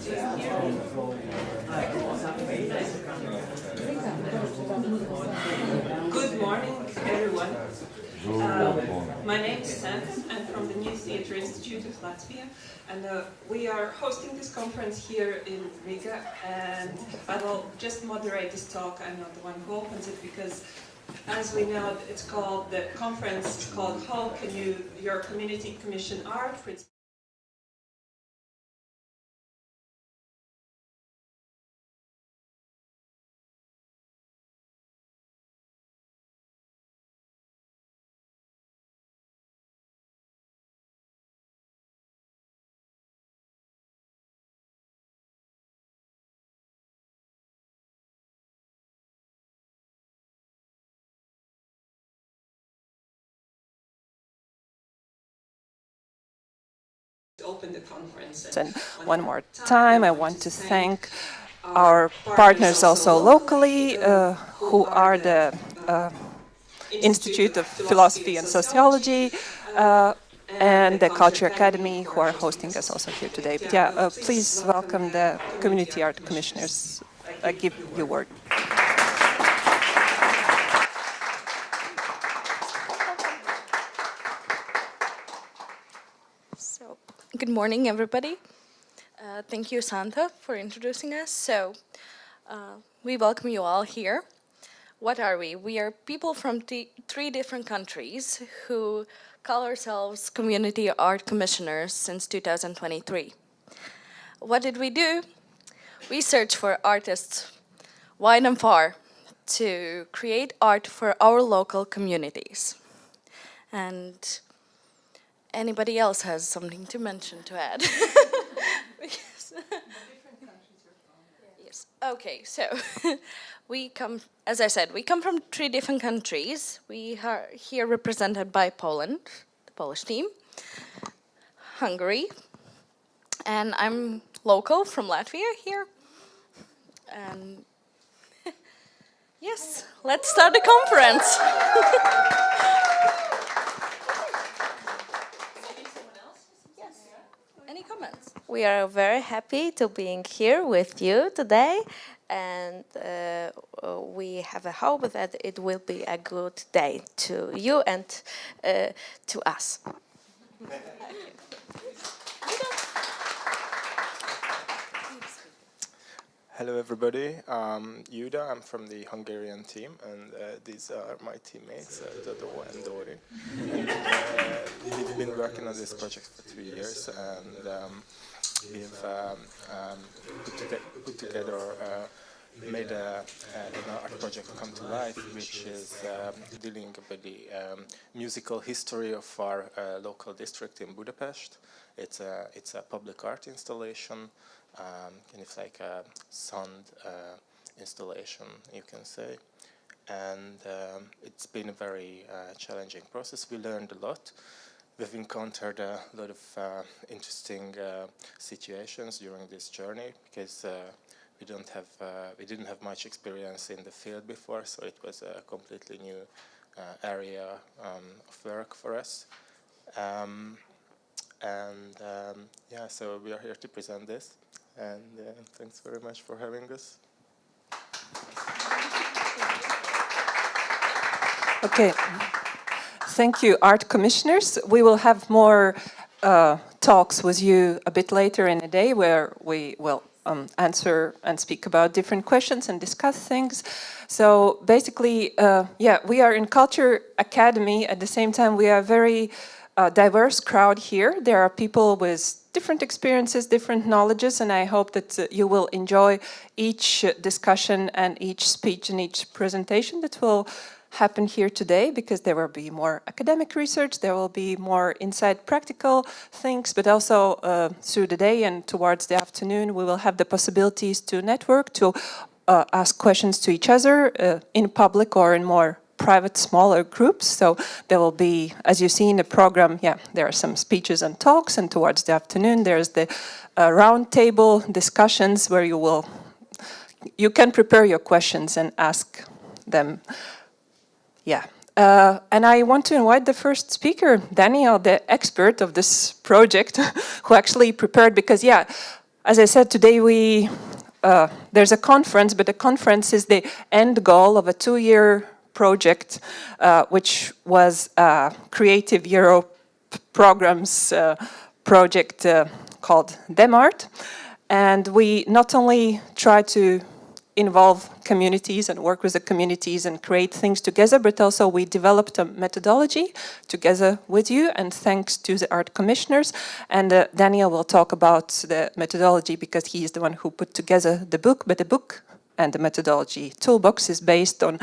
Good morning, everyone. My name is Santa. I'm from the New Theatre Institute of Latvia, and we are hosting this conference here in Riga, and I will just moderate this talk. I'm not the one who opens it because, as we know, the conference is called How Can Your Community Commission Art? Open the conference. And one more time, I want to thank our partners also locally, who are the Institute of Philosophy and Sociology and the Culture Academy, who are hosting us also here today. But yeah, please welcome the Community Art Commissioners. I give you word. Good morning, everybody. Thank you, Santa, for introducing us. So, we welcome you all here. What are we? We are people from three different countries who call ourselves Community Art Commissioners since 2023. What did we do? We searched for artists wide and far to create art for our local communities. And anybody else has something to mention, to add? Yes. Yes. Okay, so we come, as I said, we come from three different countries. We are here represented by Poland, the Polish team, Hungary, and I'm local from Latvia here. And yes, let's start the conference. Any comments? We are very happy to be here with you today, and we have a hope that it will be a good day to you and to us. Hello everybody, Juda, I'm from the Hungarian team, and these are my teammates, Dodo and Dori. We've been working on this project for 3 years, and we've put together, made an art project come to life, which is dealing with the musical history of our local district in Budapest. It's a public art installation. And it's like a sound installation, you can say. And it's been a very challenging process. We learned a lot. We've encountered a lot of interesting situations during this journey because we didn't have much experience in the field before, so it was a completely new area of work for us. Yeah, so we are here to present this. And thanks very much for having us. Okay, thank you, Art Commissioners. We will have more talks with you a bit later in the day where we will answer and speak about different questions and discuss things. So basically, yeah, we are in Culture Academy. At the same time, we are a very diverse crowd here. There are people with different experiences, different knowledges, and I hope that you will enjoy each discussion and each speech and each presentation that will happen here today, because there will be more academic research, there will be more inside practical things, but also through the day and towards the afternoon we will have the possibilities to network, to ask questions to each other in public or in more private, smaller groups. So there will be, as you see in the program, yeah, there are some speeches and talks, and towards the afternoon there's the roundtable discussions where you can prepare your questions and ask them. Yeah. And I want to invite the first speaker, Daniel, the expert of this project, who actually prepared, because yeah, as I said, today there's a conference, but the conference is the end goal of a 2-year project, which was a Creative Europe programs project called DemArt. And we not only try to involve communities and work with the communities and create things together, but also we developed a methodology together with you, and thanks to the art commissioners. And Daniel will talk about the methodology because he is the one who put together the book, but the book and the methodology toolbox is based on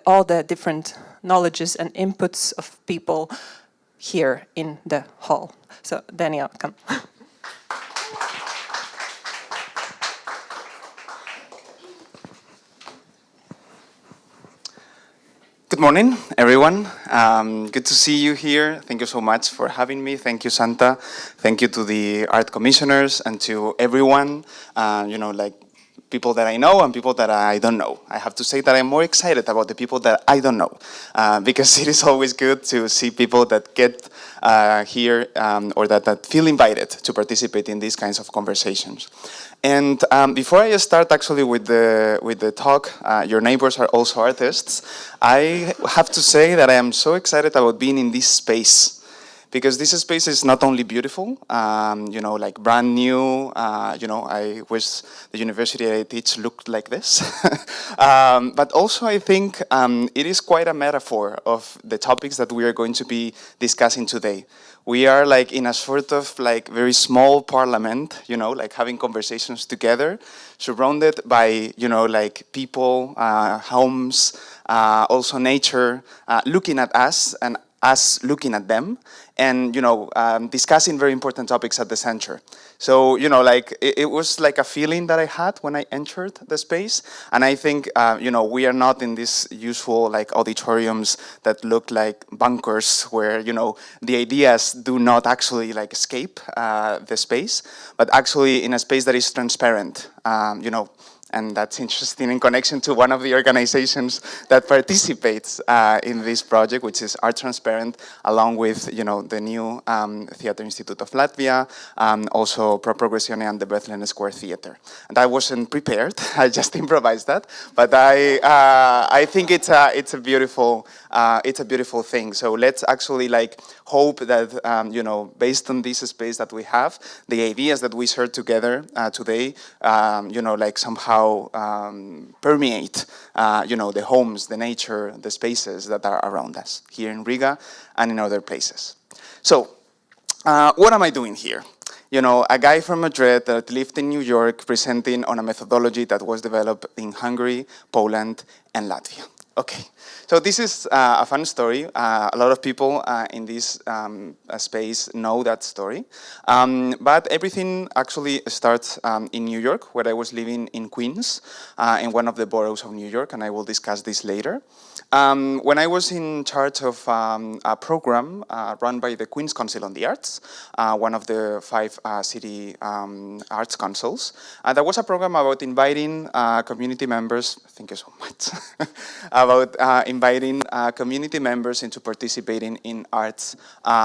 all the different knowledges and inputs of people here in the hall. So Daniel, come. Good morning, everyone. Good to see you here. Thank you so much for having me. Thank you, Santa. Thank you to the art commissioners and to everyone, like people that I know and people that I don't know. I have to say that I'm more excited about the people that I don't know, because it is always good to see people that get here or that feel invited to participate in these kinds of conversations. And before I start actually with the talk, your neighbors are also artists, I have to say that I am so excited about being in this space. Because this space is not only beautiful, like brand new, I wish the university I teach looked like this, but also I think it is quite a metaphor of the topics that we are going to be discussing today. We are like in a sort of like very small parliament, like having conversations together, surrounded by, like people, homes, also nature, looking at us and us looking at them, and discussing very important topics at the center. So it was like a feeling that I had when I entered the space, and I think we are not in these usual like auditoriums that look like bunkers where the ideas do not actually like escape the space, but actually in a space that is transparent. And that's interesting in connection to one of the organizations that participates in this project, which is Art Transparent, along with the new Theatre Institute of Latvia, also Pro Progressione and the Bethlehem Square Theatre. And I wasn't prepared; I just improvised that. But I think it's a beautiful thing. So let's actually like hope that based on this space that we have, the ideas that we share together today, like somehow permeate, the homes, the nature, the spaces that are around us here in Riga and in other places. So, what am I doing here? A guy from Madrid that lived in New York presenting on a methodology that was developed in Hungary, Poland, and Latvia. Okay, so this is a fun story. A lot of people in this space know that story. But everything actually starts in New York, where I was living in Queens, in one of the boroughs of New York, and I will discuss this later. When I was in charge of a program run by the Queens Council on the Arts, one of the 5 city arts councils, there was a program about inviting community members, thank you so much, about inviting community members into participating in arts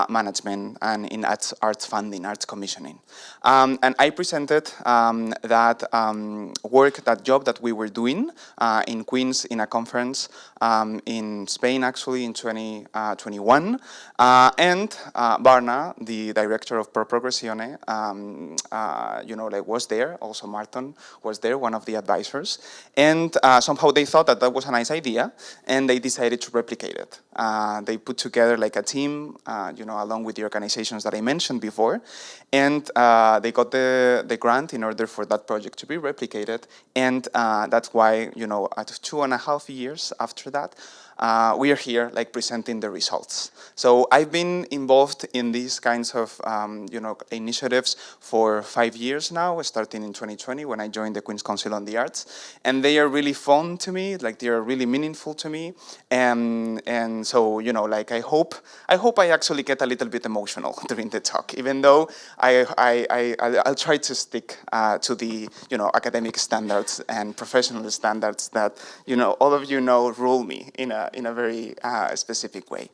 management and in arts funding, arts commissioning. And I presented that work, that job that we were doing in Queens in a conference in Spain, actually, in 2021. And Barna, the director of Pro Progressione, was there. Also Márton was there, one of the advisors. And somehow they thought that was a nice idea, and they decided to replicate it. They put together like a team, along with the organizations that I mentioned before, and they got the grant in order for that project to be replicated. And that's why, at 2.5 years after that, we are here like presenting the results. So I've been involved in these kinds of initiatives for 5 years now, starting in 2020 when I joined the Queen's Council on the Arts, and they are really fun to me, like they are really meaningful to me, and so I hope I actually get a little bit emotional during the talk, even though I'll try to stick to the academic standards and professional standards that all of rule me in a very specific way.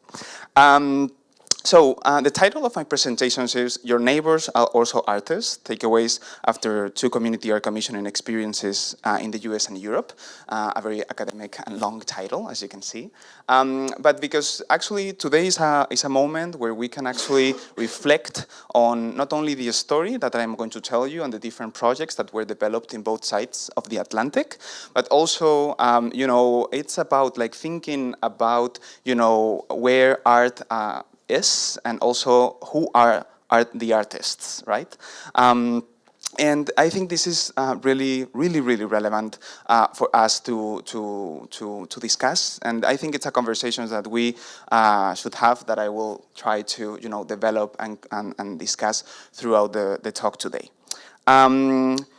So the title of my presentation is Your Neighbors Are Also Artists, Takeaways After 2 Community Art Commissioning Experiences in the US and Europe. A very academic and long title, as you can see. But because actually today is a moment where we can actually reflect on not only the story that I'm going to tell you and the different projects that were developed in both sides of the Atlantic, but also, you know, it's about like thinking about, you know, where art is, and also who are the artists, right? And I think this is really relevant for us to discuss. And I think it's a conversation that we should have, that I will try to, you know, develop and discuss throughout the talk today.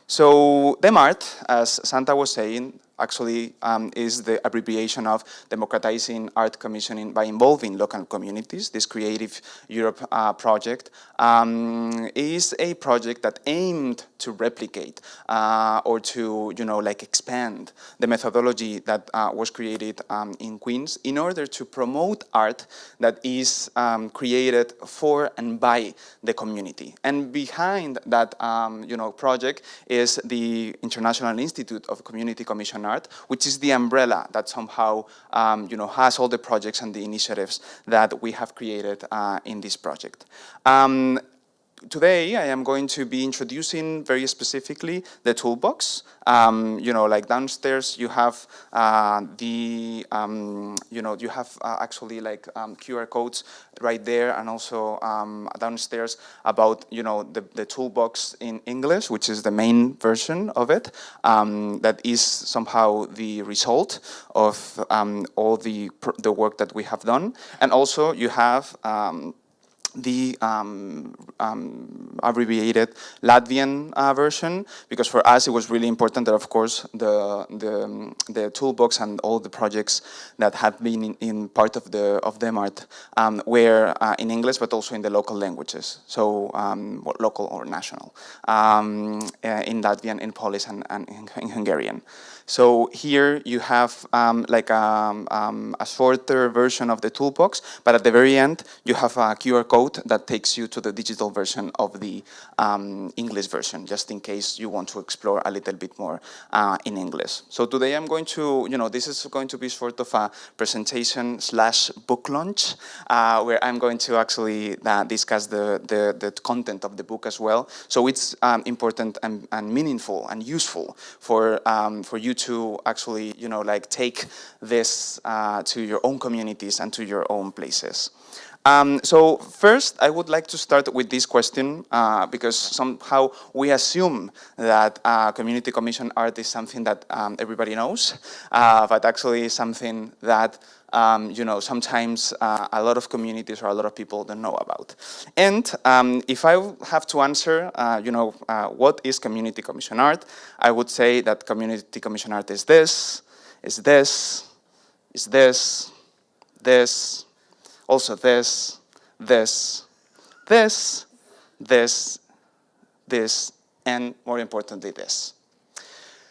So DemArt, as Santa was saying, actually is the abbreviation of Democratizing Art Commissioning by Involving Local Communities. This Creative Europe project is a project that aimed to replicate or to, you know, like expand the methodology that was created in Queens in order to promote art that is created for and by the community. And behind that, you know, project is the International Institute of Community Commission Art, which is the umbrella that somehow, you know, has all the projects and the initiatives that we have created in this project. Today, I am going to be introducing very specifically the toolbox. You know, like downstairs, you have you know, you have actually like QR codes right there, and also downstairs about, you know, the toolbox in English, which is the main version of it, that is somehow the result of all the work that we have done. And also you have the abbreviated Latvian version, because for us it was really important that, of course, the toolbox and all the projects that have been in part of DemArt were in English, but also in the local languages, so local or national, in Latvian, in Polish, and in Hungarian. So here you have like a shorter version of the toolbox, but at the very end you have a QR code that takes you to the digital version of the English version, just in case you want to explore a little bit more in English. So today I'm going to, you know, this is going to be sort of a presentation / book launch, where I'm going to actually discuss the content of the book as well. So it's important and meaningful and useful for you to actually, you know, like take this to your own communities and to your own places. So first, I would like to start with this question, because somehow we assume that community commission art is something that everybody knows, but actually something that you know, sometimes a lot of communities or a lot of people don't know about. And if I have to answer, you know, what is community commission art, I would say that community commission art is this, is this, is this, this, also this, this, this, this, this, and more importantly, this.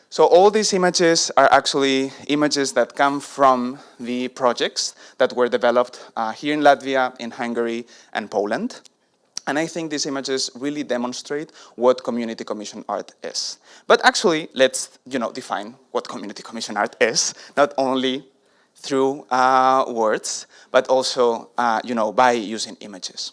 So all these images are actually images that come from the projects that were developed here in Latvia, in Hungary, and Poland. And I think these images really demonstrate what community commission art is. But actually, let's, you know, define what community commission art is, not only through words, but also, you know, by using images.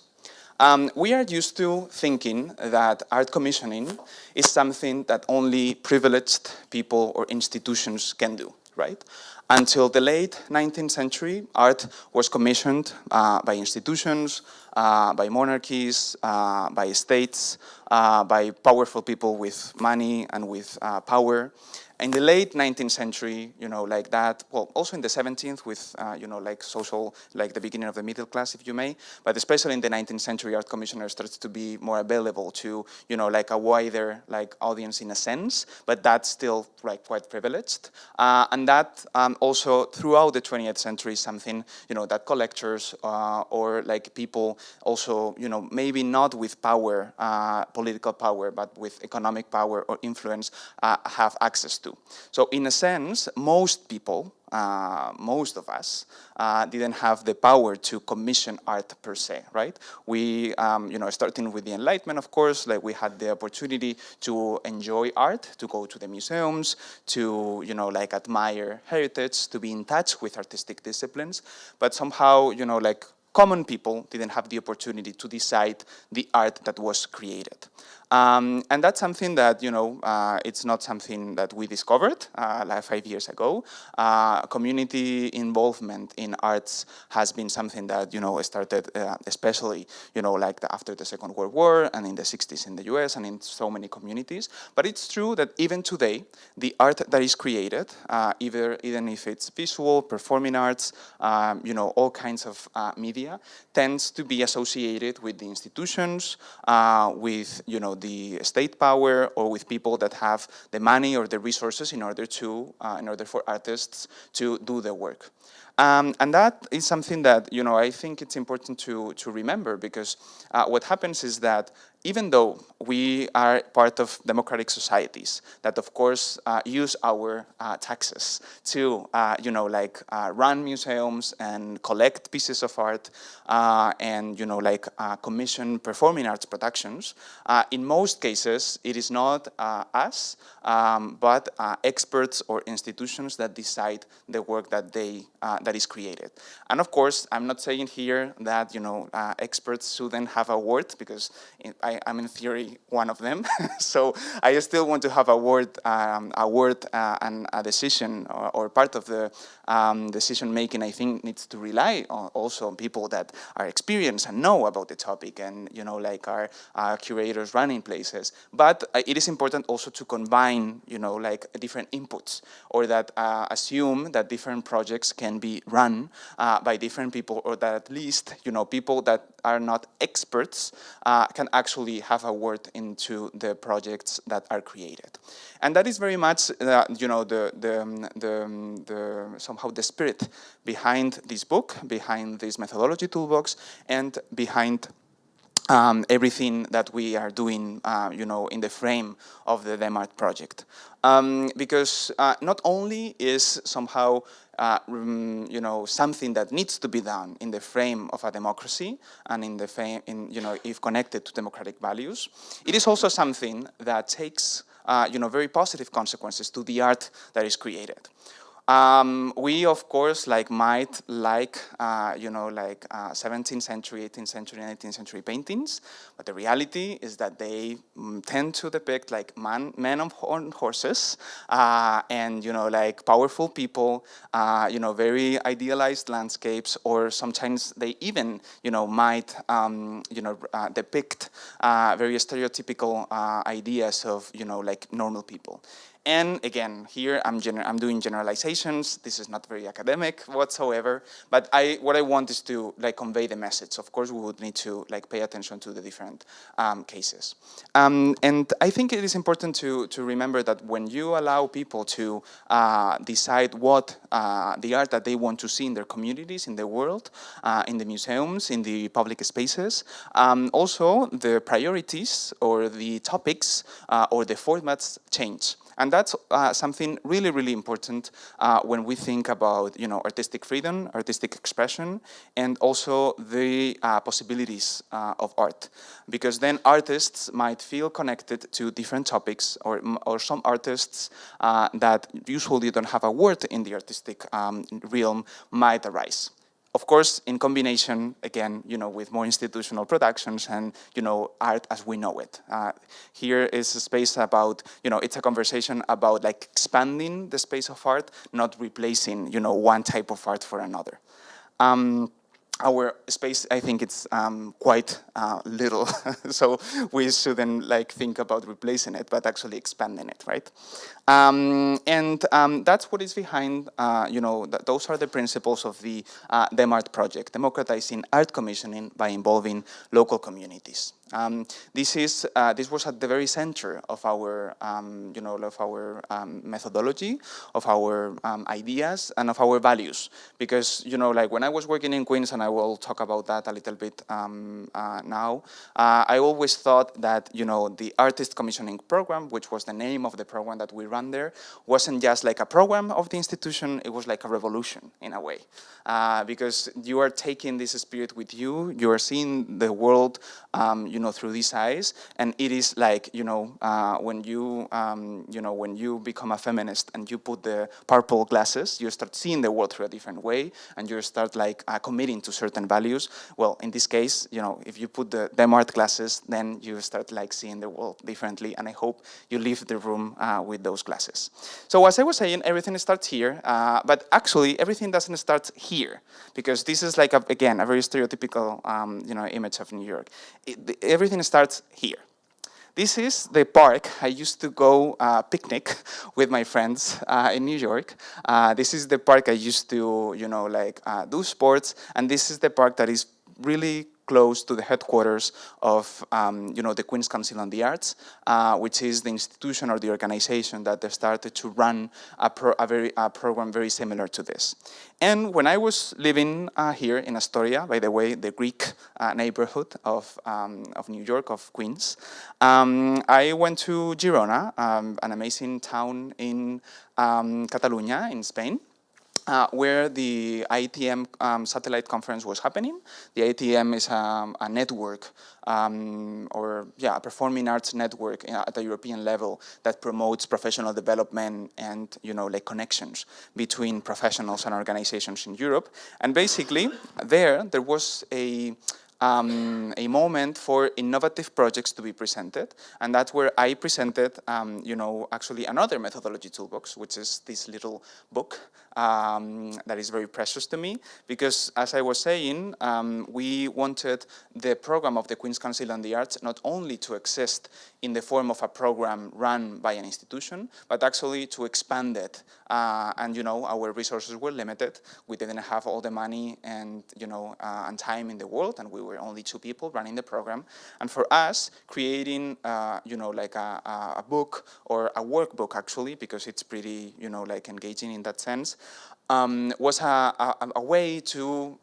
We are used to thinking that art commissioning is something that only privileged people or institutions can do, right? Until the late 19th century, art was commissioned by institutions, by monarchies, by states, by powerful people with money and with power. In the late 19th century, you know, like that, well, also in the 17th with, you know, like social, like the beginning of the middle class, if you may, but especially in the 19th century, art commissioners started to be more available to, you know, like a wider, like, audience in a sense, but that's still, like, quite privileged. And that also throughout the 20th century is something, you know, that collectors or like people also, maybe not with power, political power, but with economic power or influence, have access to. So in a sense, most people, most of us, didn't have the power to commission art per se, right? We, starting with the Enlightenment, of course, like we had the opportunity to enjoy art, to go to the museums, to, admire heritage, to be in touch with artistic disciplines, but somehow, common people didn't have the opportunity to decide the art that was created. And that's something that, it's not something that we discovered like 5 years ago. Community involvement in arts has been something that, started especially, after the Second World War and in the 60s in the US and in so many communities. But it's true that even today, the art that is created, even if it's visual, performing arts, all kinds of media, tends to be associated with the institutions, with, the state power, or with people that have the money or the resources in order for artists to do their work. And that is something that, I think it's important to remember, because what happens is that even though we are part of democratic societies that, of course, use our taxes to, run museums and collect pieces of art and, commission performing arts productions, in most cases, it is not us, but experts or institutions that decide the work that that is created. And of course, I'm not saying here that, experts shouldn't have a word, because I'm in theory one of them. So I still want to have a word and a decision, or part of the decision making, I think, needs to rely also on people that are experienced and know about the topic, and our curators running places. But it is important also to combine, different inputs, or that assume that different projects can be run by different people, or that at least, people that are not experts can actually have a word into the projects that are created. And that is very much, somehow the spirit behind this book, behind this methodology toolbox, and behind everything that we are doing, in the frame of the DemArt project. Because not only is somehow something that needs to be done in the frame of a democracy and in the frame, if connected to democratic values, it is also something that takes, very positive consequences to the art that is created. We, of course, might 17th century, 18th century, 19th century paintings, but the reality is that they tend to depict men on horses, and powerful people, very idealized landscapes, or sometimes they even might depict very stereotypical ideas of normal people. And again, here I'm doing generalizations. This is not very academic whatsoever. But what I want is to convey the message. Of course, we would need to pay attention to the different cases. And I think it is important to remember that when you allow people to decide what the art that they want to see in their communities, in the world, in the museums, in the public spaces, also the priorities or the topics or the formats change. And that's something really, really important when we think about, artistic freedom, artistic expression, and also the possibilities of art. Because then artists might feel connected to different topics, or some artists that usually don't have a word in the artistic realm might arise. Of course, in combination, again, with more institutional productions and, art as we know it. Here is a space about, it's a conversation about expanding the space of art, not replacing, one type of art for another. Our space, I think it's quite little, so we shouldn't think about replacing it, but actually expanding it, right? And that's what is behind, those are the principles of the DemArt project, democratizing art commissioning by involving local communities. This was at the very center of our, methodology, of our ideas, and of our values. Because, like when I was working in Queens, and I will talk about that a little bit now, I always thought that, the artist commissioning program, which was the name of the program that we ran there, wasn't just like a program of the institution, it was like a revolution in a way. Because you are taking this spirit with you, you are seeing the world, through these eyes, and it is like, when you become a feminist and you put the purple glasses, you start seeing the world through a different way, and you start like committing to certain values. Well, in this case, if you put the DemArt glasses, then you start like seeing the world differently, and I hope you leave the room with those glasses. So as I was saying, everything starts here, but actually everything doesn't start here, because this is like, again, a very stereotypical, image of New York. Everything starts here. This is the park I used to go picnic with my friends in New York. This is the park I used to, do sports, and this is the park that is really close to the headquarters of, the Queen's Council on the Arts, which is the institution or the organization that they started to run a program very similar to this. And when I was living here in Astoria, by the way, the Greek neighborhood of New York, of Queens, I went to Girona, an amazing town in Catalonia, in Spain. Where the IITM satellite conference was happening. The IITM is a network, a performing arts network at the European level that promotes professional development and, connections between professionals and organizations in Europe. And basically, there was a moment for innovative projects to be presented, and that's where I presented, actually another methodology toolbox, which is this little book that is very precious to me, because as I was saying, we wanted the program of the Queen's Council on the Arts not only to exist in the form of a program run by an institution, but actually to expand it. And our resources were limited. We didn't have all the money and and time in the world, and we were only 2 people running the program. And for us, creating like a book or a workbook actually, because it's pretty like engaging in that sense, was a way to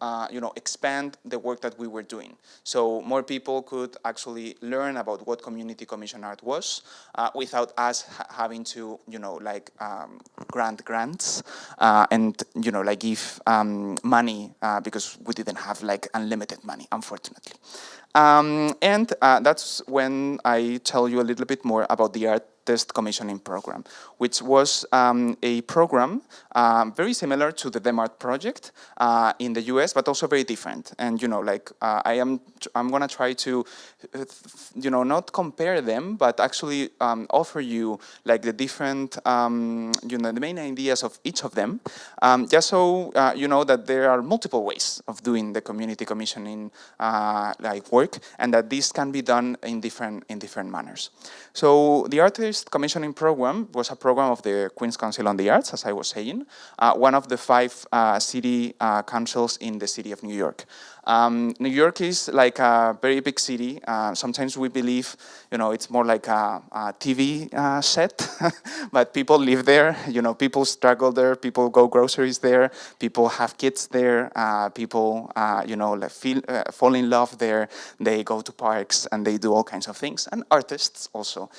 expand the work that we were doing. So more people could actually learn about what community commission art was without us having to grant grants and give money because we didn't have like unlimited money, unfortunately. And that's when I tell you a little bit more about the Artist Commissioning Program, which was a program very similar to the DemArt project in the US, but also very different. And I'm gonna try to not compare them, but actually offer you like the different the main ideas of each of them, just so you know that there are multiple ways of doing the community commissioning work, and that this can be done in different manners. So the Artist Commissioning Program was a program of the Queen's Council on the Arts, as I was saying, one of the 5 city councils in the city of New York. New York is like a very big city. Sometimes we believe, it's more like a TV set, but people live there. People struggle there. People go groceries there. People have kids there. People, fall in love there. They go to parks and they do all kinds of things. And artists also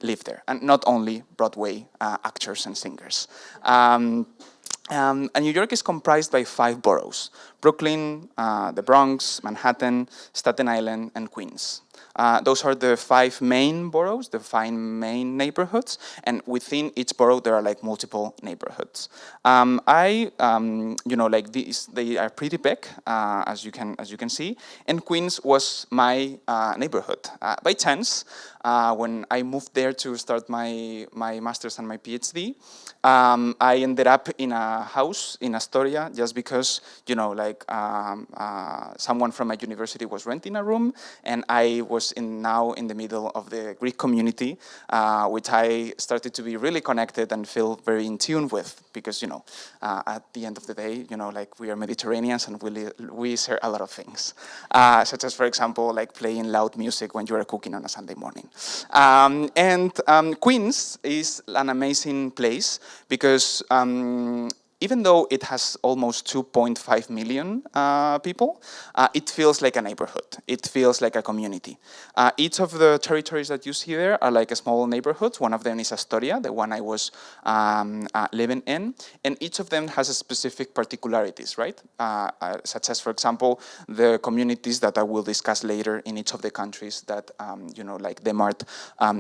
live there, and not only Broadway actors and singers. And New York is comprised by 5 boroughs: Brooklyn, the Bronx, Manhattan, Staten Island, and Queens. Those are the 5 main boroughs, the 5 main neighborhoods, and within each borough there are like multiple neighborhoods. These, they are pretty big, as you can see. And Queens was my neighborhood. By chance, when I moved there to start my master's and my PhD, I ended up in a house in Astoria just because, you know, like someone from my university was renting a room, and I was now in the middle of the Greek community, which I started to be really connected and feel very in tune with, because, you know, at the end of the day, you know, like we are Mediterraneans and we share a lot of things, such as, for example, like playing loud music when you are cooking on a Sunday morning. Queens is an amazing place because even though it has almost 2.5 million people, it feels like a neighborhood. It feels like a community. Each of the territories that you see there are like a small neighborhoods. One of them is Astoria, the one I was living in, and each of them has a specific particularities, right? Such as, for example, the communities that I will discuss later in each of the countries that, you know, like DemArt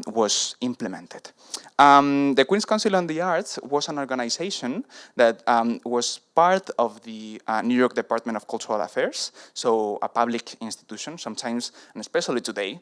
was implemented. The Queen's Council on the Arts was an organization that was part of the New York Department of Cultural Affairs, so a public institution. Sometimes, and especially today,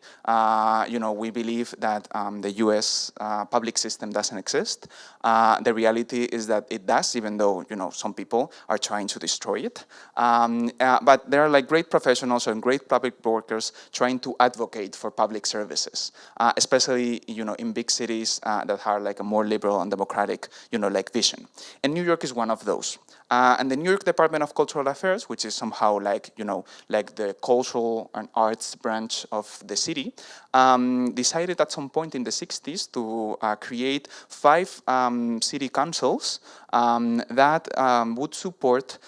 you know, we believe that the U.S. Public system doesn't exist. The reality is that it does, even though, you know, some people are trying to destroy it. But there are like great professionals and great public workers trying to advocate for public services, especially, you know, in big cities that are like a more liberal and democratic, you know, like vision. And New York is one of those. And the New York Department of Cultural Affairs, which is somehow like, you know, like the cultural and arts branch of the city, decided at some point in the 60s to create 5 city councils that would support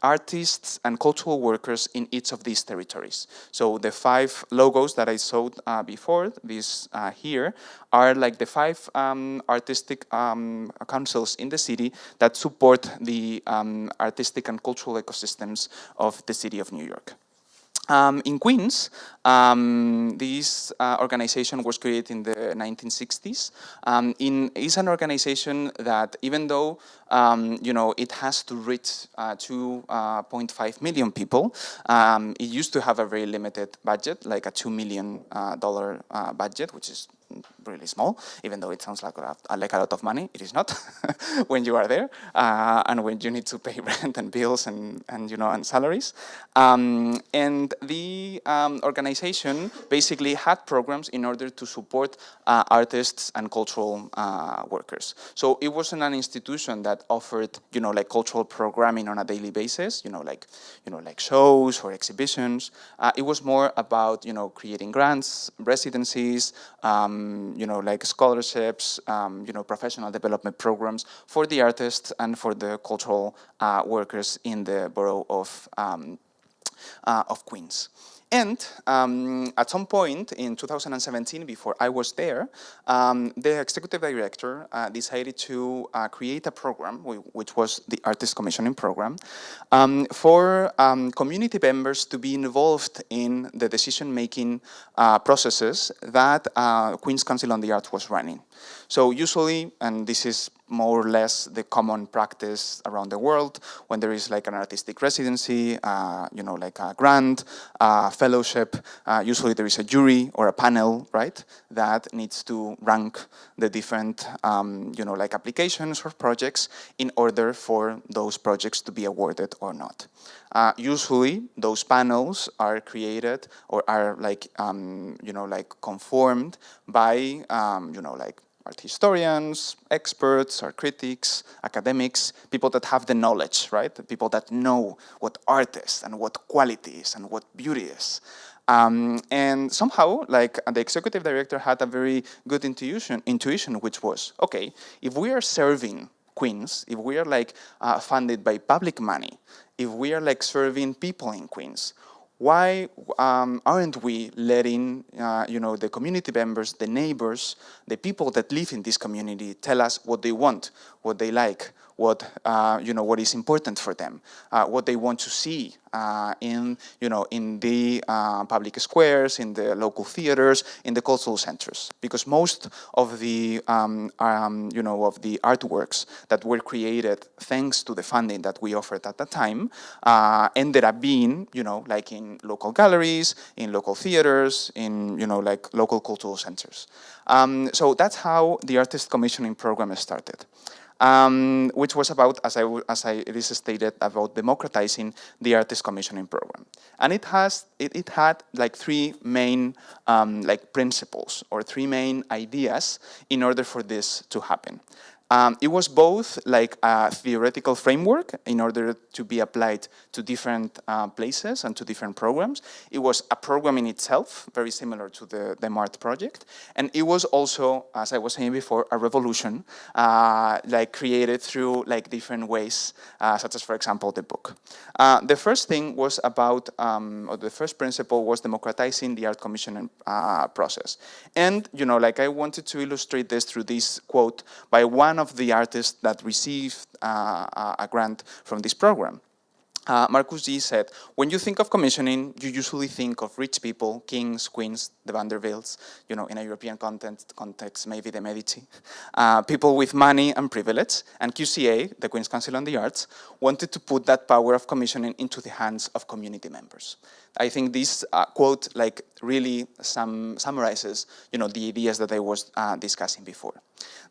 artists and cultural workers in each of these territories. So the 5 logos that I showed before, these here, are like the 5 artistic councils in the city that support the artistic and cultural ecosystems of the city of New York. In Queens, this organization was created in the 1960s. It's an organization that, even though you know, it has to reach 2.5 million people, it used to have a very limited budget, like a $2 million budget, which is really small, even though it sounds like a lot of money. It is not when you are there, and when you need to pay rent and bills and you know, and salaries. And the organization basically had programs in order to support artists and cultural workers. So it wasn't an institution that offered, you know, like cultural programming on a daily basis, you know, like shows or exhibitions. It was more about, you know, creating grants, residencies, you know, like scholarships, you know, professional development programs for the artists and for the cultural workers in the borough of Queens. And at some point in 2017, before I was there, the executive director decided to create a program, which was the Artist Commissioning Program, for community members to be involved in the decision-making processes that Queen's Council on the Arts was running. So usually, and this is more or less the common practice around the world, when there is like an artistic residency, you know, like a grant, fellowship, usually there is a jury or a panel, right, that needs to rank the different, you know, like applications or projects in order for those projects to be awarded or not. Usually, those panels are created or are like, you know, like conformed by, you know, like art historians, experts, art critics, academics, people that have the knowledge, right? The people that know what art is and what quality is and what beauty is. And somehow, like the executive director had a very good intuition, which was, okay, if we are serving Queens, if we are like funded by public money, if we are like serving people in Queens, why aren't we letting, you know, the community members, the neighbors, the people that live in this community tell us what they want, what they like, what, you know, what is important for them, what they want to see in, you know, in the public squares, in the local theaters, in the cultural centers. Because most of the, you know, of the artworks that were created thanks to the funding that we offered at the time ended up being, you know, like in local galleries, in local theaters, in, you know, like local cultural centers. So that's how the Artist Commissioning Program started. which was about, as it is stated, about democratizing the artist commissioning program. And it had like three main like principles or three main ideas in order for this to happen. It was both like a theoretical framework in order to be applied to different places and to different programs. It was a program in itself, very similar to the DemArt project. And it was also, as I was saying before, a revolution like created through like different ways, such as, for example, the book. The first thing was about, or the first principle was democratizing the art commissioning process. And, you know, like I wanted to illustrate this through this quote by one of the artists that received a grant from this program. Marcus G. said, when you think of commissioning, you usually think of rich people, kings, queens, the Vanderbilts, you know, in a European context, maybe the Medici, people with money and privilege, and QCA, the Queen's Council on the Arts, wanted to put that power of commissioning into the hands of community members. I think this quote like really summarizes, you know, the ideas that I was discussing before.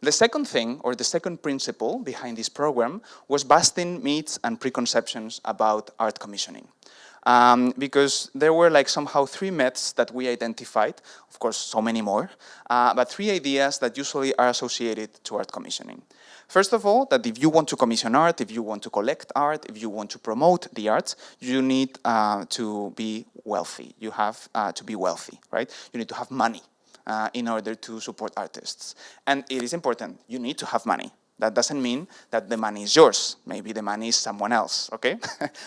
The second thing, or the second principle behind this program, was busting myths and preconceptions about art commissioning. Because there were like somehow three myths that we identified, of course so many more, but three ideas that usually are associated to art commissioning. First of all, that if you want to commission art, if you want to collect art, if you want to promote the arts, you need to be wealthy. You have to be wealthy, right? You need to have money in order to support artists. And it is important, you need to have money. That doesn't mean that the money is yours. Maybe the money is someone else, okay?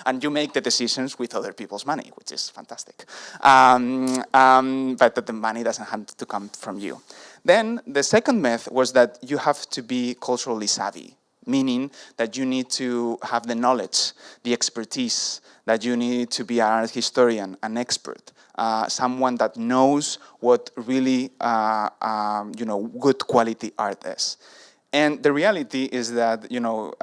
And you make the decisions with other people's money, which is fantastic. But that the money doesn't have to come from you. Then the second myth was that you have to be culturally savvy, meaning that you need to have the knowledge, the expertise, that you need to be an art historian, an expert, someone that knows what really you know, good quality art is. And the reality is that, you know,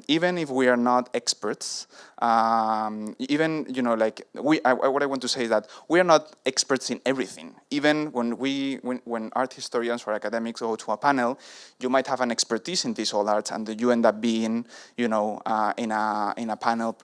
even if we are not experts, even, you know, like what I want to say is that we are not experts in everything. Even when art historians or academics go to a panel, you might have an expertise in visual arts, and you end up being, you know, in a panel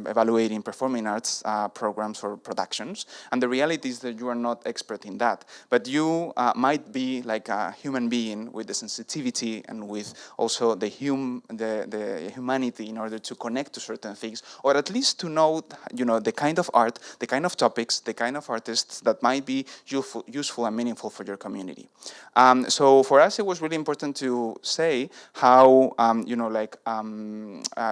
evaluating performing arts programs or productions. And the reality is that you are not expert in that, but you might be like a human being with the sensitivity and with also the humanity in order to connect to certain things, or at least to know, you know, the kind of art, the kind of topics, the kind of artists that might be useful and meaningful for your community. So for us, it was really important to say how, you know, like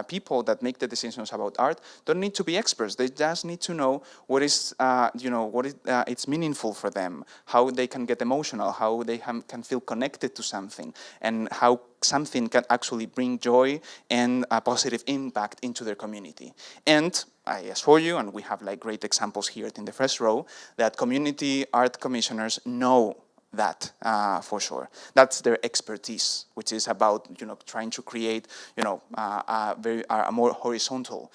people that make the decisions about art don't need to be experts. They just need to know what is, you know, what is it's meaningful for them, how they can get emotional, how they can feel connected to something, and how something can actually bring joy and a positive impact into their community. And I assure you, and we have like great examples here in the first row, that community art commissioners know that for sure. That's their expertise, which is about, you know, trying to create, you know, a more horizontal,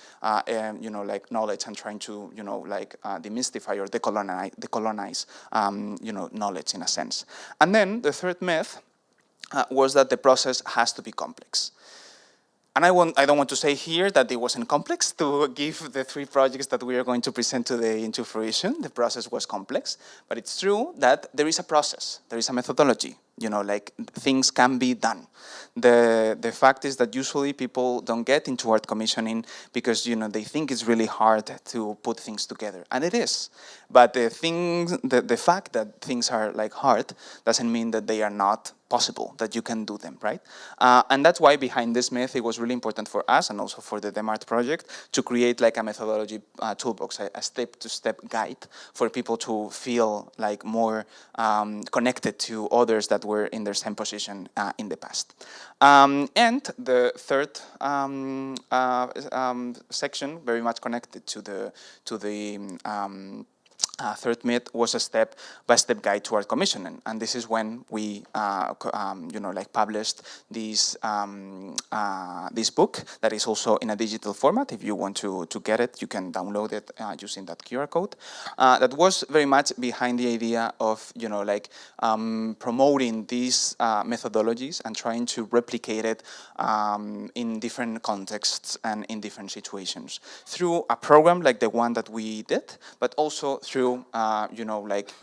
you know, like knowledge, and trying to, you know, like demystify or decolonize, you know, knowledge in a sense. And then the third myth was that the process has to be complex. And I don't want to say here that it wasn't complex to give the three projects that we are going to present today into fruition. The process was complex, but it's true that there is a process, there is a methodology, you know, like things can be done. The fact is that usually people don't get into art commissioning because, you know, they think it's really hard to put things together, and it is. But the fact that things are like hard doesn't mean that they are not possible, that you can do them, right? And that's why behind this myth, it was really important for us and also for the DemArt project to create like a methodology toolbox, a step-to-step guide for people to feel like more connected to others that were in their same position in the past. And the third section, very much connected to the third myth was a step-by-step guide to art commissioning, and this is when we, published this this book that is also in a digital format. If you want to get it, you can download it using that QR code. That was very much behind the idea of, promoting these methodologies and trying to replicate it in different contexts and in different situations through a program like the one that we did, but also through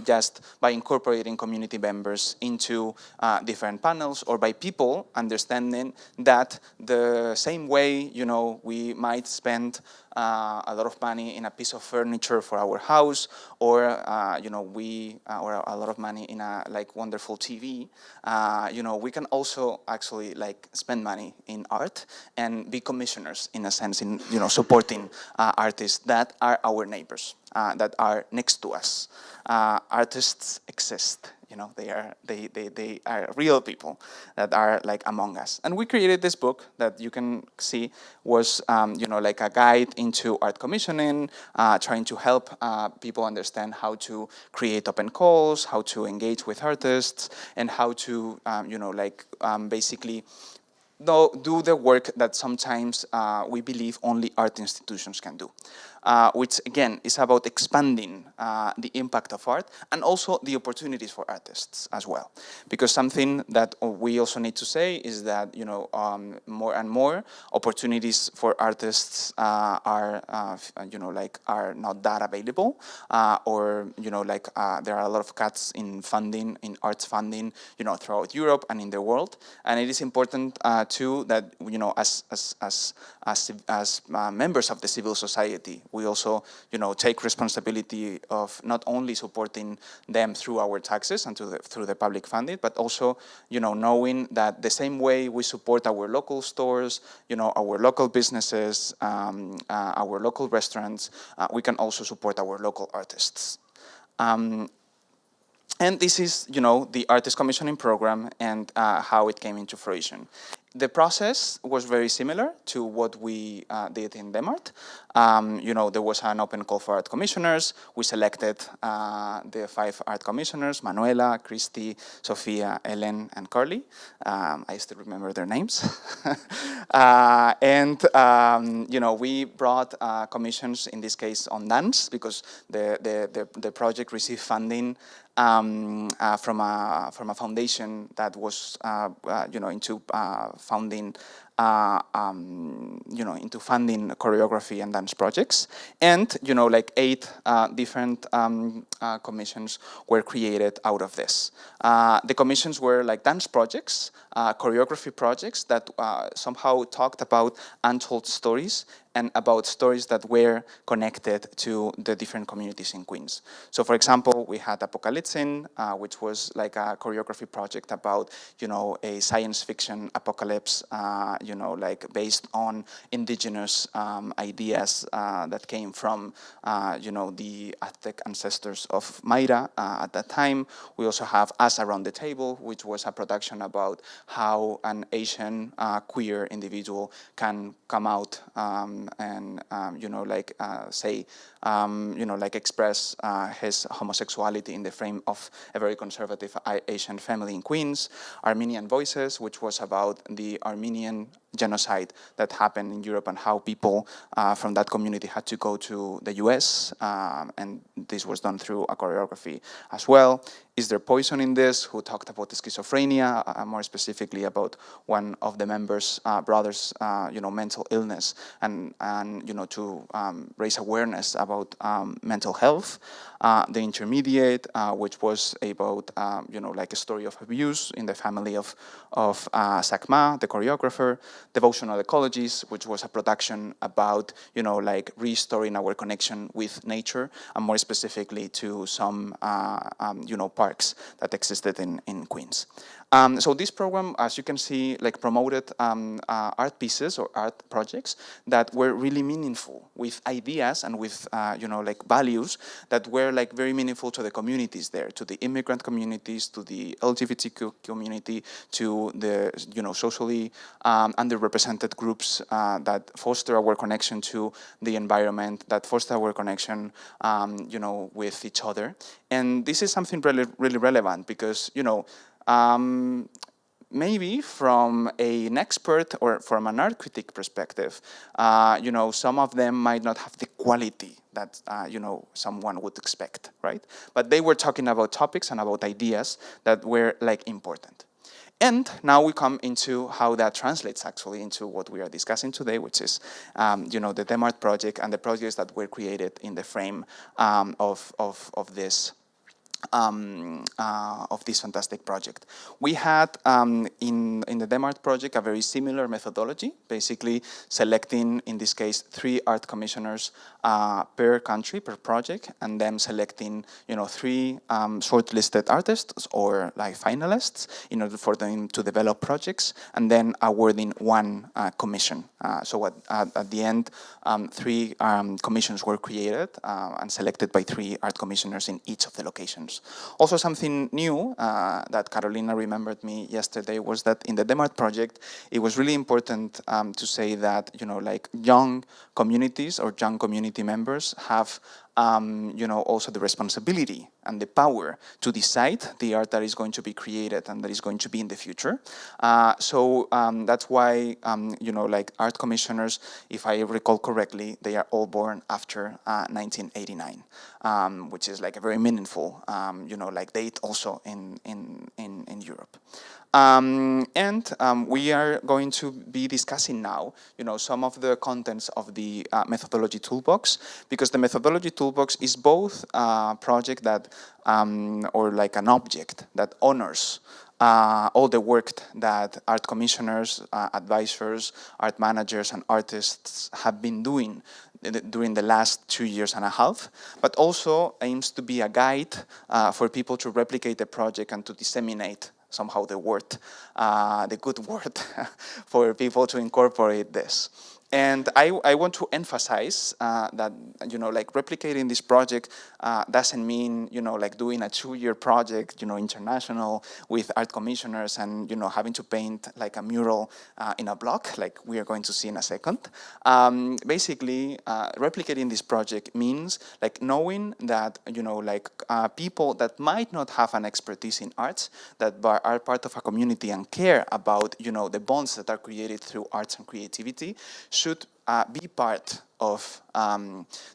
just by incorporating community members into different panels, or by people understanding that the same way, we might spend a lot of money in a piece of furniture for our house, or or a lot of money in a wonderful TV. We can also actually spend money in art and be commissioners in a sense in supporting artists that are our neighbors, that are next to us. Artists exist. They are real people that are among us. And we created this book that you can see was a guide into art commissioning, trying to help people understand how to create open calls, how to engage with artists, and how to basically do the work that sometimes we believe only art institutions can do. Which again is about expanding the impact of art and also the opportunities for artists as well. Because something that we also need to say is that more and more opportunities for artists are not that available, or there are a lot of cuts in funding, in arts funding, throughout Europe and in the world. And it is important too that as members of the civil society, we also, take responsibility of not only supporting them through our taxes and through the public funding, but also, knowing that the same way we support our local stores, our local businesses, our local restaurants, we can also support our local artists. And this is, the artist commissioning program and how it came into fruition. The process was very similar to what we did in DemArt. There was an open call for art commissioners. We selected the 5 art commissioners: Manuela, Christy, Sofia, Ellen, and Carly. I still remember their names. We brought commissions, in this case on dance, because the project received funding from a foundation that was into funding into funding choreography and dance projects, and 8 different commissions were created out of this. The commissions were dance projects, choreography projects that somehow talked about untold stories and about stories that were connected to the different communities in Queens. So, for example, we had Apocalypsin, which was a choreography project about, a science fiction apocalypse, based on indigenous ideas that came from, the Aztec ancestors of Mayra at that time. We also have Us Around the Table, which was a production about how an Asian queer individual can come out and express his homosexuality in the frame of a very conservative Asian family in Queens. Armenian Voices, which was about the Armenian genocide that happened in Europe and how people from that community had to go to the US, and this was done through a choreography as well. Is There Poison in This, who talked about schizophrenia, more specifically about one of the members' brothers, mental illness, and to raise awareness about mental health. The Intermediate, which was about, a story of abuse in the family of Sakma, the choreographer. Devotional Ecologies, which was a production about, restoring our connection with nature, and more specifically to some, parks that existed in Queens. So this program, as you can see, promoted art pieces or art projects that were really meaningful, with ideas and with, values that were are like very meaningful to the communities there, to the immigrant communities, to the LGBTQ community, to the socially underrepresented groups that foster our connection to the environment, that foster our connection, with each other. And this is something really, really relevant because, maybe from an expert or from an art critic perspective, some of them might not have the quality that, someone would expect, right? But they were talking about topics and about ideas that were like important. And now we come into how that translates actually into what we are discussing today, which is, the DemArt project and the projects that were created in the frame of this fantastic project. We had in the DemArt project a very similar methodology, basically selecting, in this case, 3 art commissioners per country, per project, and then selecting 3 shortlisted artists or like finalists in order for them to develop projects, and then awarding 1 commission. So at the end, 3 commissions were created and selected by 3 art commissioners in each of the locations. Also, something new that Karolina remembered me yesterday was that in the DemArt project, it was really important to say that young communities or young community members have also the responsibility and the power to decide the art that is going to be created and that is going to be in the future. So that's why, art commissioners, if I recall correctly, they are all born after 1989, which is like a very meaningful, date also in Europe. We are going to be discussing now, some of the contents of the methodology toolbox, because the methodology toolbox is both a project that, or like an object that honors all the work that art commissioners, advisors, art managers, and artists have been doing during the last 2.5 years, but also aims to be a guide for people to replicate the project and to disseminate somehow the word, the good word, for people to incorporate this. And I want to emphasize that, replicating this project doesn't mean, doing a 2-year project, international with art commissioners and, having to paint like a mural in a block, like we are going to see in a second. Basically, replicating this project means knowing that, people that might not have an expertise in arts, that are part of a community and care about, the bonds that are created through arts and creativity, should be part of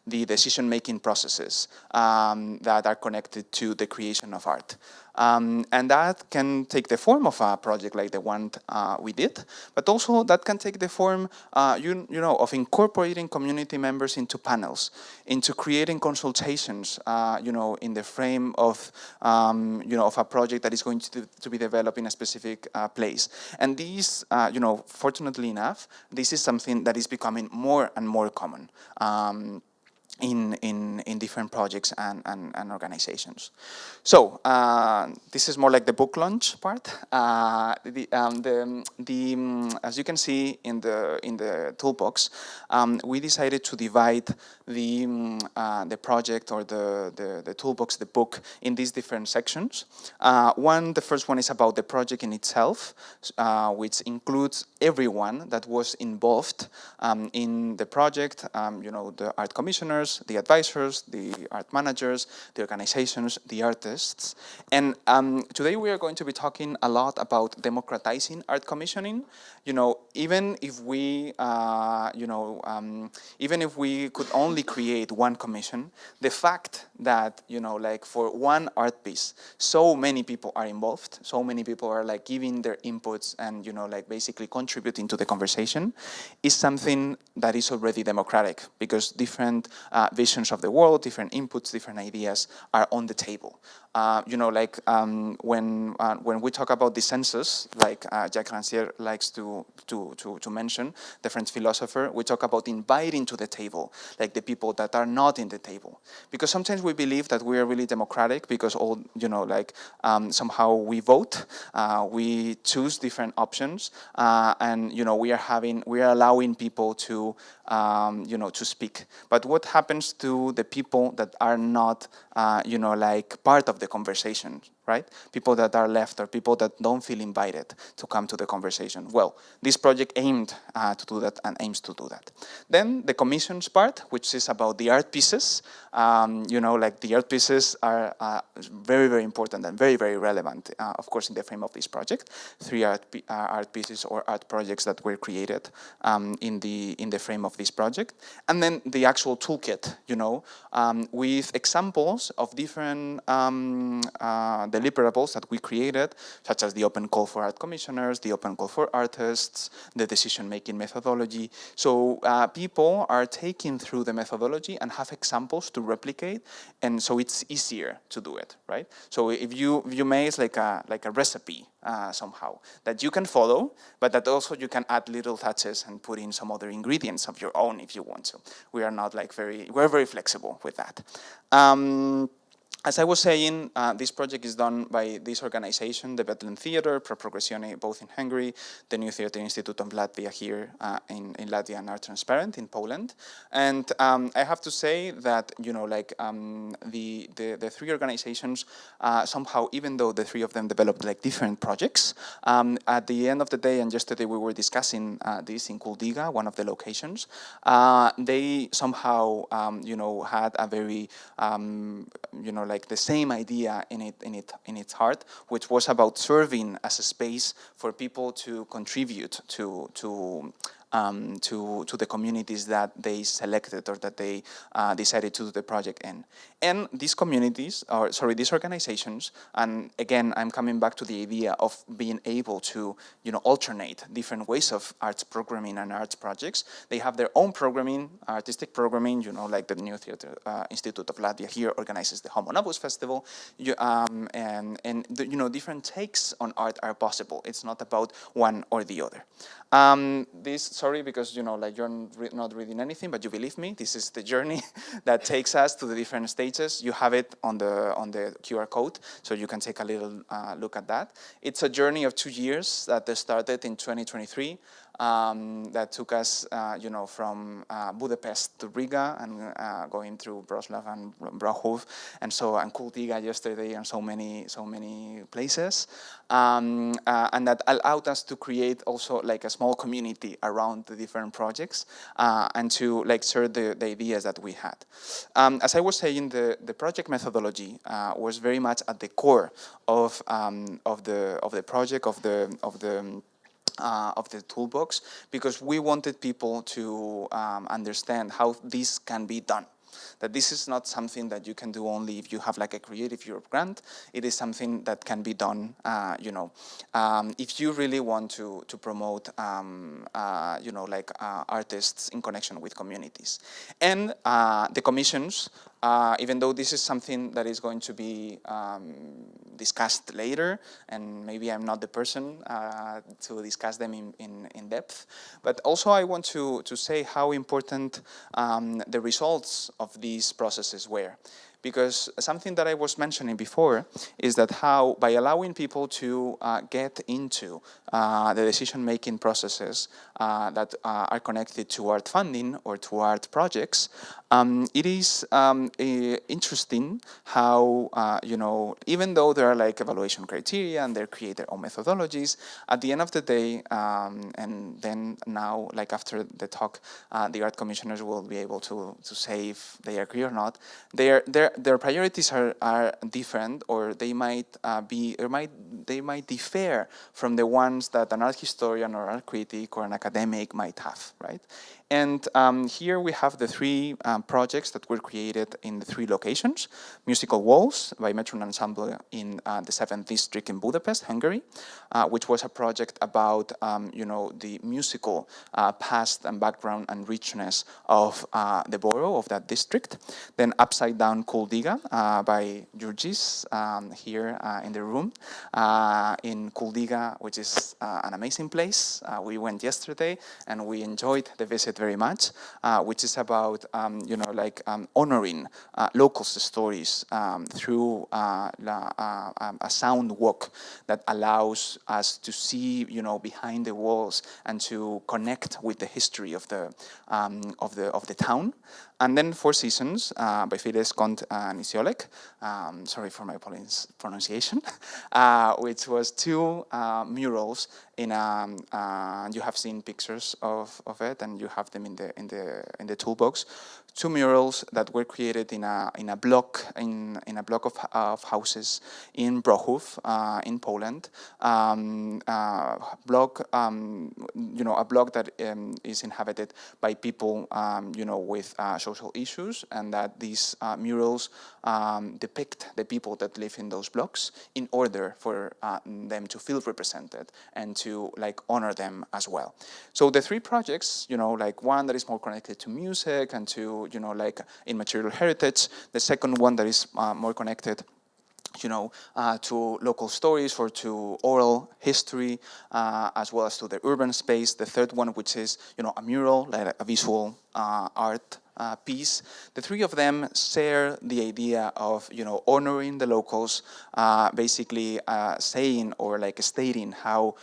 the decision-making processes that are connected to the creation of art. And that can take the form of a project like the one we did, but also that can take the form, of incorporating community members into panels, into creating consultations, in the frame of, of a project that is going to be developed in a specific place. And these, fortunately enough, this is something that is becoming more and more common. In different projects and organizations. So this is more like the book launch part. As you can see in the toolbox, we decided to divide the project or the toolbox, the book, in these different sections. The first one is about the project in itself, which includes everyone that was involved in the project, the art commissioners, the advisors, the art managers, the organizations, the artists. And today we are going to be talking a lot about democratizing art commissioning. Even if we, even if we could only create one commission, the fact that, for one art piece, so many people are involved, so many people are giving their inputs and, basically contributing to the conversation, is something that is already democratic, because different visions of the world, different inputs, different ideas are on the table. when we talk about the census, like Jacques Rancière likes to mention, the French philosopher, we talk about inviting to the table, like the people that are not in the table. Because sometimes we believe that we are really democratic because somehow we vote, we choose different options, and we are allowing people to to speak. But what happens to the people that are not part of the conversation, right? People that are left or people that don't feel invited to come to the conversation. Well, this project aimed to do that and aims to do that. Then the commissions part, which is about the art pieces. The art pieces are very, very important and very, very relevant, of course, in the frame of this project. 3 art pieces or art projects that were created in the frame of this project. And then the actual toolkit, with examples of different deliverables that we created, such as the open call for art commissioners, the open call for artists, the decision-making methodology. So people are taking through the methodology and have examples to replicate, and so it's easier to do it, right? So if you may, it's like a recipe somehow that you can follow, but that also you can add little touches and put in some other ingredients of your own if you want to. We are not we're very flexible with that. As I was saying, this project is done by this organization, the Bethlehem Theatre, Pro Progressione, both in Hungary, the New Theatre Institute of Latvia here in Latvia and Art Transparent in Poland. And I have to say that, the 3 organizations somehow, even though the 3 of them developed different projects, at the end of the day, and yesterday we were discussing this in Kuldiga, one of the locations, they somehow, had a very, the same idea in its heart, which was about serving as a space for people to contribute to the communities that they selected or that they decided to do the project in. And these communities, these organizations, and again, I'm coming back to the idea of being able to, alternate different ways of arts programming and arts projects. They have their own programming, artistic programming, like the New Theatre Institute of Latvia here organizes the Homo Novus Festival, different takes on art are possible. It's not about one or the other. Sorry, because you're not reading anything, but you believe me, this is the journey that takes us to the different stages. You have it on the QR code, so you can take a little look at that. It's a journey of 2 years that started in 2023. That took us, from Budapest to Riga and going through Wrocław and Brahov and Kuldiga yesterday and so many places, and that allowed us to create also a small community around the different projects and to share the ideas that we had. As I was saying, the project methodology was very much at the core of the project of the toolbox, because we wanted people to understand how this can be done. That this is not something that you can do only if you have a Creative Europe grant. It is something that can be done, if you really want to promote, artists in connection with communities. And the commissions, even though this is something that is going to be discussed later, and maybe I'm not the person to discuss them in depth, but also I want to say how important the results of these processes were. Because something that I was mentioning before is that how, by allowing people to get into the decision-making processes that are connected to art funding or to art projects, it is interesting how, even though there are evaluation criteria and they create their own methodologies, at the end of the day, and then now, after the talk, the art commissioners will be able to say if they agree or not. Their priorities are different, or they might differ from the ones that an art historian or art critic or an academic might have, right? And here we have the three projects that were created in the three locations. Musical Walls by Metron Ensemble in the 7th District in Budapest, Hungary, which was a project about the musical past and background and richness of the borough of that district. Then Upside Down Kuldiga by Jurģis here in the room in Kuldiga, which is an amazing place. We went yesterday and we enjoyed the visit very much, which is about honoring local stories through a sound walk that allows us to see behind the walls and to connect with the history of the town. And then Four Seasons by Fides Kont Nisiolek, sorry for my pronunciation, which was two murals in you have seen pictures of it, and you have them in the toolbox. Two murals that were created in a block of houses in Brochów in Poland. A block that is inhabited by people with social issues, and that these murals depict the people that live in those blocks in order for them to feel represented and to honor them as well. So the three projects, one that is more connected to music and to immaterial heritage. The second one that is more connected to local stories or to oral history, as well as to the urban space. The third one, which is, a mural, like a visual art piece. The three of them share the idea of, honoring the locals, basically saying or stating how,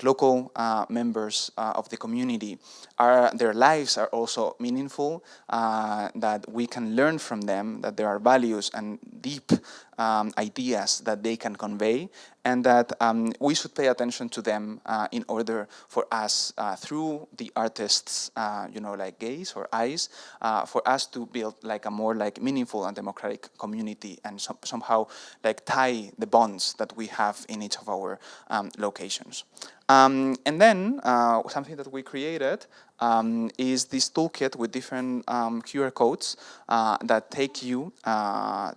local members of the community their lives are also meaningful, that we can learn from them, that there are values and deep ideas that they can convey, and that we should pay attention to them in order for us, through the artists' gaze or eyes, for us to build a more meaningful and democratic community, and somehow tie the bonds that we have in each of our locations. And then something that we created is this toolkit with different QR codes that take you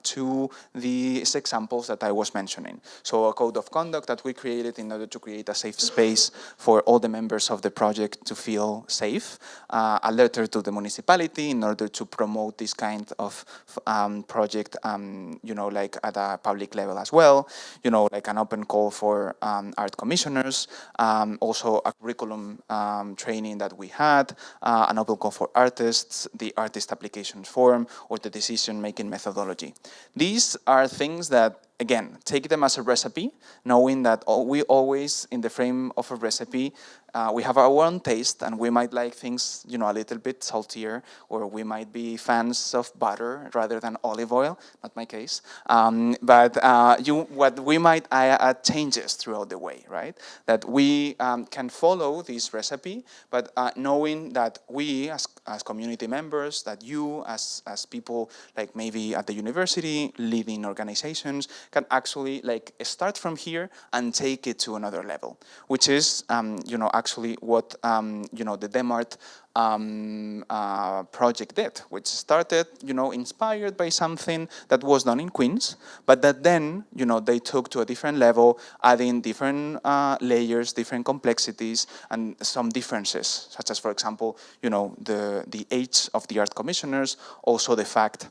to these examples that I was mentioning. So a code of conduct that we created in order to create a safe space for all the members of the project to feel safe. A letter to the municipality in order to promote this kind of project, at a public level as well. An open call for art commissioners. Also a curriculum training that we had, an open call for artists, the artist application form, or the decision-making methodology. These are things that, again, take them as a recipe, knowing that we always, in the frame of a recipe, we have our own taste, and we might like things, a little bit saltier, or we might be fans of butter rather than olive oil. Not my case. What we might add changes throughout the way, right? That we can follow this recipe, but knowing that we, as community members, that you, as people, maybe at the university, leading organizations, can actually start from here and take it to another level, which is, actually what, the DemArt project did, which started, inspired by something that was done in Queens, but that then, they took to a different level, adding different layers, different complexities, and some differences, such as, for example, the age of the art commissioners, also the fact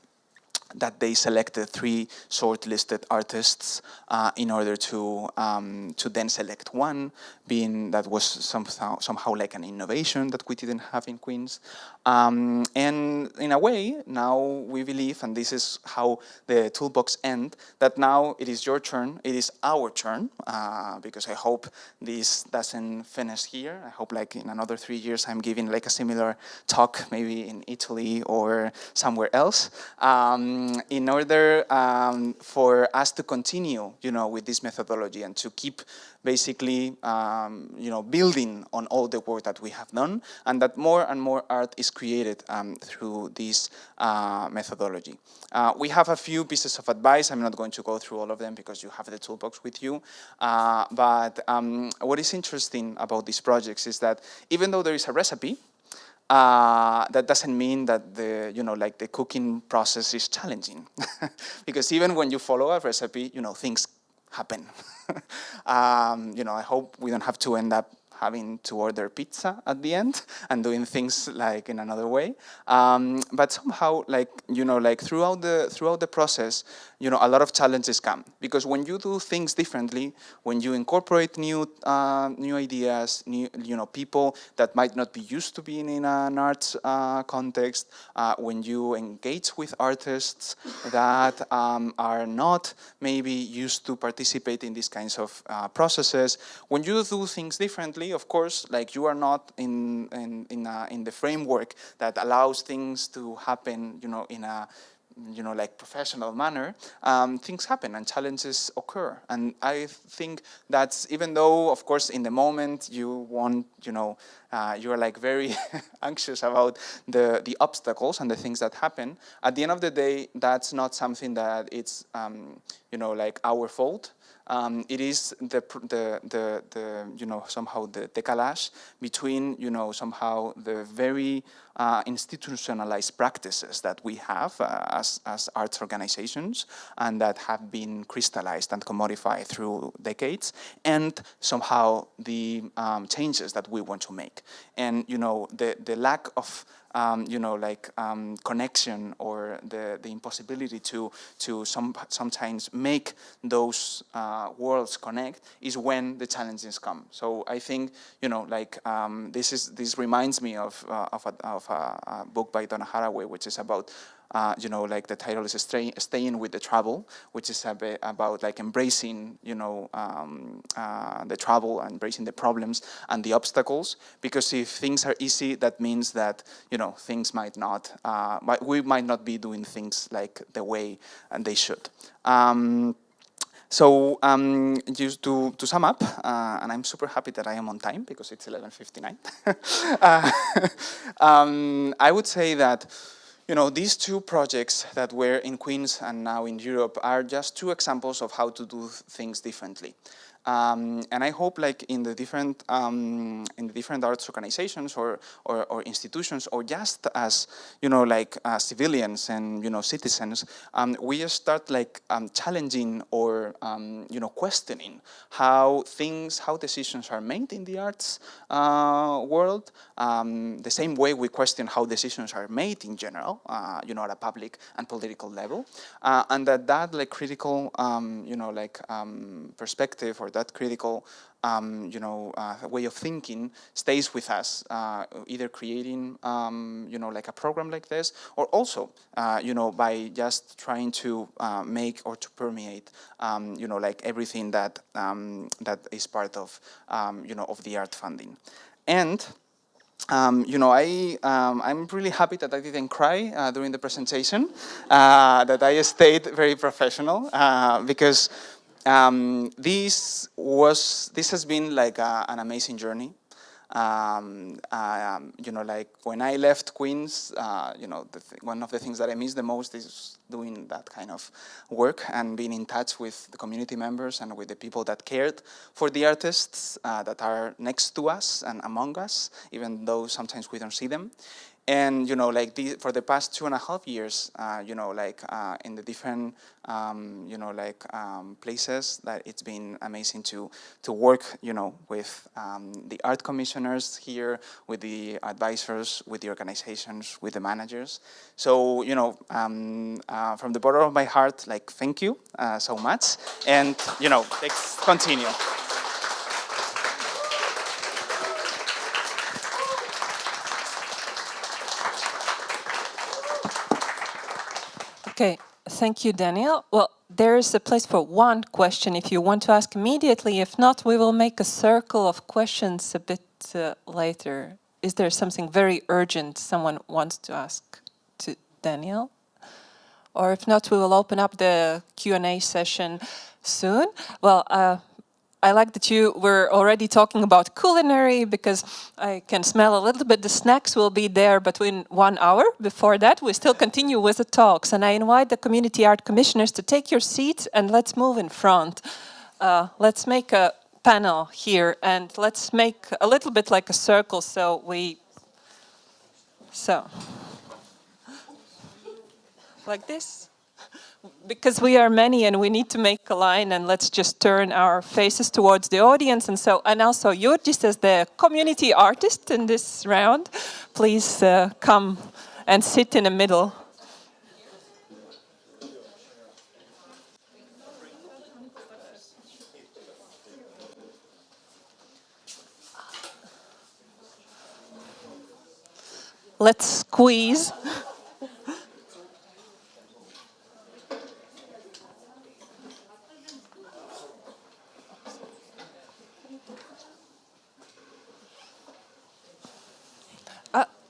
that they selected 3 shortlisted artists in order to then select one, being that was somehow like an innovation that we didn't have in Queens. And in a way, now we believe, and this is how the toolbox ends, that now it is your turn, it is our turn, because I hope this doesn't finish here. I hope in another 3 years I'm giving a similar talk, maybe in Italy or somewhere else, in order for us to continue, with this methodology and to keep basically, building on all the work that we have done, and that more and more art is created through this methodology. We have a few pieces of advice. I'm not going to go through all of them because you have the toolbox with you. But what is interesting about these projects is that even though there is a recipe, that doesn't mean that the cooking process is challenging, because even when you follow a recipe, things happen. I hope we don't have to end up having to order pizza at the end and doing things like in another way. But somehow, throughout the process, a lot of challenges come, because when you do things differently, when you incorporate new ideas, new people that might not be used to being in an arts context, when you engage with artists that are not maybe used to participate in these kinds of processes, when you do things differently, of course, you are not in the framework that allows things to happen, in a professional manner, things happen and challenges occur. And I think that's, even though, of course, in the moment you want, you are very anxious about the obstacles and the things that happen, at the end of the day, that's not something that it's, our fault. It is somehow the decalage between, somehow the very institutionalized practices that we have as arts organizations and that have been crystallized and commodified through decades, and somehow the changes that we want to make. And, the lack of connection, or the impossibility to sometimes make those worlds connect, is when the challenges come. So I think, this reminds me of a book by Donna Haraway, which is about the title is Staying with the Trouble, which is about embracing, the trouble, embracing the problems and the obstacles. Because if things are easy, that means that, things might not, we might not be doing things the way they should. So just to sum up, and I'm super happy that I am on time because it's 11:59. I would say that, these two projects that were in Queens and now in Europe are just two examples of how to do things differently. And I hope, in the different arts organizations or institutions, or just as civilians and citizens, we start challenging or questioning how decisions are made in the arts world. The same way we question how decisions are made in general, at a public and political level, and that critical perspective, or that critical way of thinking stays with us, either creating a program like this, or also by just trying to make or to permeate everything that is part of of the art funding. And I'm really happy that I didn't cry during the presentation, that I stayed very professional, because this has been an amazing journey. When I left Queens, one of the things that I miss the most is doing that kind of work and being in touch with the community members and with the people that cared for the artists that are next to us and among us, even though sometimes we don't see them. And for the past 2.5 years, in the different places, that it's been amazing to work with the art commissioners here, with the advisors, with the organizations, with the managers. So from the bottom of my heart, thank you so much, and let's continue. Okay, thank you, Daniel. Well, there is a place for one question if you want to ask immediately. If not, we will make a circle of questions a bit later. Is there something very urgent someone wants to ask to Daniel? Or if not, we will open up the Q&A session soon. Well, I like that you were already talking about culinary, because I can smell a little bit the snacks will be there between 1 hour. Before that, we still continue with the talks. And I invite the community art commissioners to take your seats and let's move in front. Let's make a panel here and let's make a little bit like a circle so we So, like this, because we are many and we need to make a line, and let's just turn our faces towards the audience. And also Jurģis, as the community artist in this round, please come and sit in the middle. Let's squeeze.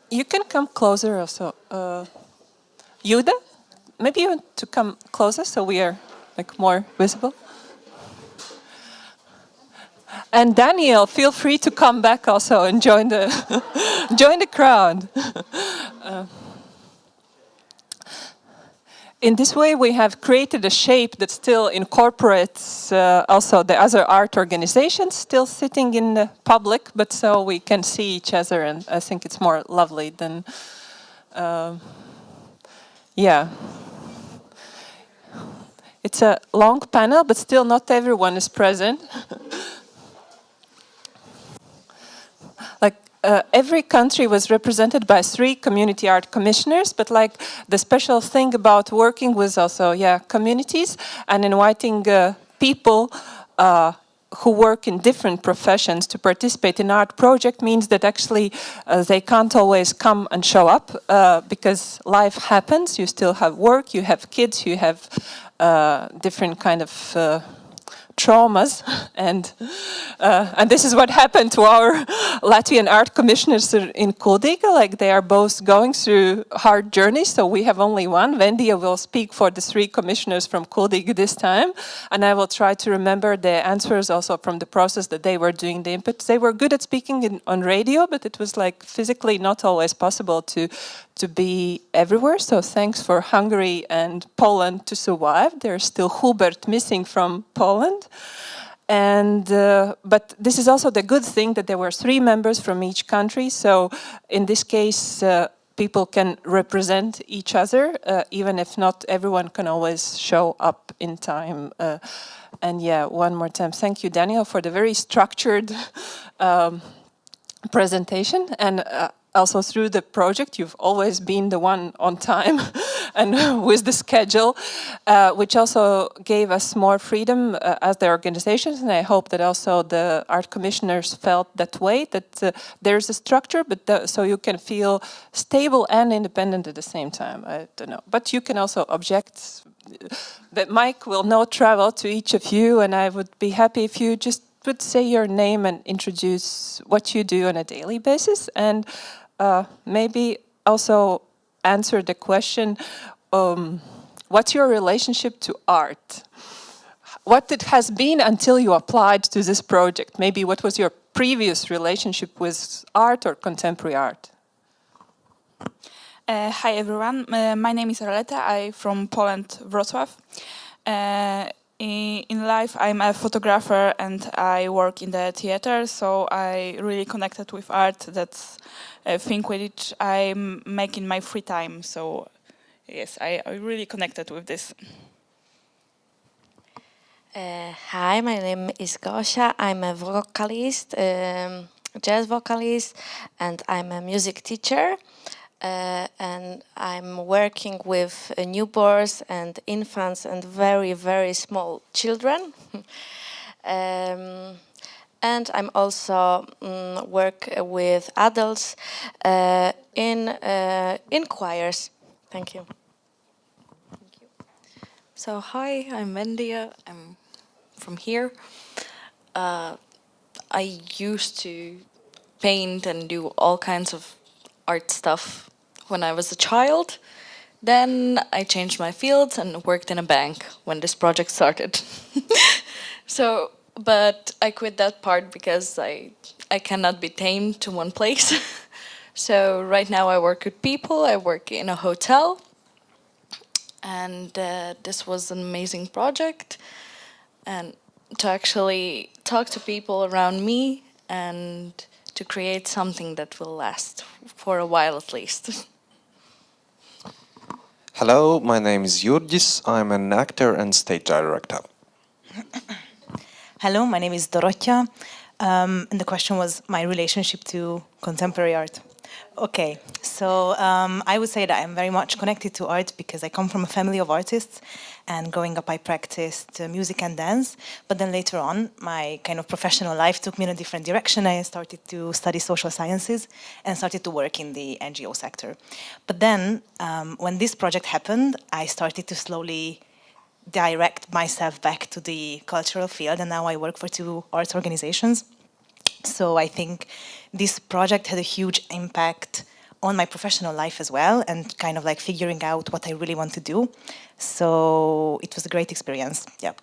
You can come closer also. Juda, maybe you want to come closer so we are like more visible. And Daniel, feel free to come back also and join the join the crowd. In this way, we have created a shape that still incorporates also the other art organizations still sitting in the public, but so we can see each other, and I think it's more lovely than, yeah. It's a long panel, but still not everyone is present. Every country was represented by 3 community art commissioners, but like the special thing about working with also, communities and inviting people who work in different professions to participate in art project means that actually they can't always come and show up because life happens. You still have work, you have kids, you have different kind of traumas, and this is what happened to our Latvian art commissioners in Kuldīga. Like they are both going through hard journeys, so we have only one. Vendija will speak for the 3 commissioners from Kuldīga this time, and I will try to remember the answers also from the process that they were doing the input. They were good at speaking on radio, but it was like physically not always possible to be everywhere. So thanks for Hungary and Poland to survive. There's still Hubert missing from Poland. And but this is also the good thing that there were 3 members from each country. So in this case, people can represent each other, even if not everyone can always show up in time. And one more time, thank you, Daniel, for the very structured presentation. And also through the project, you've always been the one on time and with the schedule, which also gave us more freedom as the organizations. And I hope that also the art commissioners felt that way, that there's a structure, but so you can feel stable and independent at the same time. I don't know. But you can also object. That mic will not travel to each of you, and I would be happy if you just would say your name and introduce what you do on a daily basis, and maybe also answer the question, what's your relationship to art? What it has been until you applied to this project? Maybe what was your previous relationship with art or contemporary art? Hi everyone, my name is Arleta, I'm from Poland, Wrocław. In life I'm a photographer and I work in the theater, so I really connected with art. That's a thing which I make in my free time, so yes, I really connected with this. Hi, my name is Gosia, I'm a vocalist, jazz vocalist, and I'm a music teacher. And I'm working with newborns and infants and very, very small children. And I'm also work with adults in choirs. Thank you. So hi, I'm Vendija. I'm from here. I used to paint and do all kinds of art stuff when I was a child. Then I changed my fields and worked in a bank when this project started. But I quit that part because I cannot be tamed to one place. So right now I work with people, I work in a hotel. And this was an amazing project. And to actually talk to people around me and to create something that will last for a while at least. Hello, my name is Jurģis. I'm an actor and stage director. Hello, my name is Dorottya, and the question was my relationship to contemporary art. Okay, so I would say that I'm very much connected to art because I come from a family of artists, and growing up I practiced music and dance, but then later on my kind of professional life took me in a different direction. I started to study social sciences and started to work in the NGO sector. But then when this project happened, I started to slowly direct myself back to the cultural field, and now I work for 2 arts organizations. So I think this project had a huge impact on my professional life as well, and kind of like figuring out what I really want to do. So it was a great experience. Yeah.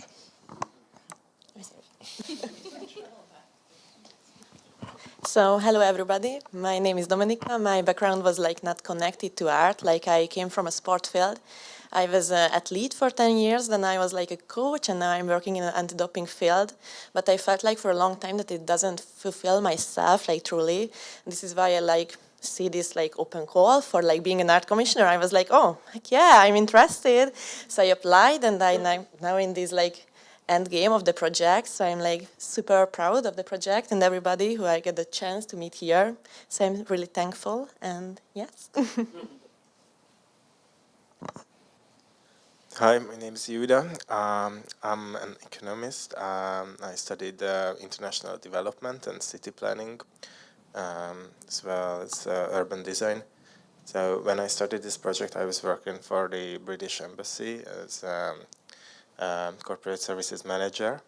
So hello everybody, my name is Dominika. My background was like not connected to art, like I came from a sport field. I was an athlete for 10 years, then I was like a coach, and now I'm working in an anti-doping field. But I felt like for a long time that it doesn't fulfill myself, like truly. This is why I like see this like open call for like being an art commissioner. I was like, oh, like, yeah, I'm interested. So I applied, and I'm now in this like end game of the project. So I'm like super proud of the project and everybody who I get the chance to meet here. So I'm really thankful, and yes. Hi, my name is Juda. I'm an economist. I studied international development and city planning, as well as urban design. So when I started this project, I was working for the British Embassy as corporate services manager.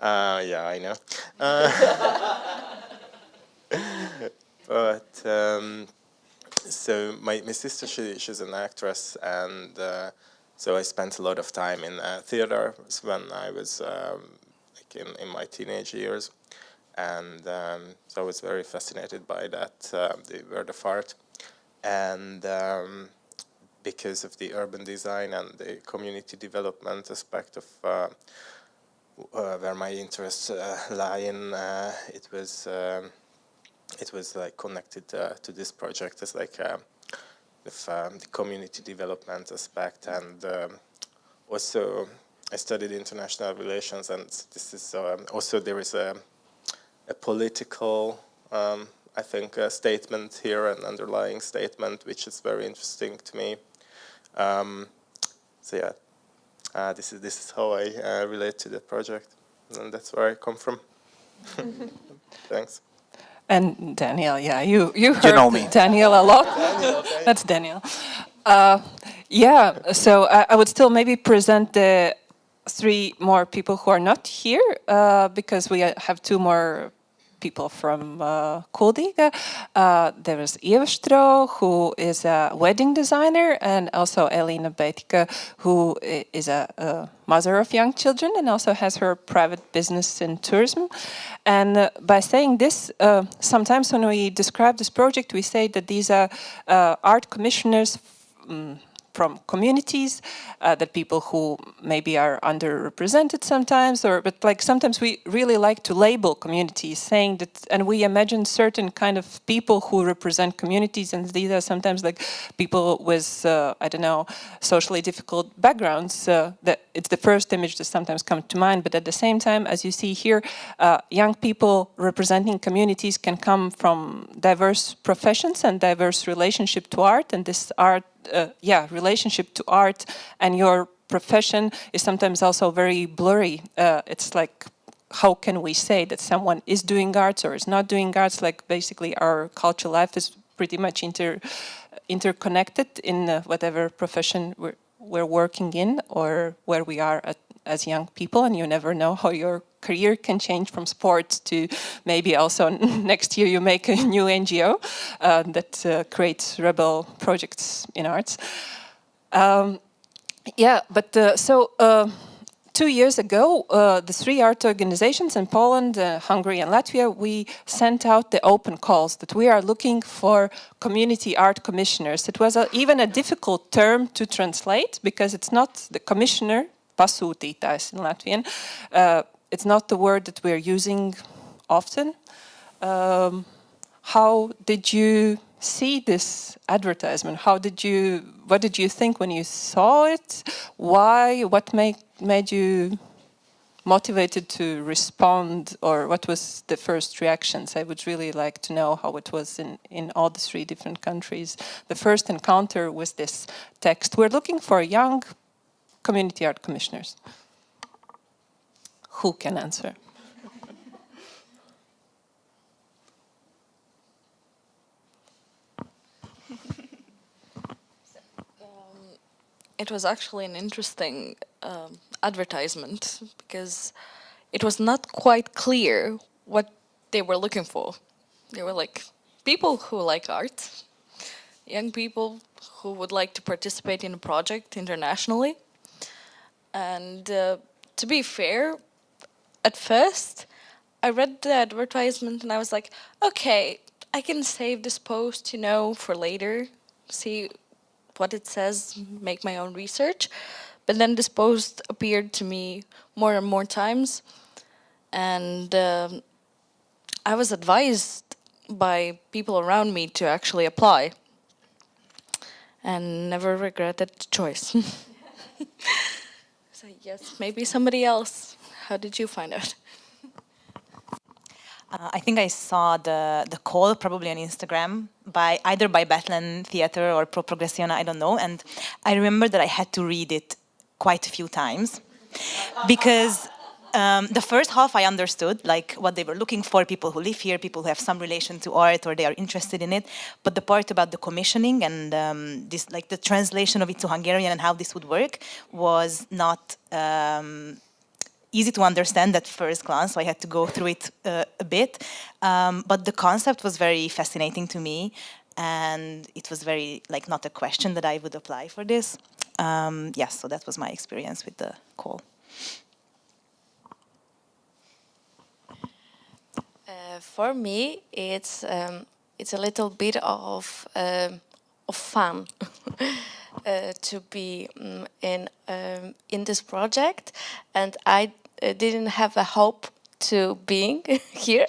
Yeah, I know. But so my sister, she's an actress, and so I spent a lot of time in theater when I was like in my teenage years, and so I was very fascinated by that, the world of art, and because of the urban design and the community development aspect of where my interests lie in, it was like connected to this project as like the community development aspect, and also I studied international relations, and this is also there is a political I think a statement here, an underlying statement which is very interesting to me. So yeah, this is how I relate to the project, and that's where I come from. Thanks. And Daniel, yeah, you heard know me. Daniel a lot. That's Daniel. Yeah, so I would still maybe present the 3 more people who are not here, because we have 2 more people from Kuldīga. There is Ieva Štro, who is a wedding designer, and also Liene Ozoliņa, who is a mother of young children and also has her private business in tourism. And by saying this, sometimes when we describe this project, we say that these are art commissioners from communities, that people who maybe are underrepresented sometimes, but like sometimes we really like to label communities, saying that, and we imagine certain kind of people who represent communities, and these are sometimes like people with, I don't know, socially difficult backgrounds. That it's the first image that sometimes comes to mind, but at the same time, as you see here, young people representing communities can come from diverse professions and diverse relationship to art, and this art relationship to art and your profession is sometimes also very blurry. It's like, how can we say that someone is doing arts or is not doing arts? Like basically our cultural life is pretty much interconnected in whatever profession we're working in or where we are as young people, and you never know how your career can change from sports to maybe also next year you make a new NGO that creates rebel projects in arts. So 2 years ago, the 3 art organizations in Poland, Hungary and Latvia, we sent out the open calls that we are looking for community art commissioners. It was even a difficult term to translate because it's not the commissioner, pasūtītājs in Latvian. It's not the word that we're using often. how did you see this advertisement? What did you think when you saw it? Why? What made you motivated to respond, or what was the first reactions? I would really like to know how it was in all the 3 different countries. The first encounter with this text. We're looking for young community art commissioners. Who can answer? It was actually an interesting advertisement because it was not quite clear what they were looking for. They were like people who like art, young people who would like to participate in a project internationally. And to be fair, at first I read the advertisement and I was like, okay, I can save this post, you know, for later, see what it says, make my own research. But then this post appeared to me more and more times, and I was advised by people around me to actually apply, and never regretted the choice. So yes, maybe somebody else. How did you find out? I think I saw the call probably on Instagram either by Bethlehem Theatre or Pro Progressiona, I don't know. And I remember that I had to read it quite a few times because the first half I understood, like what they were looking for, people who live here, people who have some relation to art or they are interested in it. But the part about the commissioning and this, like the translation of it to Hungarian and how this would work was not easy to understand at first glance, so I had to go through it a bit. But the concept was very fascinating to me, and it was very, like, not a question that I would apply for this. Yes, so that was my experience with the call. For me, it's a little bit of fun to be in this project, and I didn't have a hope to being here.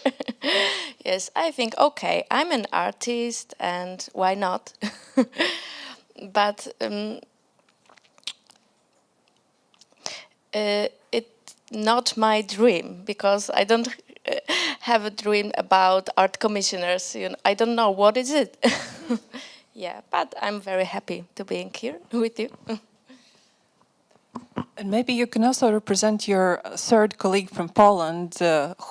Yes, I think, okay, I'm an artist and why not? But it's not my dream, because I don't have a dream about art commissioners. You know, I don't know what is it. Yeah, but I'm very happy to be here with you. And maybe you can also represent your third colleague from Poland,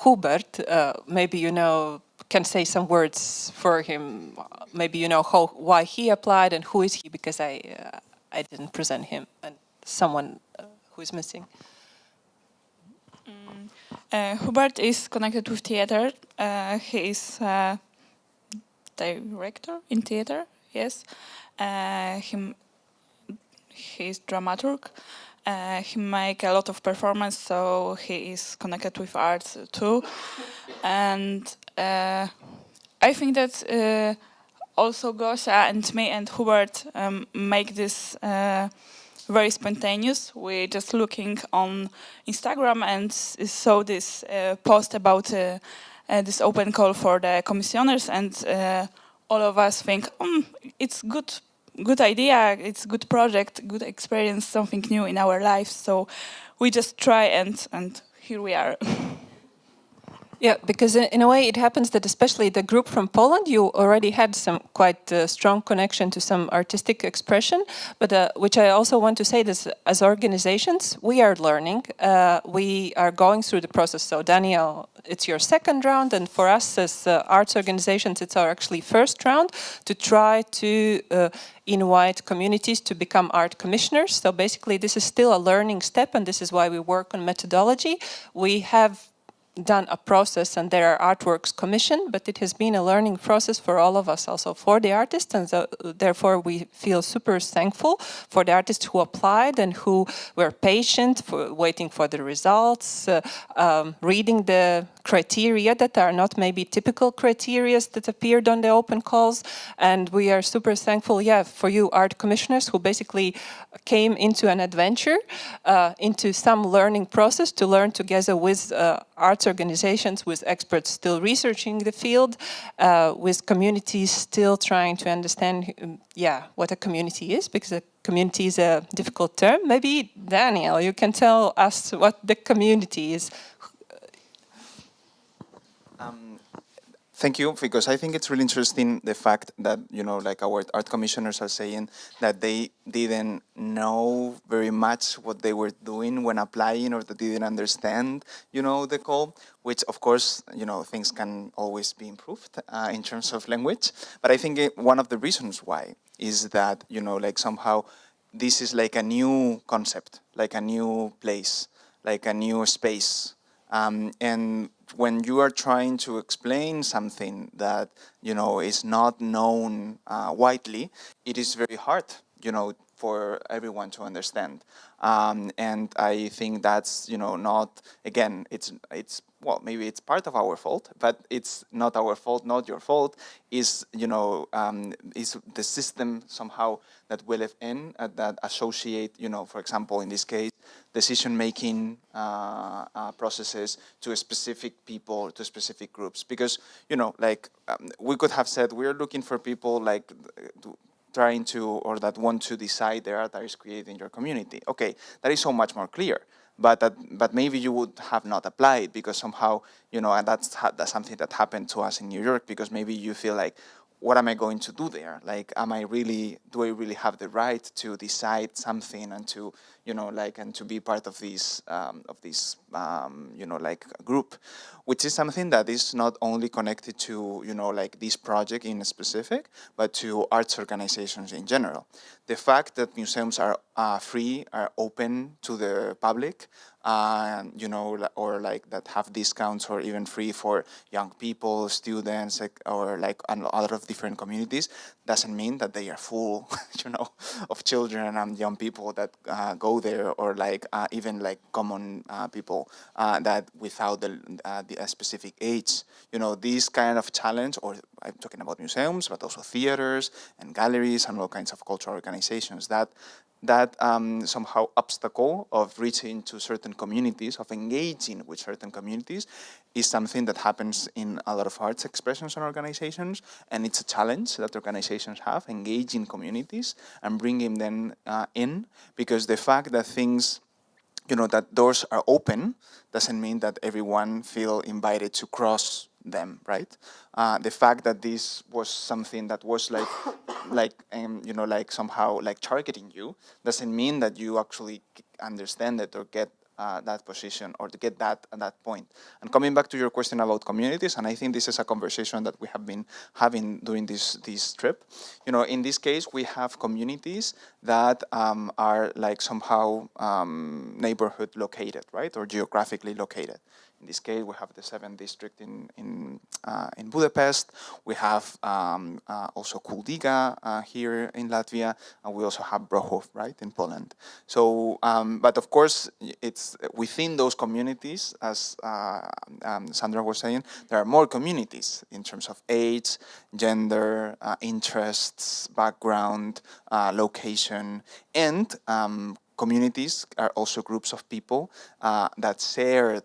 Hubert. Maybe you know, can say some words for him. Maybe you know why he applied and who is he, because I didn't present him, and someone who is missing. Hubert is connected with theater. He is director in theater. Yes, he is dramaturg. He make a lot of performance, so he is connected with art too. And I think that also Gosia and me and Hubert make this very spontaneous. We just looking on Instagram and saw this post about this open call for the commissioners, and all of us think, it's good idea, it's good project, good experience, something new in our lives. So we just try, and here we are. Yeah, because in a way it happens that especially the group from Poland, you already had some quite strong connection to some artistic expression, but which I also want to say this, as organizations, we are learning, we are going through the process. So Daniel, it's your second round, and for us as arts organizations, it's our actually first round to try to invite communities to become art commissioners. So basically this is still a learning step, and this is why we work on methodology. We have done a process and there are artworks commissioned, but it has been a learning process for all of us, also for the artists, and so, therefore we feel super thankful for the artists who applied and who were patient for waiting for the results, reading the criteria that are not maybe typical criteria that appeared on the open calls. And we are super thankful, for you art commissioners who basically came into an adventure, into some learning process to learn together with arts organizations, with experts still researching the field, with communities still trying to understand, what a community is, because a community is a difficult term. Maybe, Daniel, you can tell us what the community is. Thank you, because I think it's really interesting the fact that, like our art commissioners are saying that they didn't know very much what they were doing when applying, or that they didn't understand, the call, which of course, things can always be improved in terms of language. But I think one of the reasons why is that, like somehow this is like a new concept, like a new place, like a new space. And when you are trying to explain something that, is not known widely, it is very hard, for everyone to understand. And I think that's, not, again, well, maybe it's part of our fault, but it's not our fault, not your fault, is, is the system somehow that we live in that associate, for example, in this case, decision-making processes to specific people, to specific groups. Because, we could have said, we're looking for people like trying to, or that want to decide the art that is created in your community. Okay, that is so much more clear. But maybe you would have not applied because somehow, and that's something that happened to us in New York, because maybe you feel like, what am I going to do there? Like, do I really have the right to decide something and to, and to be part of this, group, which is something that is not only connected to, this project in specific, but to arts organizations in general. The fact that museums are free, are open to the public, or that have discounts or even free for young people, students, or a lot of different communities, doesn't mean that they are full, of children and young people that go there, or even common people that without the specific age. These kind of challenge, or I'm talking about museums, but also theaters and galleries and all kinds of cultural organizations, that somehow obstacle of reaching to certain communities, of engaging with certain communities, is something that happens in a lot of arts expressions and organizations, and it's a challenge that organizations have, engaging communities and bringing them in, because the fact that things, that doors are open doesn't mean that everyone feel invited to cross them, right? The fact that this was something that was somehow targeting you doesn't mean that you actually understand it or get that position, or to get that at that point. And coming back to your question about communities, and I think this is a conversation that we have been having during this trip. In this case, we have communities that are somehow neighborhood located, right, or geographically located. In this case, we have the 7th district in Budapest. We have also Kuldiga here in Latvia, and we also have Brochów, right, in Poland. So, but of course, it's within those communities, as Sandra was saying, there are more communities in terms of age, gender, interests, background, location, and communities are also groups of people that shared,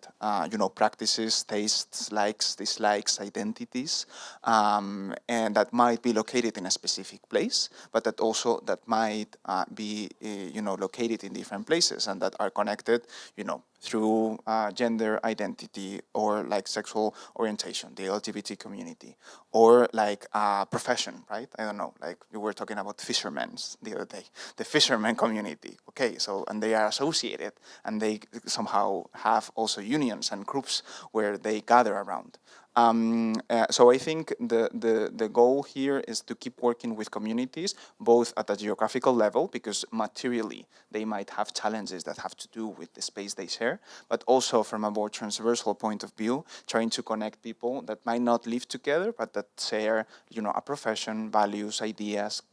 practices, tastes, likes, dislikes, identities, and that might be located in a specific place, but that might be, located in different places, and that are connected, through gender identity, or sexual orientation, the LGBT community, or profession, right? I don't know, we were talking about fishermen the other day, the fishermen community. Okay, so, and they are associated, and they somehow have also unions and groups where they gather around. So I think the goal here is to keep working with communities, both at a geographical level, because materially they might have challenges that have to do with the space they share, but also from a more transversal point of view, trying to connect people that might not live together, but that share, a profession, values, ideas,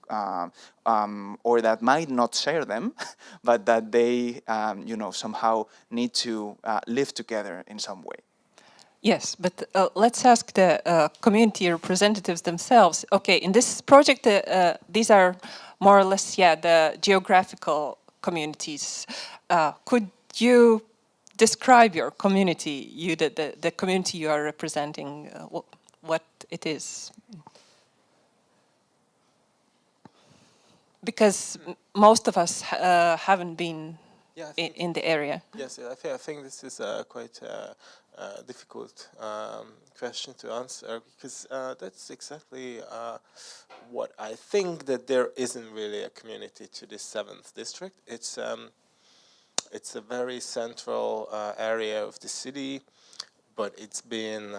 or that might not share them, but that they, somehow need to live together in some way. Yes, but let's ask the community representatives themselves. Okay, in this project, these are more or less, yeah, the geographical communities. Could you describe your community, the community you are representing, what it is? Because most of us haven't been in the area. Yes, I think this is quite a difficult question to answer, because that's exactly what I think, that there isn't really a community to this 7th district. It's a very central area of the city, but it's been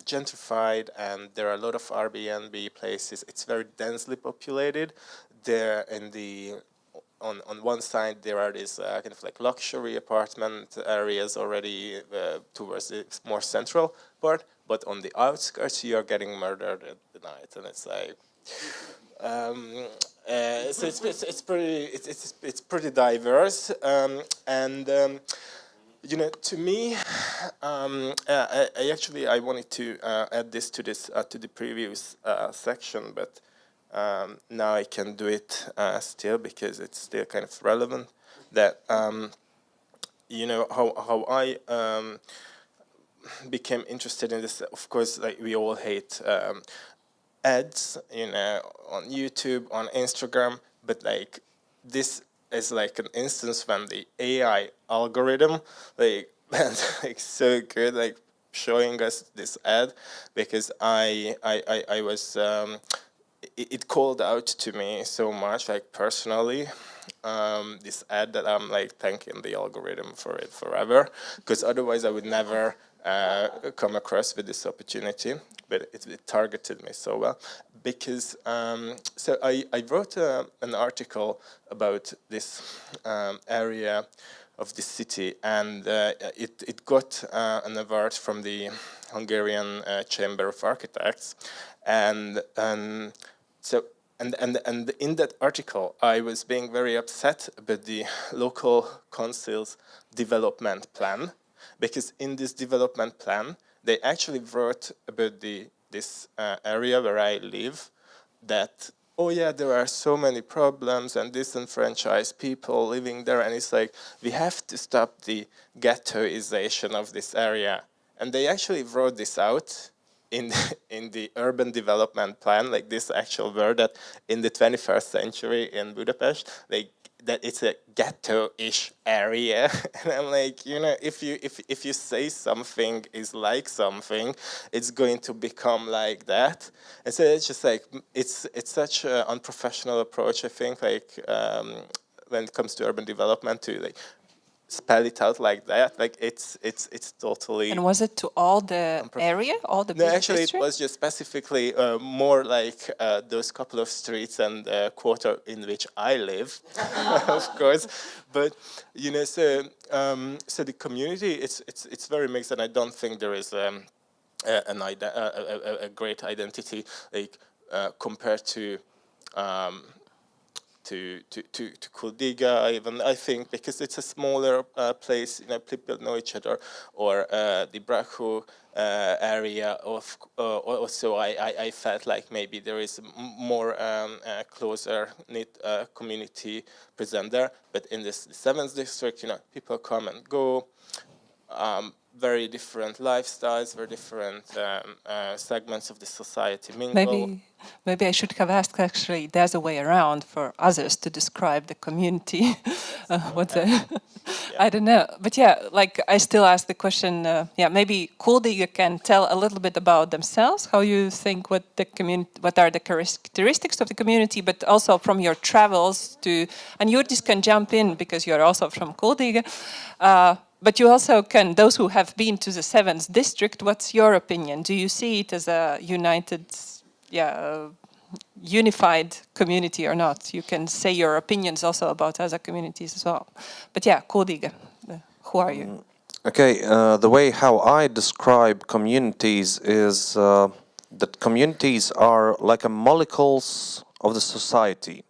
gentrified, and there are a lot of Airbnb places. It's very densely populated. There on one side there are these kind of like luxury apartment areas already towards the more central part, but on the outskirts you are getting murdered at the night, and it's like so it's pretty diverse, and you know, to me, I wanted to add this to the previous section, but now I can do it still, because it's still kind of relevant. That you know, how I became interested in this. Of course, like, we all hate ads, you know, on YouTube, on Instagram, but like this is like an instance when the AI algorithm like so good, like showing us this ad, because I was it called out to me so much, like personally, this ad, that I'm like thanking the algorithm for it forever, because otherwise I would never come across with this opportunity. But it targeted me so well, because so I wrote an article about this area of the city, and it got an award from the Hungarian Chamber of Architects, and so in that article I was being very upset about the local council's development plan, because in this development plan they actually wrote about this area where I live, that, oh yeah, there are so many problems and disenfranchised people living there, and it's like, we have to stop the ghettoization of this area. And they actually wrote this out in the urban development plan, like this actual word, that in the 21st century in Budapest, that it's a ghetto-ish area. And I'm like, you know, if you say something is like something, it's going to become like that. And so it's just like, it's such an unprofessional approach, I think, like when it comes to urban development, to like spell it out like that. Like it's totally. And was it to all the area, all the business actually district? It was just specifically more like those couple of streets and quarter in which I live, of course. But you know, so the community, it's very mixed, and I don't think there is a great identity like compared to Kuldiga, even, I think, because it's a smaller place, you know, people know each other, or the Brahu area of also I felt like maybe there is more closer knit community present there. But in this 7th district, you know, people come and go, very different lifestyles, very different segments of the society mingle. Maybe I should have asked, actually, there's a way around for others to describe the community. I don't know. But yeah, like I still ask the question, maybe Kuldiga can tell a little bit about themselves, how you think what are the characteristics of the community, but also from your travels to, and Jurģis can jump in because you're also from Kuldiga. But you also can, those who have been to the 7th district, what's your opinion? Do you see it as a unified community or not? You can say your opinions also about other communities as well. But yeah, Kuldiga, who are you? Okay, the way how I describe communities is that communities are like molecules of the society.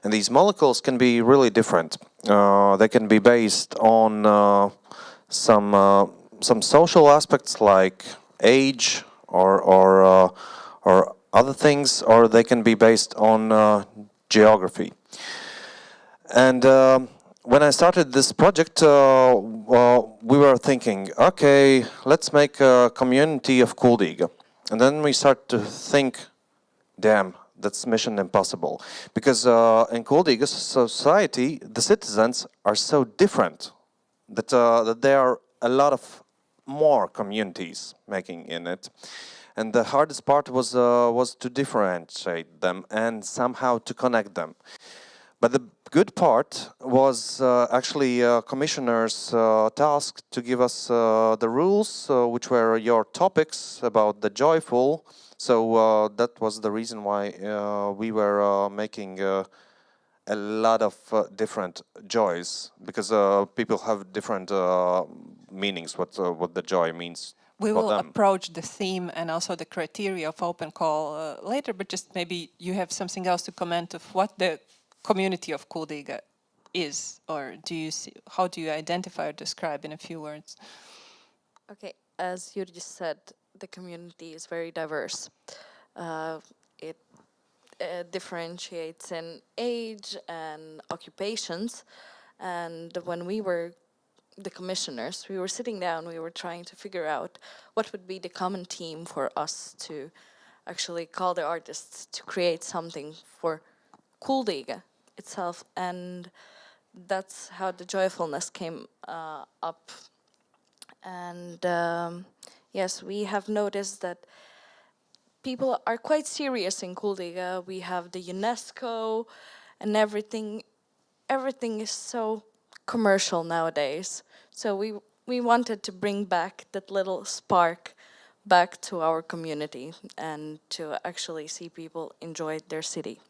And these molecules can be really different. They can be based on some some social aspects like age or other things, or they can be based on geography. And when I started this project, we were thinking, okay, let's make a community of Kuldīga. And then we start to think, damn, that's mission impossible. Because in Kuldīga society, the citizens are so different that there are a lot of more communities making in it. And the hardest part was to differentiate them and somehow to connect them. But the good part was actually commissioners' task to give us the rules, which were your topics about the joyful. So that was the reason why we were making a lot of different joys, because people have different meanings what the joy means. We will them. approach the theme and also the criteria of open call later, but just maybe you have something else to comment of what the community of Kuldīga is, or do you see, how do you identify or describe in a few words? Okay, as Jurģis said, the community is very diverse. It differentiates in age and occupations, and when we were the commissioners, we were sitting down, we were trying to figure out what would be the common theme for us to actually call the artists to create something for Kuldīga itself, and that's how the joyfulness came up. And yes, we have noticed that people are quite serious in Kuldīga. We have the UNESCO and everything. Everything is so commercial nowadays. So we wanted to bring back that little spark back to our community and to actually see people enjoy their city.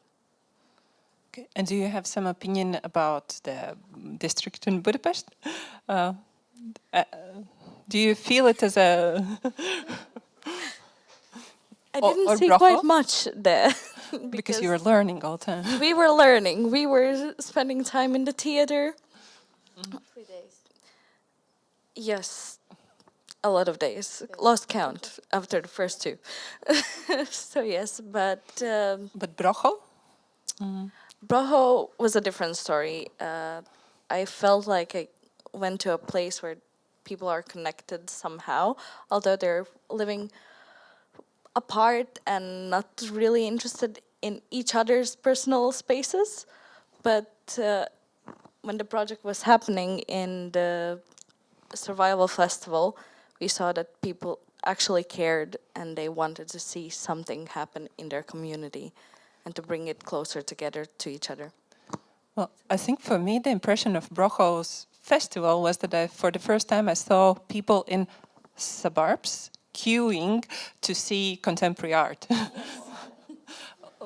Okay. And do you have some opinion about the district in Budapest? Do you feel it as a... I didn't see Bracho? quite much there. because you were learning all the time. We were learning. We were spending time in the theater. 3 days. Yes, a lot of days. Lost count after the first 2. So yes, but... But Bracho? Bracho was a different story. I felt like I went to a place where people are connected somehow, although they're living apart and not really interested in each other's personal spaces. But when the project was happening in the Survival Festival, we saw that people actually cared and they wanted to see something happen in their community and to bring it closer together to each other. Well, I think for me the impression of Bracho's festival was that for the first time I saw people in suburbs queuing to see contemporary art.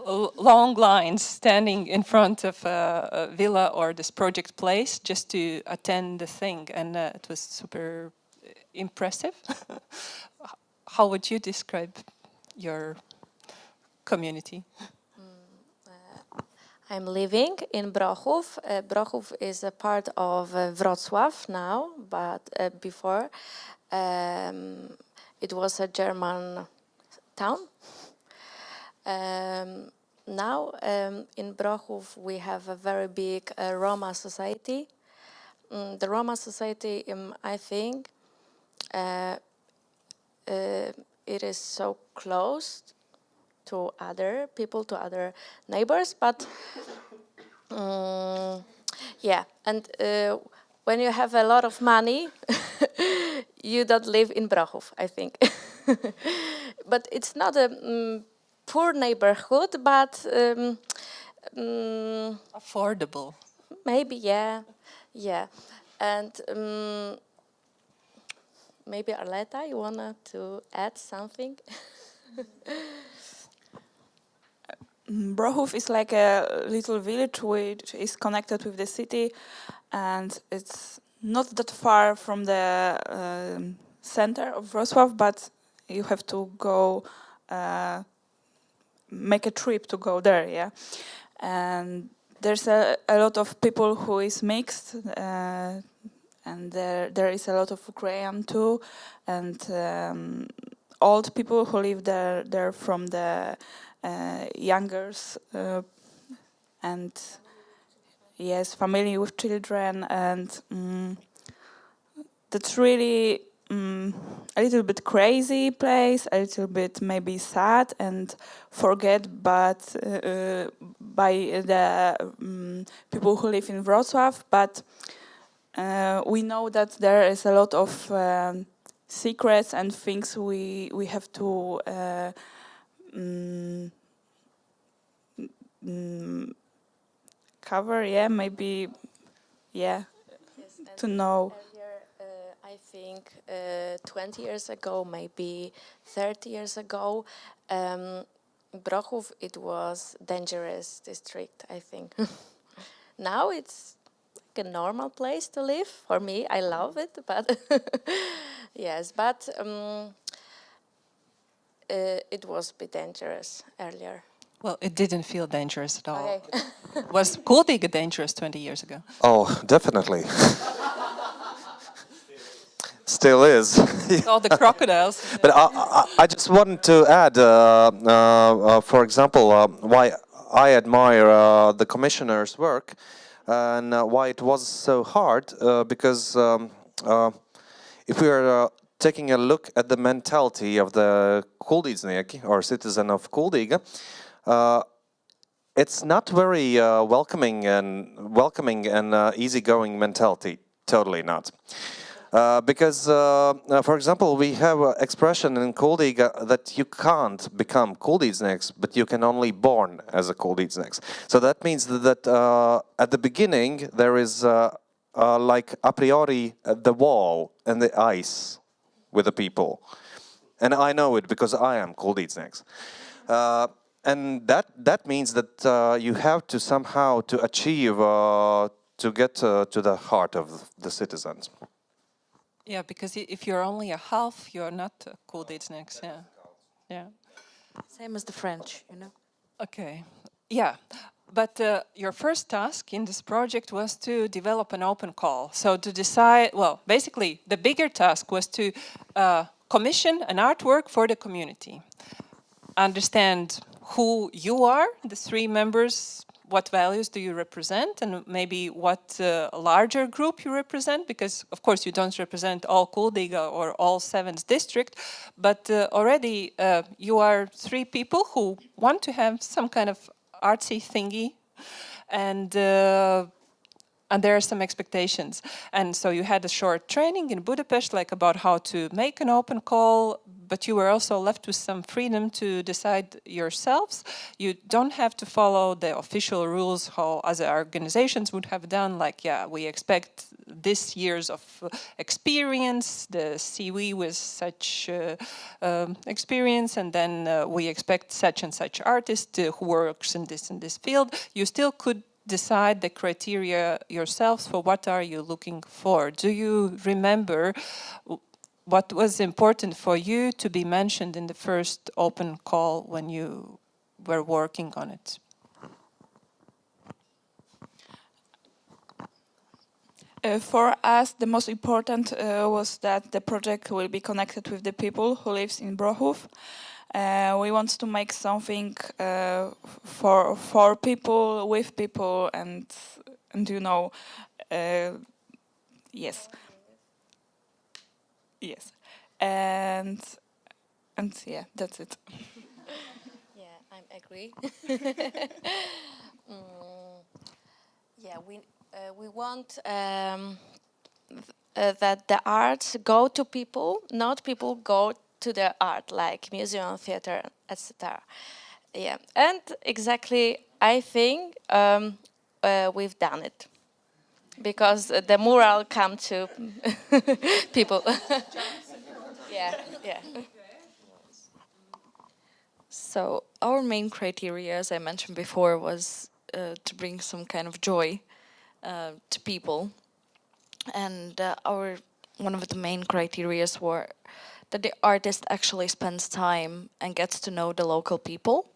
Long lines standing in front of a villa or this project place just to attend the thing, and it was super impressive. How would you describe your community? I'm living in Brochów. Brochów is a part of Wrocław now, but before it was a German town. Now in Brochów we have a very big Roma society. The Roma society, I think, it is so close to other people, to other neighbors, but yeah, and when you have a lot of money, you don't live in Brochów, I think. But it's not a poor neighborhood, but affordable. Maybe, yeah, and maybe Arleta, you wanna to add something? Brochów is like a little village which is connected with the city, and it's not that far from the center of Wrocław, but you have to go make a trip to go there, yeah. And there's a lot of people who is mixed, and there is a lot of Ukrainian too, and old people who live there. They're from the youngers, and yes, family with children, and that's really a little bit crazy place, a little bit maybe sad and forget, but by the people who live in Wrocław. But we know that there is a lot of secrets and things we have to cover. Yeah, maybe. Yeah, Yes, to know. earlier, I think 20 years ago, maybe 30 years ago, Brochów, it was dangerous district, I think. Now it's like a normal place to live. For me, I love it, but yes, but it was a bit dangerous earlier. Well, it didn't feel dangerous at all. Okay. Was Kuldiga dangerous 20 years ago? Oh, definitely. Still is. All the crocodiles. But I just wanted to add, for example, why I admire the commissioner's work and why it was so hard, because if we are taking a look at the mentality of the Kuldīdznieki, or citizen of Kuldiga, it's not very welcoming and easygoing mentality. Totally not. Because, for example, we have an expression in Kuldiga that you can't become Kuldīdznieks, but you can only born as a Kuldīdznieks. So that means that at the beginning there is like a priori the wall and the ice with the people. And I know it because I am Kuldīdznieks. And that means that you have to somehow to achieve to get to the heart of the citizens. Yeah, because if you're only a half, you're not Kuldīdznieks. Yeah, yeah. Same as the French, you know. Okay, yeah. But your first task in this project was to develop an open call. So to decide, well, basically the bigger task was to commission an artwork for the community. Understand who you are, the three members, what values do you represent, and maybe what larger group you represent, because of course you don't represent all Kuldiga or all 7th district, but already you are three people who want to have some kind of artsy thingy, and there are some expectations. And so you had a short training in Budapest, like about how to make an open call, but you were also left with some freedom to decide yourselves. You don't have to follow the official rules how other organizations would have done, like, yeah, we expect this years of experience, the CV with such experience, and then we expect such and such artist who works in this field. You still could decide the criteria yourselves for what are you looking for. Do you remember what was important for you to be mentioned in the first open call when you were working on it? For us, the most important was that the project will be connected with the people who lives in Brochów. We want to make something for people, with people, and you know, yes, yes, and yeah, that's it. Yeah, I agree. Yeah, we want that the arts go to people, not people go to the art, like museum, theater, etc. Yeah, and exactly, I think we've done it, because the mural come to people. Yeah, yeah. So our main criteria, as I mentioned before, was to bring some kind of joy to people, and one of the main criteria were that the artist actually spends time and gets to know the local people,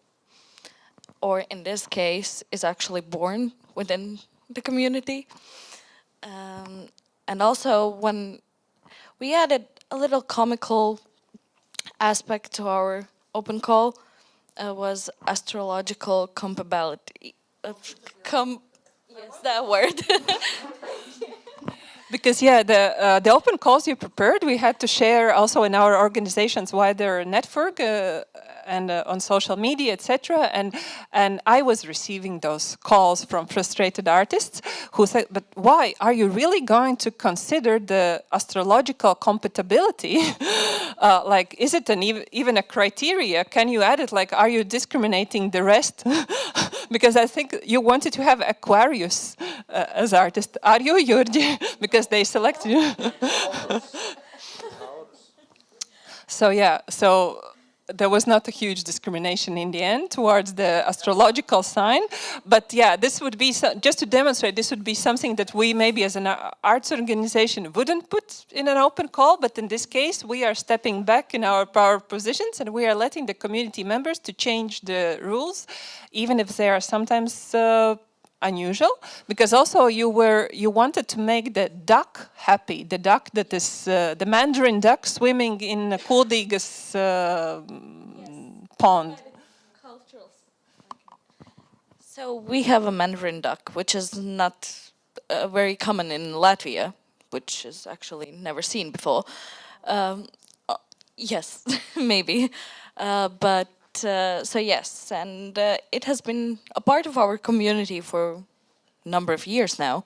or in this case is actually born within the community. And also when we added a little comical aspect to our open call was astrological compatibility. Yes, that word. Because yeah, the open calls you prepared, we had to share also in our organization's wider network and on social media, etc. And I was receiving those calls from frustrated artists who said, "But why are you really going to consider the astrological compatibility? Like, is it even a criteria? Can you add it? Like, are you discriminating the rest?" Because I think you wanted to have Aquarius as artist. Are you, Jurģi? Because they select you. So yeah, so there was not a huge discrimination in the end towards the astrological sign, but yeah, this would be just to demonstrate. This would be something that we maybe as an arts organization wouldn't put in an open call, but in this case, we are stepping back in our power positions and we are letting the community members to change the rules, even if they are sometimes unusual, because also you wanted to make the duck happy, the duck that is the mandarin duck swimming in Kuldīgas pond. So we have a mandarin duck, which is not very common in Latvia, which is actually never seen before. Yes, maybe, but. So yes, and it has been a part of our community for a number of years now.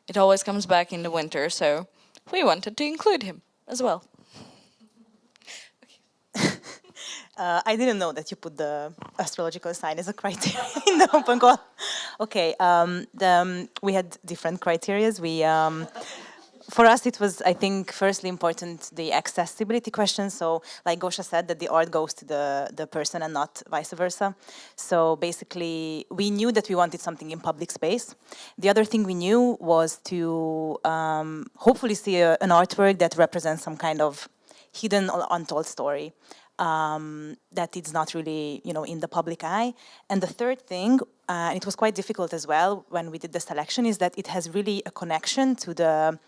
It always comes back in the winter, so we wanted to include him as well. I didn't know that you put the astrological sign as a criteria in the open call. Okay, we had different criterias. For us, it was, I think, firstly important, the accessibility question. So, like Gosha said, that the art goes to the person and not vice versa. So, basically, we knew that we wanted something in public space. The other thing we knew was to hopefully see an artwork that represents some kind of hidden or untold story that it's not really, in the public eye. And the third thing, and it was quite difficult as well when we did the selection, is that it has really a connection to the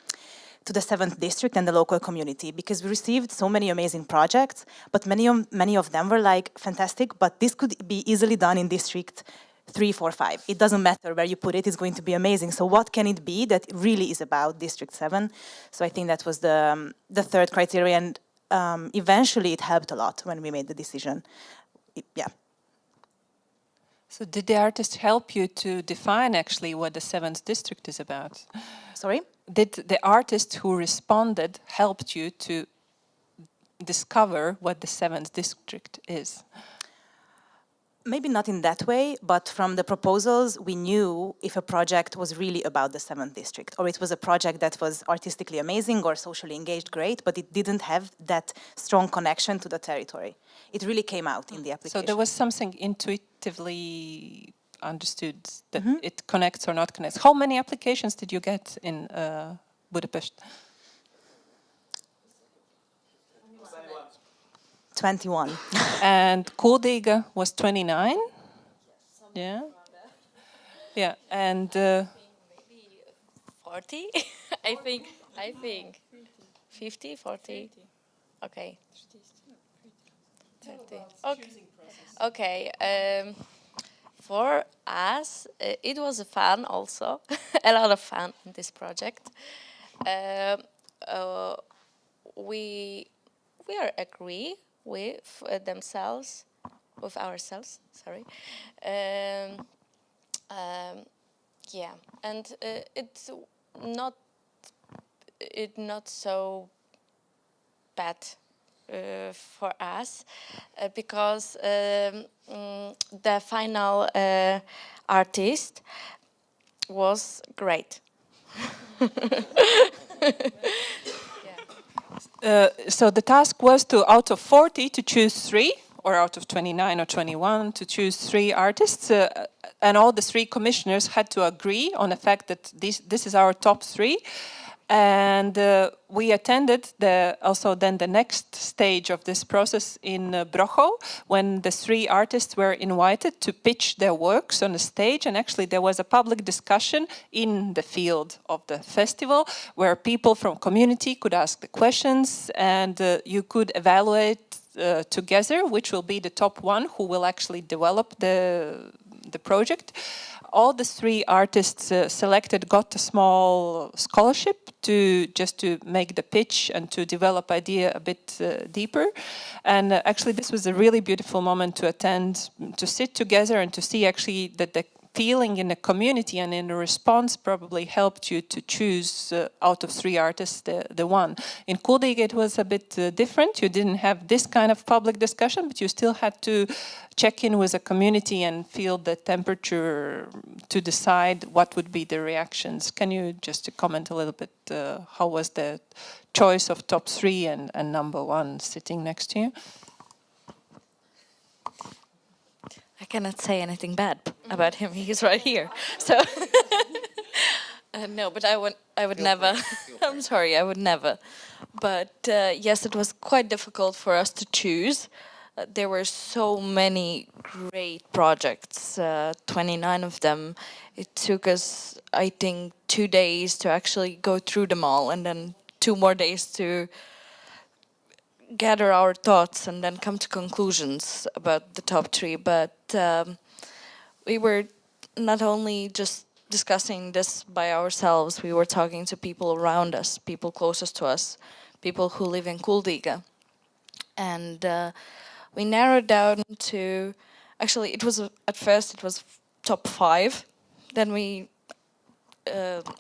7th district and the local community, because we received so many amazing projects, but many of them were like fantastic, but this could be easily done in district 3, 4, 5. It doesn't matter where you put it, it's going to be amazing. So what can it be that really is about district 7? So I think that was the third criteria, and eventually it helped a lot when we made the decision. Yeah. So did the artist help you to define actually what the 7th district is about? Sorry? Did the artist who responded helped you to discover what the 7th district is? Maybe not in that way, but from the proposals, we knew if a project was really about the 7th district, or it was a project that was artistically amazing or socially engaged, great, but it didn't have that strong connection to the territory. It really came out in the application. So there was something intuitively understood that it connects or not connects. How many applications did you get in Budapest? 21. And Kuldīga was 29. Yeah. Yeah, and Maybe 40. I think 50, 40. Okay. 30. Okay. For us, it was fun also. A lot of fun in this project. We are agree with ourselves. Sorry. Yeah, and it's not so bad for us because the final artist was great. So the task was to, out of 40, to choose 3, or out of 29 or 21, to choose 3 artists. And all the 3 commissioners had to agree on the fact that this is our top 3. And we attended also then the next stage of this process in Brocho, when the 3 artists were invited to pitch their works on the stage. And actually there was a public discussion in the field of the festival where people from community could ask the questions, and you could evaluate together which will be the top one who will actually develop the project. All the 3 artists selected got a small scholarship to make the pitch and to develop idea a bit deeper. And actually this was a really beautiful moment to attend, to sit together and to see actually that the feeling in the community and in the response probably helped you to choose out of 3 artists the one. In Kuldīga it was a bit different. You didn't have this kind of public discussion, but you still had to check in with the community and feel the temperature to decide what would be the reactions. Can you just comment a little bit how was the choice of top 3 and number 1 sitting next to you? I cannot say anything bad about him. He's right here. So no, but I would never. I'm sorry, I would never. But yes, it was quite difficult for us to choose. There were so many great projects, 29 of them. It took us, I think, 2 days to actually go through them all, and then 2 more days to gather our thoughts and then come to conclusions about the top 3. But we were not only just discussing this by ourselves, we were talking to people around us, people closest to us, people who live in Kuldīga. And we narrowed down to, actually at first it was top 5. Then we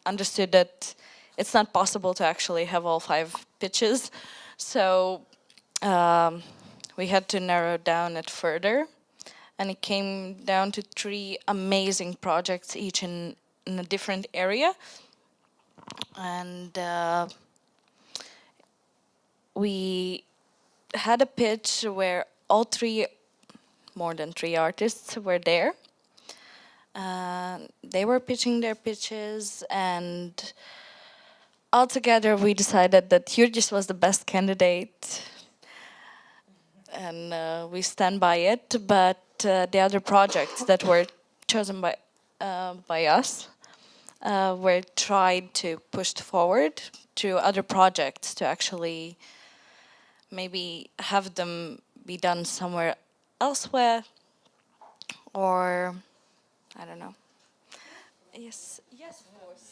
understood that it's not possible to actually have all 5 pitches. So we had to narrow down it further, and it came down to 3 amazing projects, each in a different area. And we had a pitch where all 3, more than 3 artists were there. They were pitching their pitches, and altogether we decided that Jurģis was the best candidate, and we stand by it. But the other projects that were chosen by us were tried to push forward to other projects to actually maybe have them be done somewhere elsewhere, or I don't know. Yes, of course.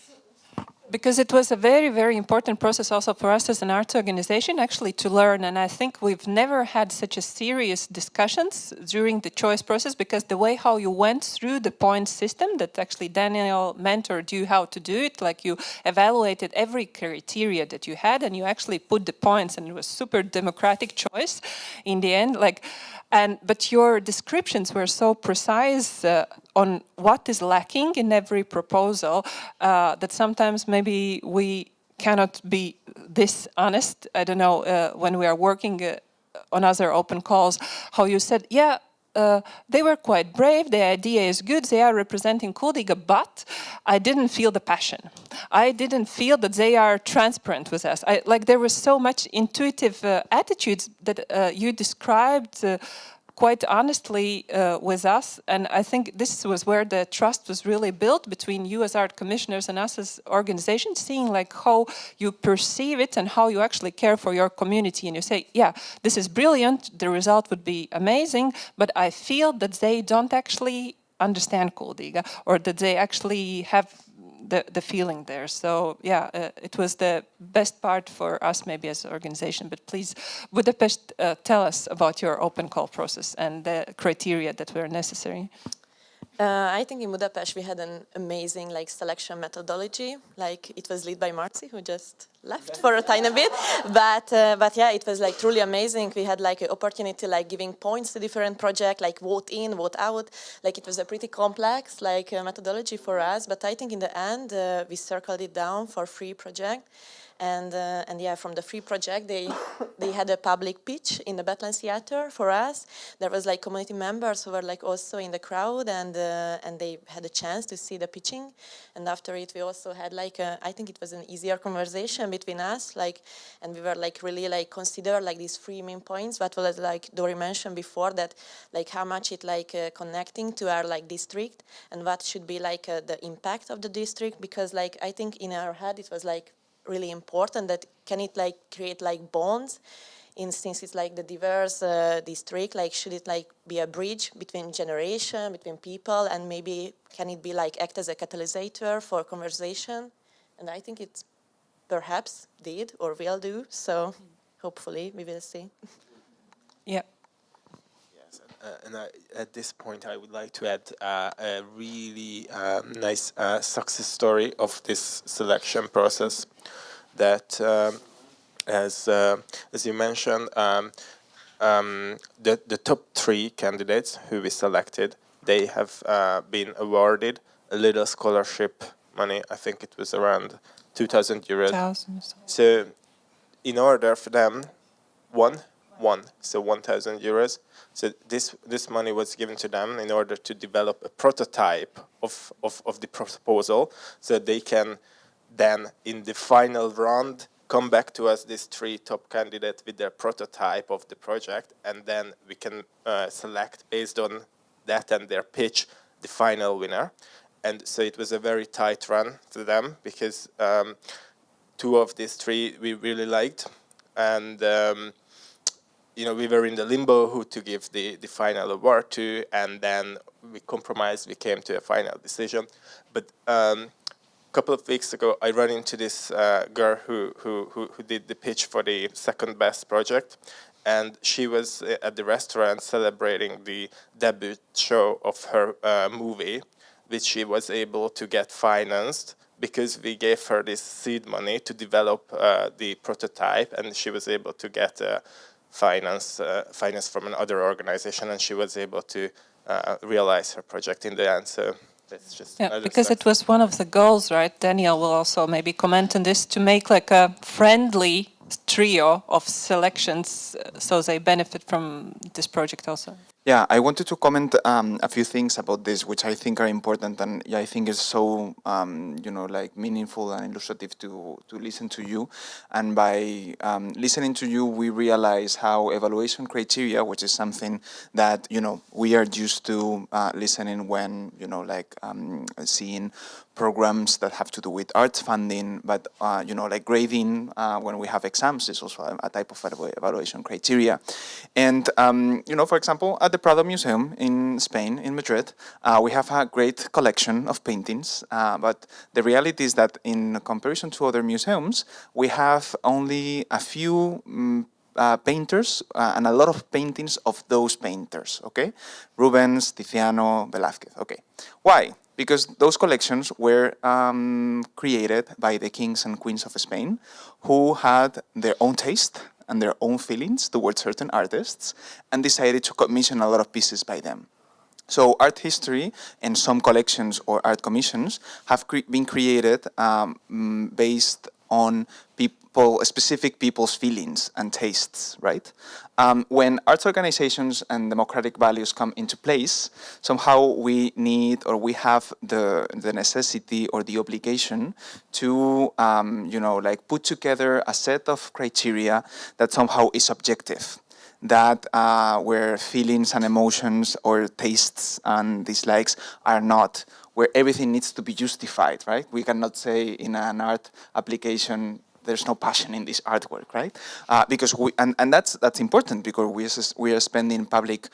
Because it was a very, very important process also for us as an arts organization actually to learn, and I think we've never had such a serious discussions during the choice process, because the way how you went through the point system that actually Daniel mentored you how to do it, like you evaluated every criteria that you had and you actually put the points, and it was super democratic choice in the end, but your descriptions were so precise on what is lacking in every proposal that sometimes maybe we cannot be this honest. I don't know, when we are working on other open calls, how you said, they were quite brave, the idea is good, they are representing Kuldīga, but I didn't feel the passion. I didn't feel that they are transparent with us. There was so much intuitive attitudes that you described quite honestly with us, and I think this was where the trust was really built between you as art commissioners and us as organizations, seeing how you perceive it and how you actually care for your community, and you say, this is brilliant, the result would be amazing, but I feel that they don't actually understand Kuldīga, or that they actually have the feeling there. So it was the best part for us maybe as an organization. But please, Budapest, tell us about your open call process and the criteria that were necessary. I think in Budapest we had an amazing selection methodology. It was led by Márton, who just left for a tiny bit, but it was truly amazing. We had an opportunity giving points to different projects, vote in, vote out. It was a pretty complex methodology for us, but I think in the end we circled it down for 3 projects. and yeah, from the free project, they had a public pitch in the Bethlehem Theater for us. There was like community members who were like also in the crowd, and they had a chance to see the pitching. And after it, we also had like I think it was an easier conversation between us, like, and we were like really like consider like these three main points. What was like Dori mentioned before, that like how much it like connecting to our like district, and what should be like the impact of the district, because like I think in our head it was like really important that can it like create like bonds, since it's like the diverse district, like should it like be a bridge between generation, between people, and maybe can it be like act as a catalysator for conversation? And I think it's perhaps did or will do, so hopefully we will see. Yeah. And at this point, I would like to add a really nice success story of this selection process. That, as you mentioned, the top 3 candidates who we selected, they have been awarded a little scholarship money. I think it was around 2,000 euros. So, in order for them, so 1,000 euros. So this money was given to them in order to develop a prototype of the proposal, so they can then in the final round come back to us, these 3 top candidates, with their prototype of the project, and then we can select based on that and their pitch the final winner. And so it was a very tight run to them, because 2 of these 3 we really liked, and we were in the limbo who to give the final award to, and then we compromised, we came to a final decision. But a couple of weeks ago, I ran into this girl who did the pitch for the second best project, and she was at the restaurant celebrating the debut show of her movie, which she was able to get financed because we gave her this seed money to develop the prototype, and she was able to get finance from another organization, and she was able to realize her project in the end. So that's just because it was one of the goals, right? Daniel will also maybe comment on this, to make like a friendly trio of selections, so they benefit from this project also. Yeah, I wanted to comment a few things about this, which I think are important, and I think is so like meaningful and illustrative to listen to you. And by listening to you, we realize how evaluation criteria, which is something that we are used to listening when seeing programs that have to do with arts funding, but like grading when we have exams is also a type of evaluation criteria. And for example, at the Prado Museum in Spain, in Madrid, we have a great collection of paintings, but the reality is that in comparison to other museums, we have only a few painters and a lot of paintings of those painters, okay? Rubens, Tiziano, Velázquez, okay. Why? Because those collections were created by the kings and queens of Spain, who had their own taste and their own feelings towards certain artists, and decided to commission a lot of pieces by them. So art history and some collections or art commissions have been created based on specific people's feelings and tastes, right? When arts organizations and democratic values come into place, somehow we need, or we have the necessity or the obligation to, put together a set of criteria that somehow is objective, that where feelings and emotions or tastes and dislikes are not, where everything needs to be justified, right? We cannot say in an art application, there's no passion in this artwork, right? Because that's important, because we are spending public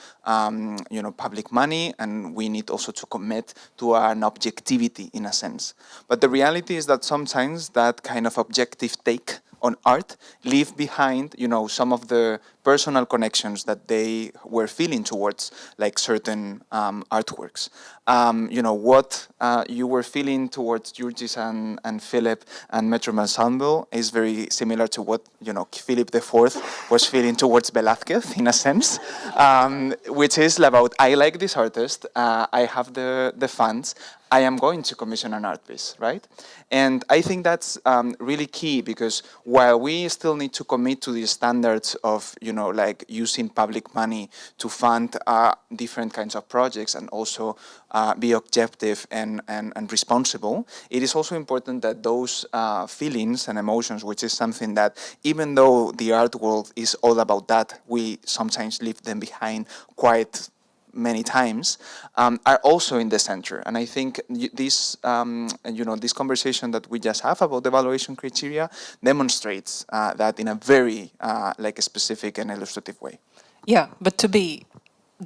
money, and we need also to commit to an objectivity in a sense. But the reality is that sometimes that kind of objective take on art leave behind, some of the personal connections that they were feeling towards, like certain artworks. What you were feeling towards Jurģis and Philip and Metro Ensemble is very similar to what Philip IV was feeling towards Velázquez, in a sense, which is about, I like this artist, I have the funds, I am going to commission an art piece, right? And I think that's really key, because while we still need to commit to the standards of, like using public money to fund different kinds of projects and also be objective and responsible, it is also important that those feelings and emotions, which is something that, even though the art world is all about that, we sometimes leave them behind quite many times, are also in the center. And I think this, this conversation that we just have about the evaluation criteria demonstrates that in a very specific and illustrative way. Yeah, but to be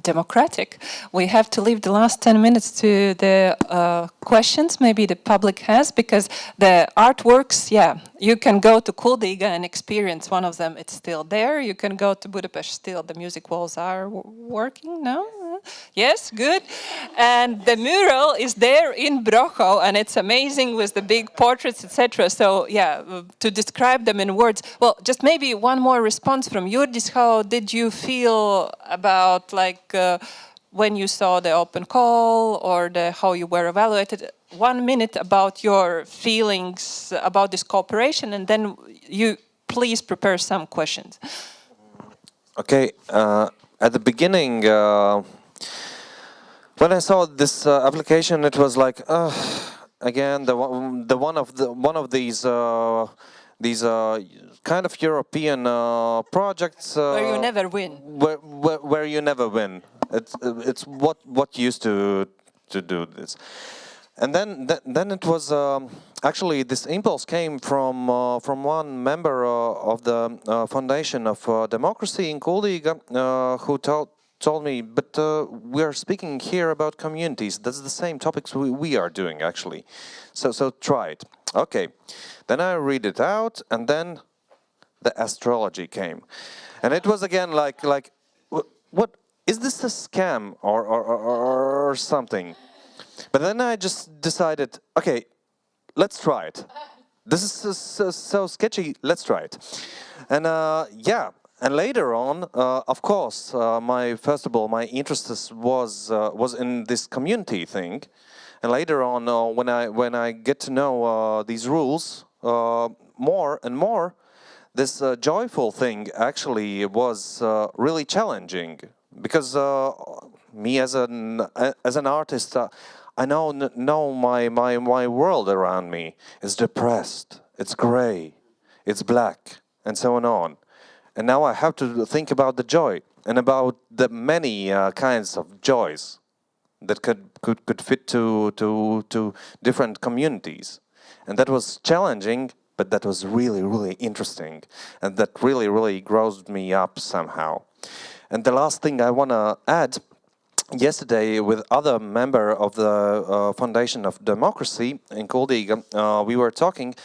democratic, we have to leave the last 10 minutes to the questions maybe the public has, because the artworks, you can go to Kuldiga and experience one of them, it's still there. You can go to Budapest, still the music walls are working, no? Yes, good. And the mural is there in Brocho, and it's amazing with the big portraits, etc. So, to describe them in words. Well, just maybe one more response from Jurģis. How did you feel about, when you saw the open call or how you were evaluated? 1 minute about your feelings about this cooperation, and then you please prepare some questions. Okay, at the beginning, when I saw this application, it was like, again, one of these kind of European projects where you never win. Where you never win. It's what used to do this, and then it was actually this impulse came from one member of the Foundation of Democracy in Kuldiga, who told me, but we are speaking here about communities. That's the same topics we are doing actually. So try it. Okay. Then I read it out, and then the astrology came, and it was again like what is this a scam or something? But then I just decided, okay, let's try it. This is so sketchy. Let's try it, and And later on, of course, my interest was in this community thing, and later on, when I get to know these rules more and more, this joyful thing actually was really challenging, because me as an artist, I know my world around me is depressed, it's gray, it's black, and so on. And now I have to think about the joy and about the many kinds of joys that could fit to different communities. And that was challenging, but that was really, really interesting. And that really, really grows me up somehow. And the last thing I want to add, yesterday with other member of the Foundation of Democracy in Kuldiga, we were talking.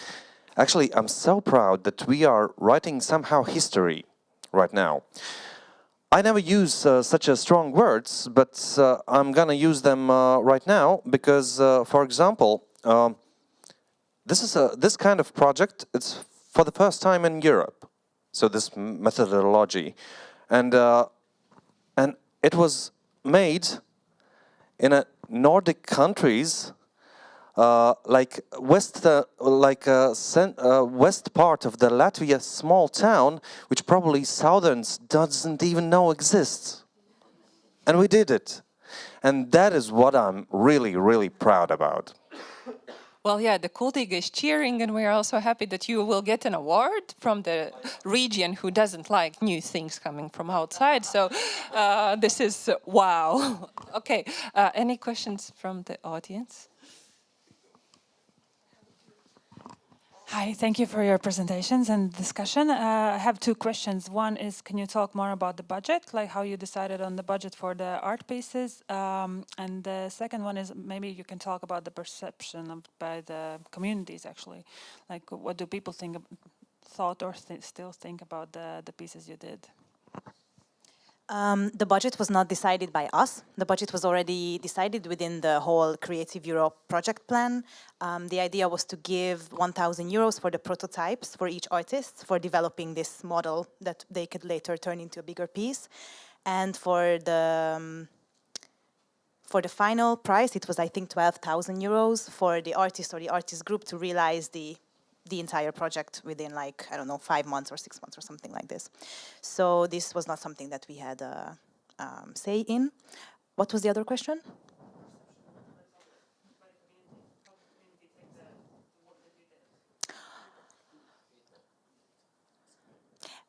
Actually, I'm so proud that we are writing somehow history right now. I never use such strong words, but I'm gonna use them right now because, for example, this kind of project, it's for the first time in Europe. So this methodology, and it was made in a Nordic countries. Like west part of the Latvia small town, which probably Southerns doesn't even know exists, and we did it, and that is what I'm really, really proud about. Well, yeah, the Kuldiga is cheering, and we are also happy that you will get an award from the region who doesn't like new things coming from outside. So this is wow. Okay, any questions from the audience? Hi, thank you for your presentations and discussion. I have two questions. One is, can you talk more about the budget, like how you decided on the budget for the art pieces? And the second one is, maybe you can talk about the perception by the communities, actually. Like, what do people thought or still think about the pieces you did? The budget was not decided by us. The budget was already decided within the whole Creative Europe project plan. The idea was to give 1,000 euros for the prototypes for each artist for developing this model that they could later turn into a bigger piece. And for for the final price, it was, I think, 12,000 euros for the artist or the artist group to realize the entire project within, like, I don't know, 5 months or 6 months or something like this. So this was not something that we had say in. What was the other question?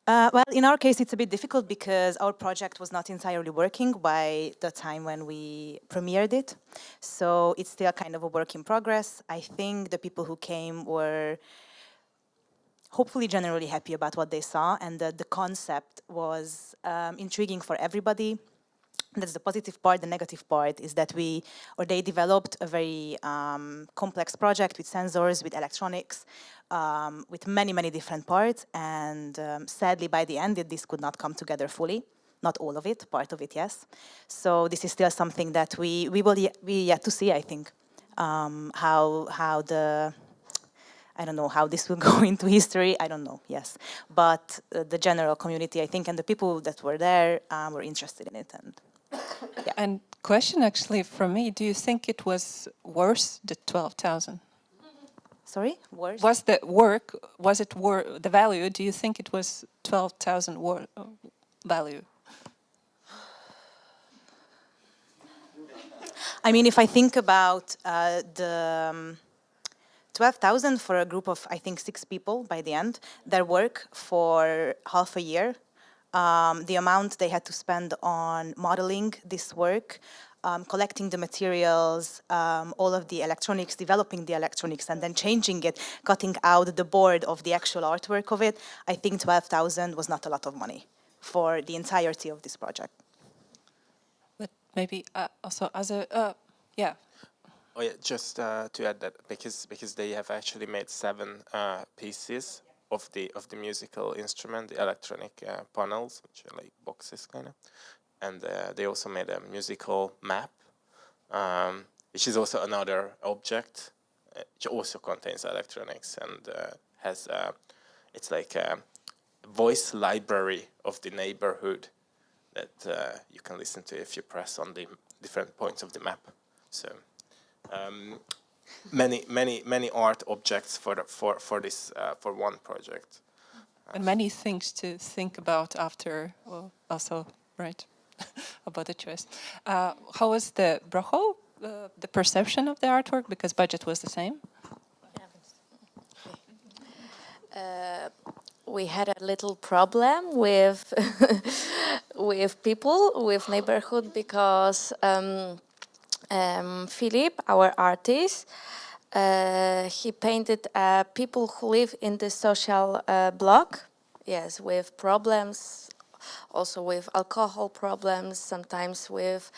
Well, in our case, it's a bit difficult because our project was not entirely working by the time when we premiered it. So it's still kind of a work in progress. I think the people who came were hopefully generally happy about what they saw, and the concept was intriguing for everybody. That's the positive part. The negative part is that they developed a very complex project with sensors, with electronics, with many, many different parts. And sadly, by the end, this could not come together fully. Not all of it, part of it, yes. So this is still something that we yet to see, I think, how the... I don't know how this will go into history. I don't know, yes. But the general community, I think, and the people that were there were interested in it. And yeah. And question actually from me, do you think it was worth the 12,000? Sorry? Worse? Was the work, the value, do you think it was 12,000 value? I mean, if I think about the 12,000 for a group of, I think, 6 people by the end, their work for half a year, the amount they had to spend on modeling this work, collecting the materials, all of the electronics, developing the electronics, and then changing it, cutting out the board of the actual artwork of it, I think 12,000 was not a lot of money for the entirety of this project. But maybe also as a, yeah. Oh yeah, just to add that because they have actually made 7 pieces of the musical instrument, the electronic panels, which are like boxes kind of, and they also made a musical map, which is also another object, which also contains electronics and has it's like a voice library of the neighborhood that you can listen to if you press on the different points of the map. So. Many art objects for this for one project, and many things to think about after. Well, also right about the choice. How was the Brocho, the perception of the artwork? Because budget was the same. We had a little problem with with people, with neighborhood, because. Philip, our artist, he painted people who live in the social block, yes, with problems, also with alcohol problems, sometimes with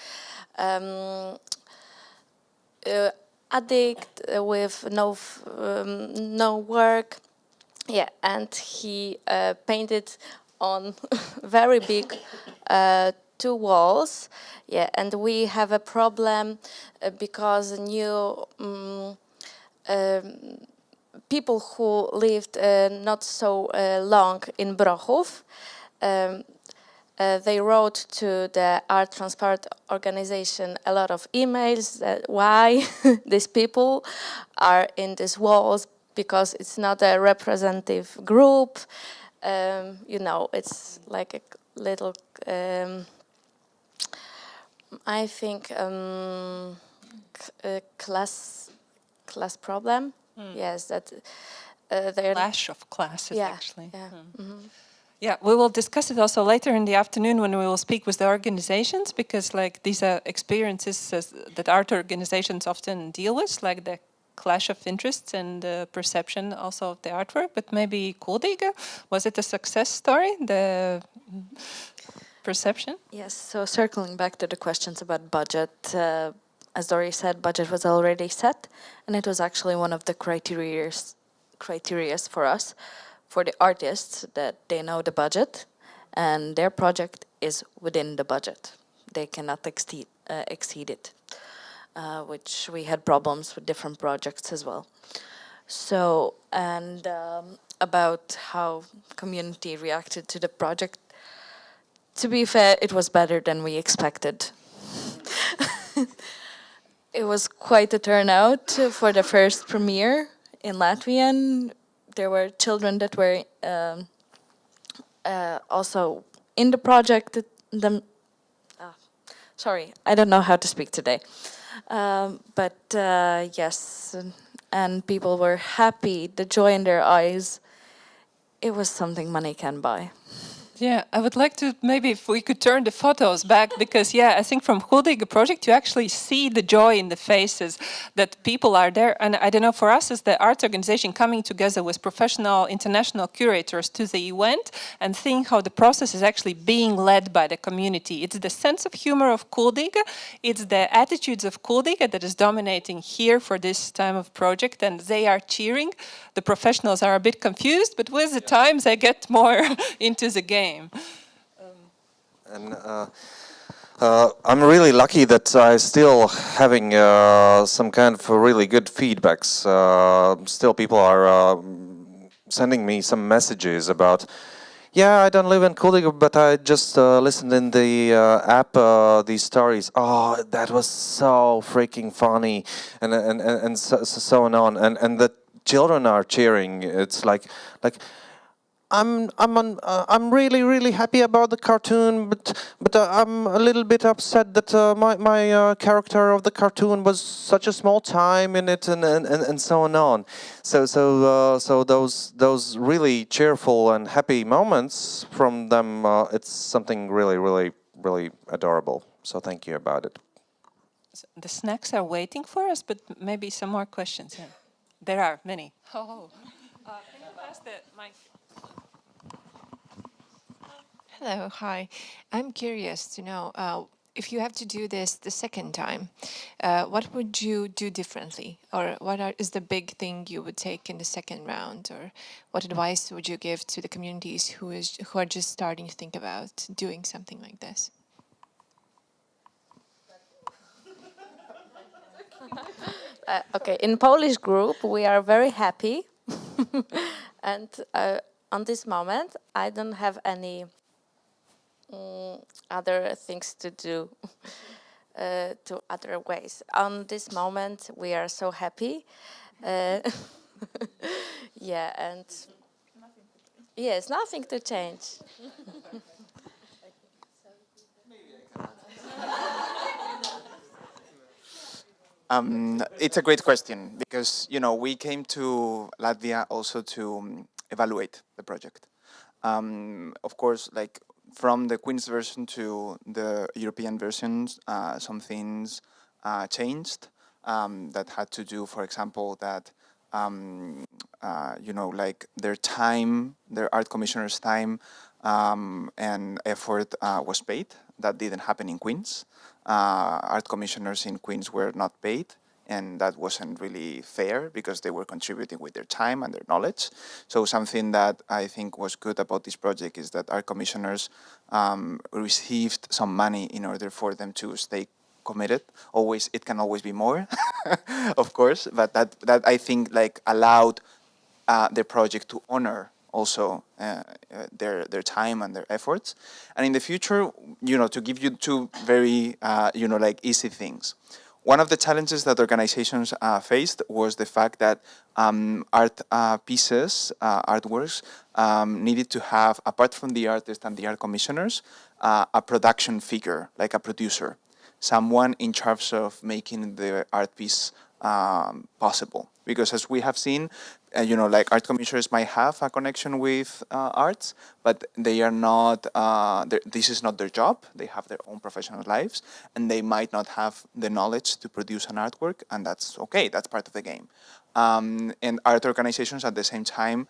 addict, with no work, yeah, and he painted on very big 2 walls, yeah, and we have a problem because new people who lived not so long in Brochów, they wrote to the Art Transport organization a lot of emails that why these people are in these walls, because it's not a representative group, you know, it's like a little I think class problem. Yes, that clash of classes, yeah, actually. Yeah. Mm-hmm. Yeah, we will discuss it also later in the afternoon when we will speak with the organizations, because like these are experiences that art organizations often deal with, like the clash of interests and the perception also of the artwork. But maybe Kuldīga, was it a success story? The perception? Yes, so circling back to the questions about budget, as Dori said, budget was already set, and it was actually one of the criteria for us, for the artists, that they know the budget, and their project is within the budget. They cannot exceed it, which we had problems with different projects as well. So, and about how community reacted to the project, to be fair, it was better than we expected. It was quite a turnout for the first premiere in Latvian. There were children that were also in the project. Sorry, I don't know how to speak today. But yes, and people were happy, the joy in their eyes. It was something money can buy. Yeah, I would like to, maybe if we could turn the photos back, because yeah, I think from Huldiga project you actually see the joy in the faces that people are there. And I don't know, for us as the art organization, coming together with professional international curators to the event and seeing how the process is actually being led by the community. It's the sense of humor of Huldiga, it's the attitudes of Huldiga that is dominating here for this time of project, and they are cheering. The professionals are a bit confused, but with the time they get more into the game. And I'm really lucky that I still having some kind of really good feedbacks. Still people are sending me some messages about, yeah, I don't live in Kuldiga, but I just listened in the app these stories. Oh, that was so freaking funny, and so on. And the children are cheering. It's like. I'm really happy about the cartoon, but I'm a little bit upset that my character of the cartoon was such a small time in it, and so on. So those really cheerful and happy moments from them, it's something really adorable. So thank you about it. The snacks are waiting for us, but maybe some more questions. Yeah. There are many. Oh, can you pass the mic? Hello, hi. I'm curious to know if you have to do this the second time, what would you do differently? Or what is the big thing you would take in the second round? Or what advice would you give to the communities who are just starting to think about doing something like this? Okay, in Polish group we are very happy, and on this moment I don't have any other things to do, to other ways. On this moment we are so happy. Yeah, and yes, nothing to change. It's a great question because, we came to Latvia also to evaluate the project. Of course, like from the Queen's version to the European versions, some things changed that had to do, for example, that, like their time, their art commissioners' time and effort was paid. That didn't happen in Queen's. Art commissioners in Queen's were not paid, and that wasn't really fair because they were contributing with their time and their knowledge. So something that I think was good about this project is that art commissioners received some money in order for them to stay committed. It can always be more, of course, but that I think like allowed the project to honor also their time and their efforts. And in the future, to give you two very, easy things. One of the challenges that organizations faced was the fact that art pieces, artworks, needed to have, apart from the artist and the art commissioners, a production figure, like a producer, someone in charge of making the art piece possible. Because as we have seen, art commissioners might have a connection with arts, but they are not, this is not their job. They have their own professional lives, and they might not have the knowledge to produce an artwork, and that's okay, that's part of the game. And art organizations at the same time,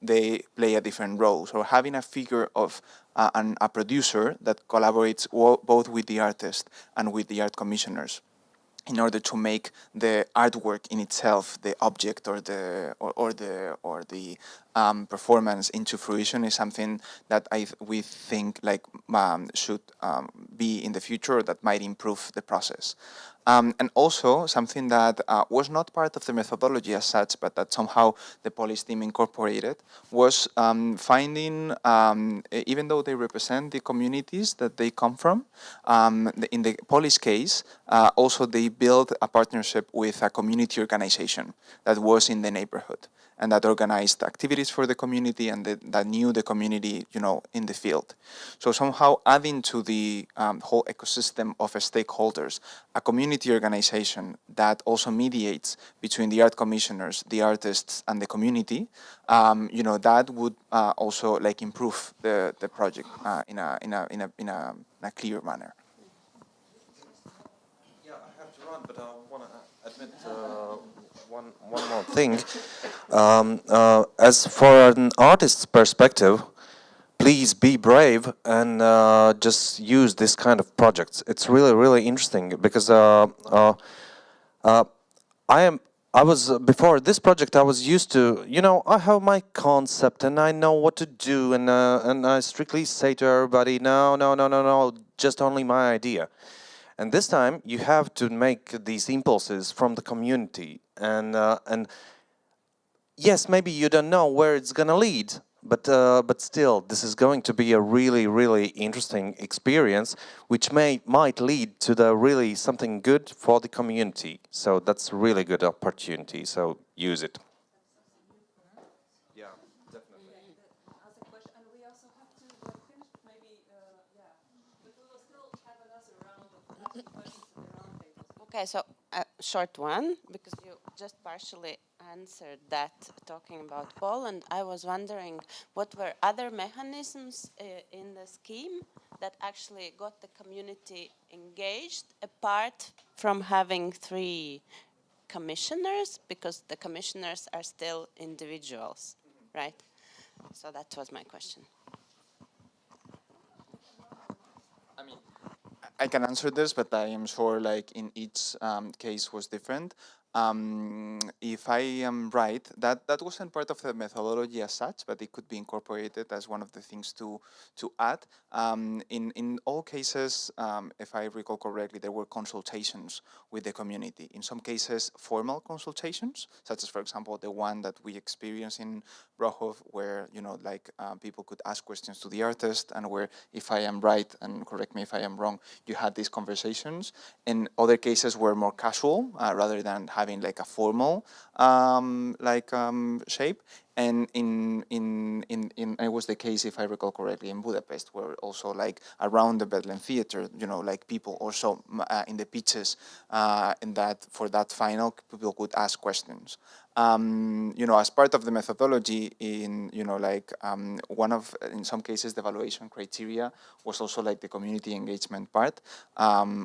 they play a different role. So having a figure of a producer that collaborates both with the artist and with the art commissioners in order to make the artwork in itself the object or the performance into fruition is something that we think like should be in the future, that might improve the process. And also something that was not part of the methodology as such, but that somehow the police team incorporated, was finding, even though they represent the communities that they come from, in the police case, also they built a partnership with a community organization that was in the neighborhood, and that organized activities for the community, and that knew the community, you know, in the field. So somehow adding to the whole ecosystem of stakeholders, a community organization that also mediates between the art commissioners, the artists, and the community, you know, that would also like improve the project in a clear manner. Yeah, I have to run, but I want to admit one more thing. As for an artist's perspective, please be brave and just use this kind of projects. It's really interesting because I was before this project. I was used to, you know, I have my concept and I know what to do, and I strictly say to everybody, no, just only my idea. And this time you have to make these impulses from the community, and yes, maybe you don't know where it's gonna lead, but still, this is going to be a really interesting experience, which might lead to the really something good for the community. So that's a really good opportunity. So use it. Yeah, definitely. Okay, so a short one, because you just partially answered that talking about Poland. I was wondering what were other mechanisms in the scheme that actually got the community engaged, apart from having 3 commissioners, because the commissioners are still individuals, right? So that was my question. I mean, I can answer this, but I am sure like in each case was different. If I am right, that wasn't part of the methodology as such, but it could be incorporated as one of the things to add. In all cases, if I recall correctly, there were consultations with the community. In some cases, formal consultations, such as, for example, the one that we experienced in Brohov, where, you know, like people could ask questions to the artist, and where, if I am right, and correct me if I am wrong, you had these conversations. In other cases were more casual, rather than having like a formal shape. And it was the case, if I recall correctly, in Budapest, where also like around the Bedlam Theater, you know, like people also in the pitches, in that for that final, people could ask questions. You know, as part of the methodology, in, you know, like in some cases, the evaluation criteria was also like the community engagement part,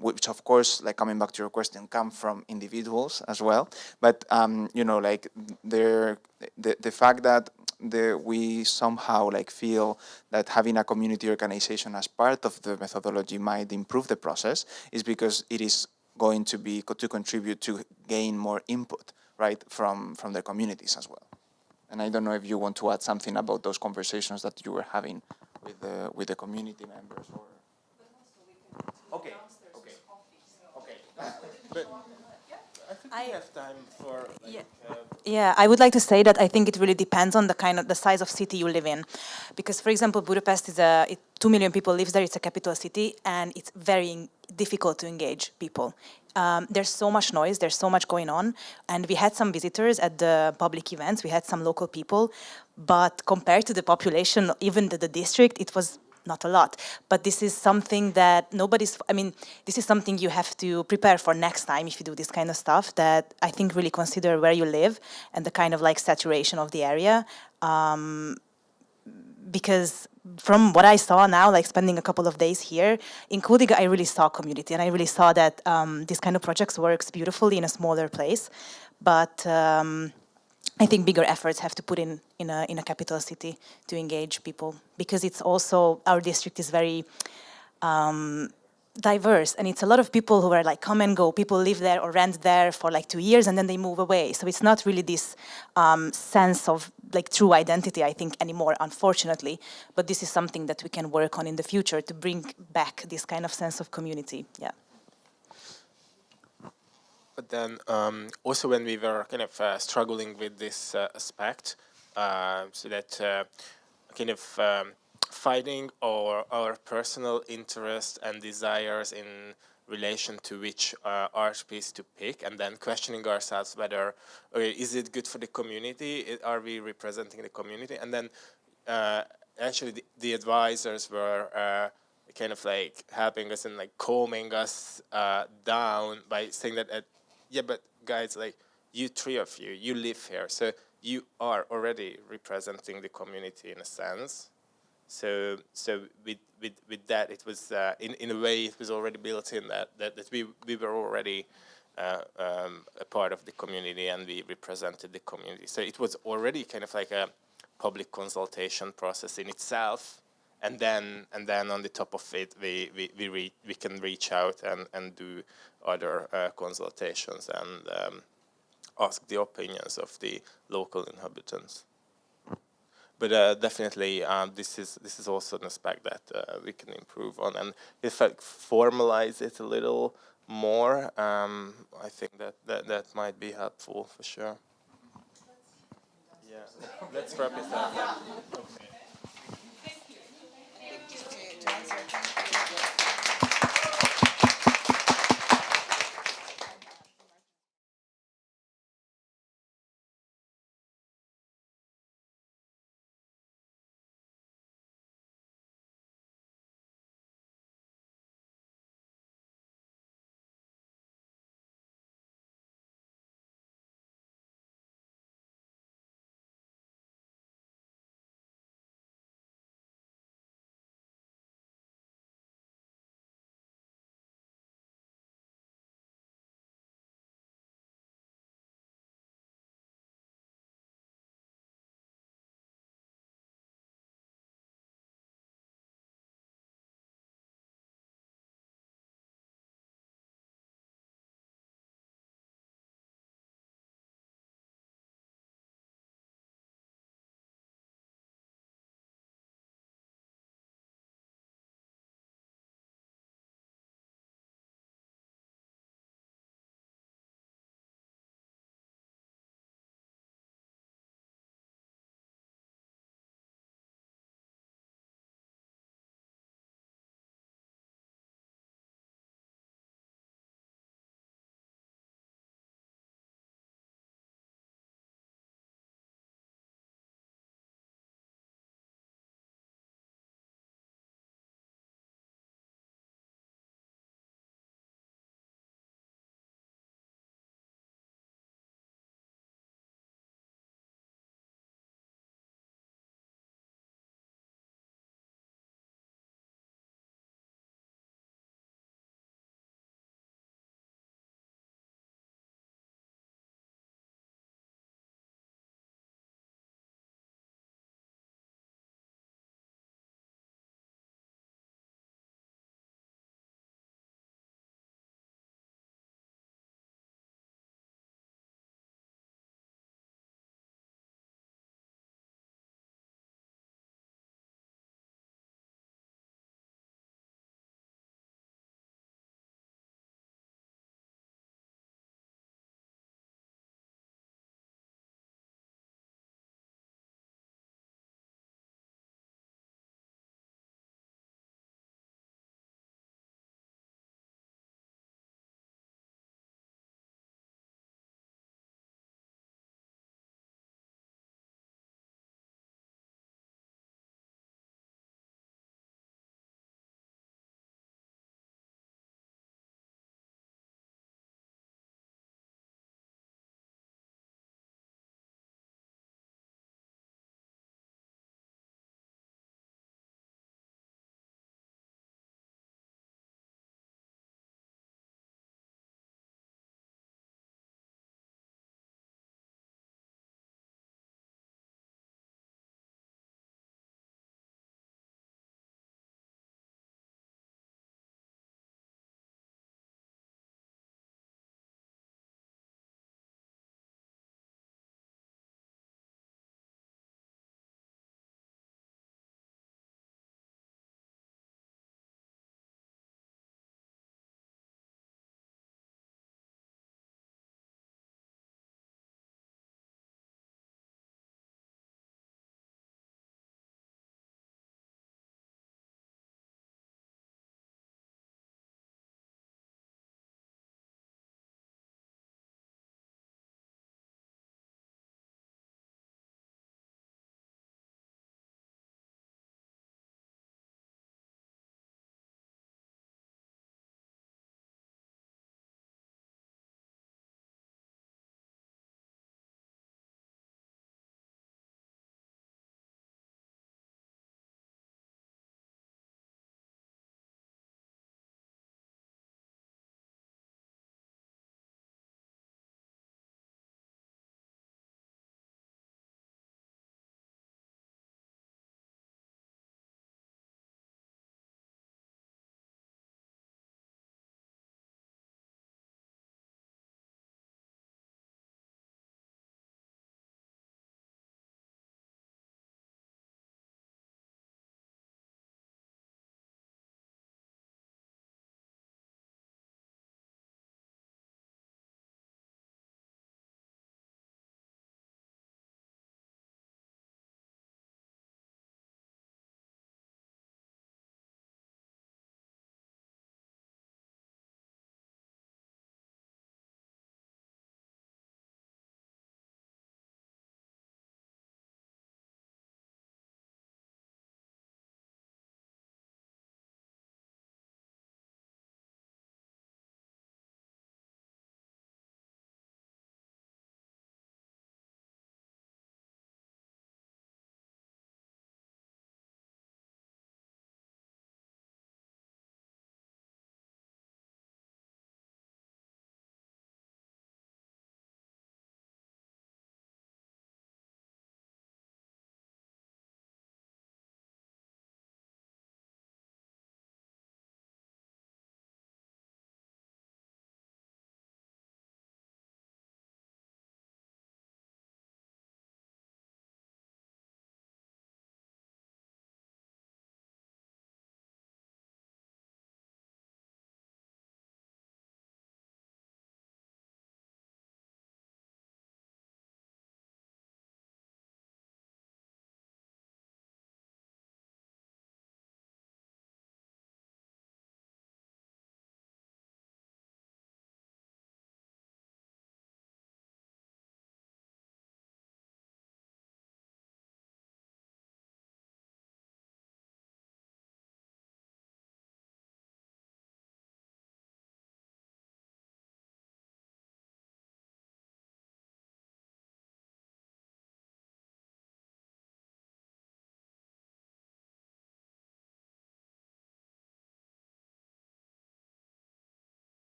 which of course, like coming back to your question, come from individuals as well. But you know, like the fact that we somehow like feel that having a community organization as part of the methodology might improve the process is because it is going to be to contribute to gain more input, right, from the communities as well. And I don't know if you want to add something about those conversations that you were having with the community members, or. Okay. But I think we have time for. Yeah, I would like to say that I think it really depends on the size of city you live in, because, for example, Budapest is 2 million people lives there. It's a capital city, and it's very difficult to engage people. There's so much noise. There's so much going on, and we had some visitors at the public events. We had some local people, but compared to the population, even the district, it was not a lot. But this is something that this is something you have to prepare for next time if you do this kind of stuff, that I think really consider where you live and the kind of like saturation of the area. Because from what I saw now, like spending a couple of days here, including, I really saw community, and I really saw that this kind of projects works beautifully in a smaller place. But I think bigger efforts have to put in a capital city to engage people, because it's also, our district is very diverse, and it's a lot of people who are like come and go. People live there or rent there for like 2 years and then they move away. So it's not really this sense of like true identity, I think, anymore, unfortunately. But this is something that we can work on in the future to bring back this kind of sense of community. Yeah. But then also when we were kind of struggling with this aspect, so that kind of finding our personal interests and desires in relation to which art piece to pick, and then questioning ourselves whether, okay, is it good for the community? Are we representing the community? And then actually the advisors were kind of like helping us and like calming us down by saying that, yeah, but guys, like you three of you, you live here, so you are already representing the community in a sense. So with that, it was in a way it was already built in that we were already a part of the community and we represented the community. So it was already kind of like a public consultation process in itself, and then on the top of it we can reach out and do other consultations and ask the opinions of the local inhabitants. But definitely, this is also an aspect that we can improve on, and if I formalize it a little more, I think that might be helpful for sure. Yeah, let's wrap it up. Okay.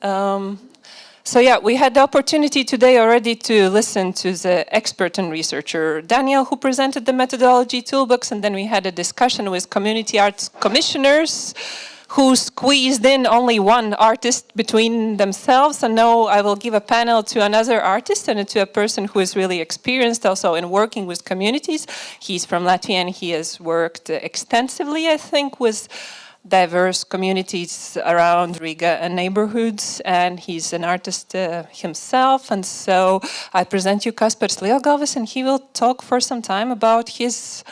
So yeah, we had the opportunity today already to listen to the expert and researcher Daniel, who presented the methodology toolbox, and then we had a discussion with community arts commissioners who squeezed in only one artist between themselves. And now I will give a panel to another artist and to a person who is really experienced also in working with communities. He's from Latvia and he has worked extensively, I think, with diverse communities around Riga and neighborhoods, and he's an artist himself. And so I present you Kaspars Lielgalvis, and he will talk for some time about his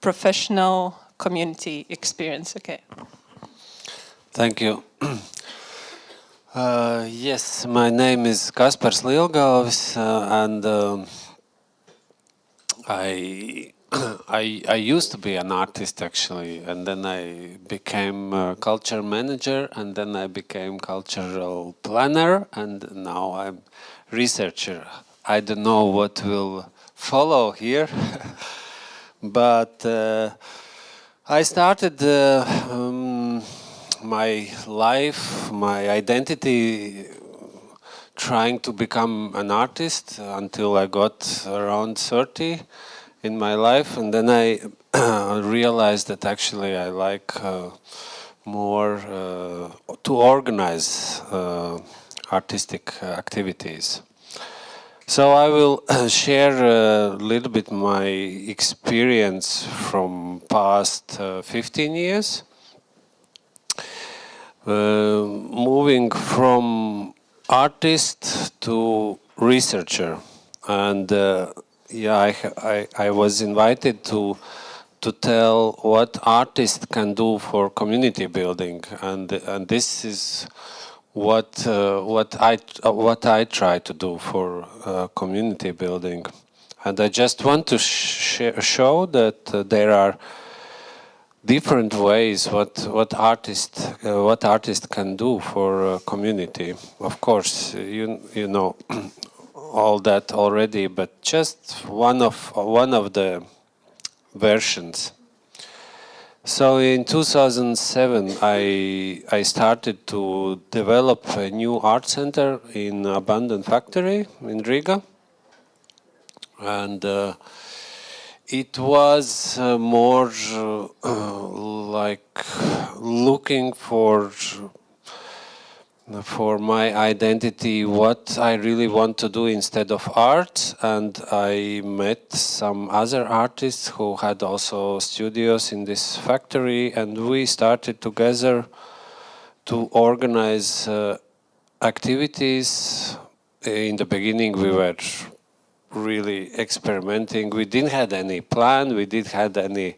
professional community experience. Okay. Thank you. Yes, my name is Kaspars Lielgalvis, and I used to be an artist actually, and then I became a culture manager, and then I became cultural planner, and now I'm researcher. I don't know what will follow here, but I started my life, my identity, trying to become an artist until I got around 30 in my life, and then I realized that actually I like more to organize artistic activities. So I will share a little bit my experience from past 15 years. Moving from artist to researcher, and yeah, I was invited to tell what artists can do for community building, and this is what I try to do for community building, and I just want to show that there are different ways what artists can do for community. Of course, you know all that already, but just one of the versions. So in 2007, I started to develop a new art center in abandoned factory in Riga, and it was more like looking for my identity, what I really want to do instead of art. And I met some other artists who had also studios in this factory, and we started together to organize activities. In the beginning we were really experimenting. We didn't have any plan, we didn't have any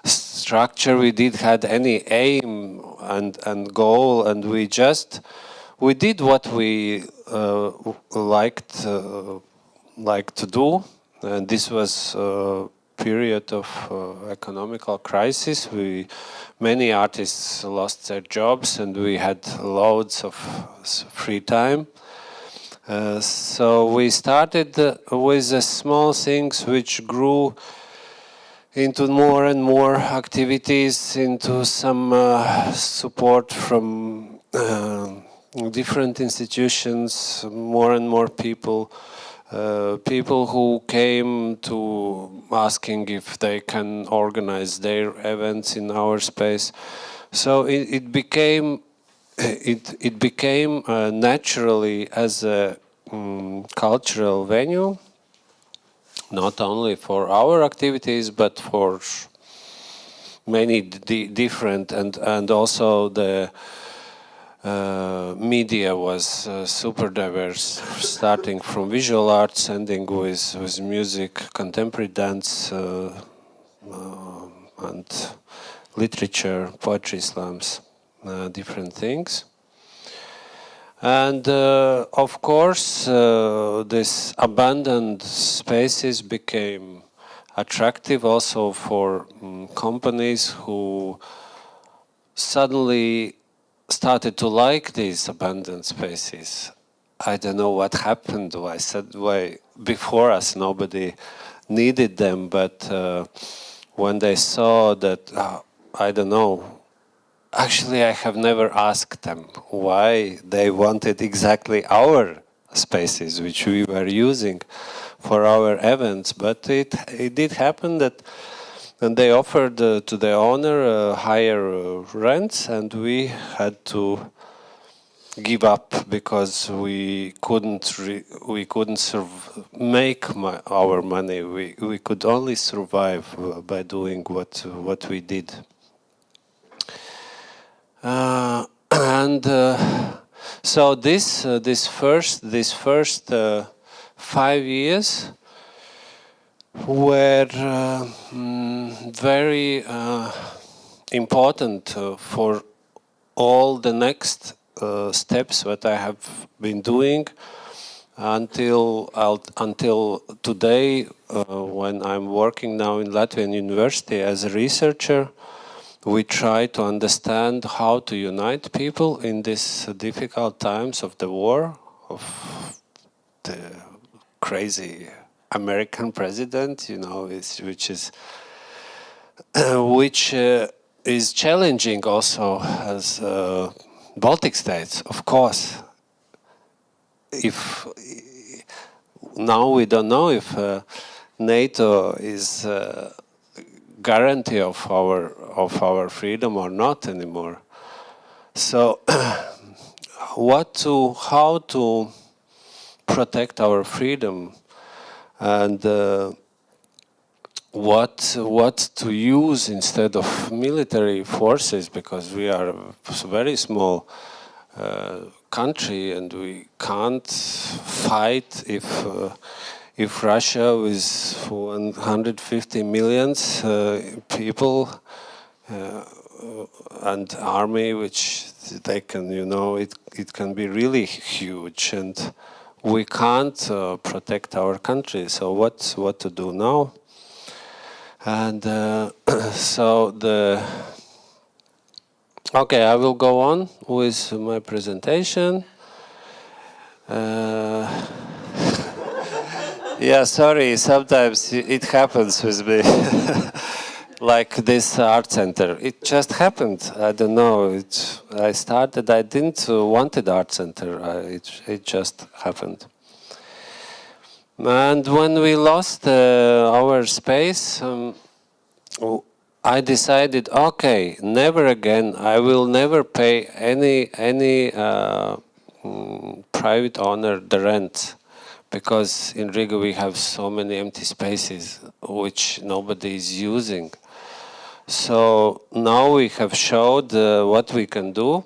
structure, we didn't have any aim and goal, and we did what we liked to do. And this was a period of economical crisis. Many artists lost their jobs, and we had loads of free time. So we started with small things which grew into more and more activities, into some support from different institutions, more and more people who came to asking if they can organize their events in our space. So it became naturally as a cultural venue, not only for our activities but for many different, and also the media was super diverse, starting from visual arts, ending with music, contemporary dance, and literature, poetry slams, different things. And of course, these abandoned spaces became attractive also for companies who suddenly started to like these abandoned spaces. I don't know what happened. Why before us nobody needed them, but when they saw that, I don't know, actually, I have never asked them why they wanted exactly our spaces, which we were using for our events. But it did happen that and they offered to the owner higher rents, and we had to give up because we couldn't make our money. We could only survive by doing what we did. So this first 5 years were very important for all the next steps that I have been doing until today, when I'm working now in Latvian University as a researcher. We try to understand how to unite people in these difficult times of the war, of the crazy American president, you know, which is challenging also as Baltic states, of course. If now we don't know if NATO is guarantee of our freedom or not anymore. So, how to protect our freedom, and what to use instead of military forces, because we are a very small country and we can't fight if Russia with 150 million people and army, which they can, you know, it can be really huge, and we can't protect our country. So what to do now? And okay, I will go on with my presentation. Yeah, sorry, sometimes it happens with me. Like this art center. It just happened. I don't know. I didn't wanted art center. It just happened. And when we lost our space, I decided, okay, never again. I will never pay any private owner the rent. Because in Riga we have so many empty spaces which nobody is using. So now we have showed what we can do.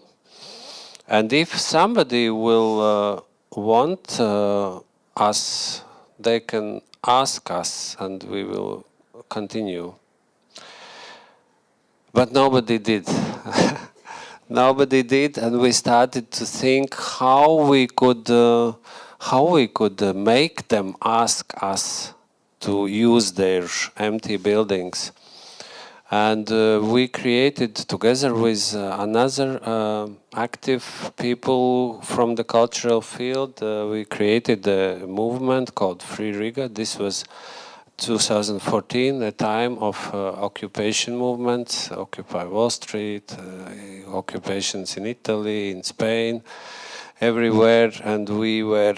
And if somebody will want us, they can ask us and we will continue. But nobody did. Nobody did, and we started to think how we could make them ask us to use their empty buildings. And we created, together with another active people from the cultural field, we created a movement called Free Riga. This was 2014, a time of occupation movements, Occupy Wall Street, occupations in Italy, in Spain, everywhere. And we were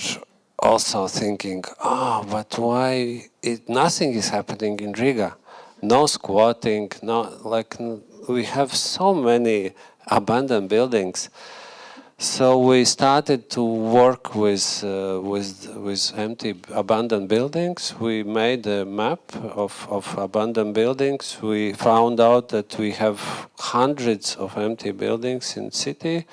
also thinking, but why nothing is happening in Riga? No squatting, we have so many abandoned buildings. So we started to work with empty abandoned buildings. We made a map of abandoned buildings. We found out that we have hundreds of empty buildings in the city.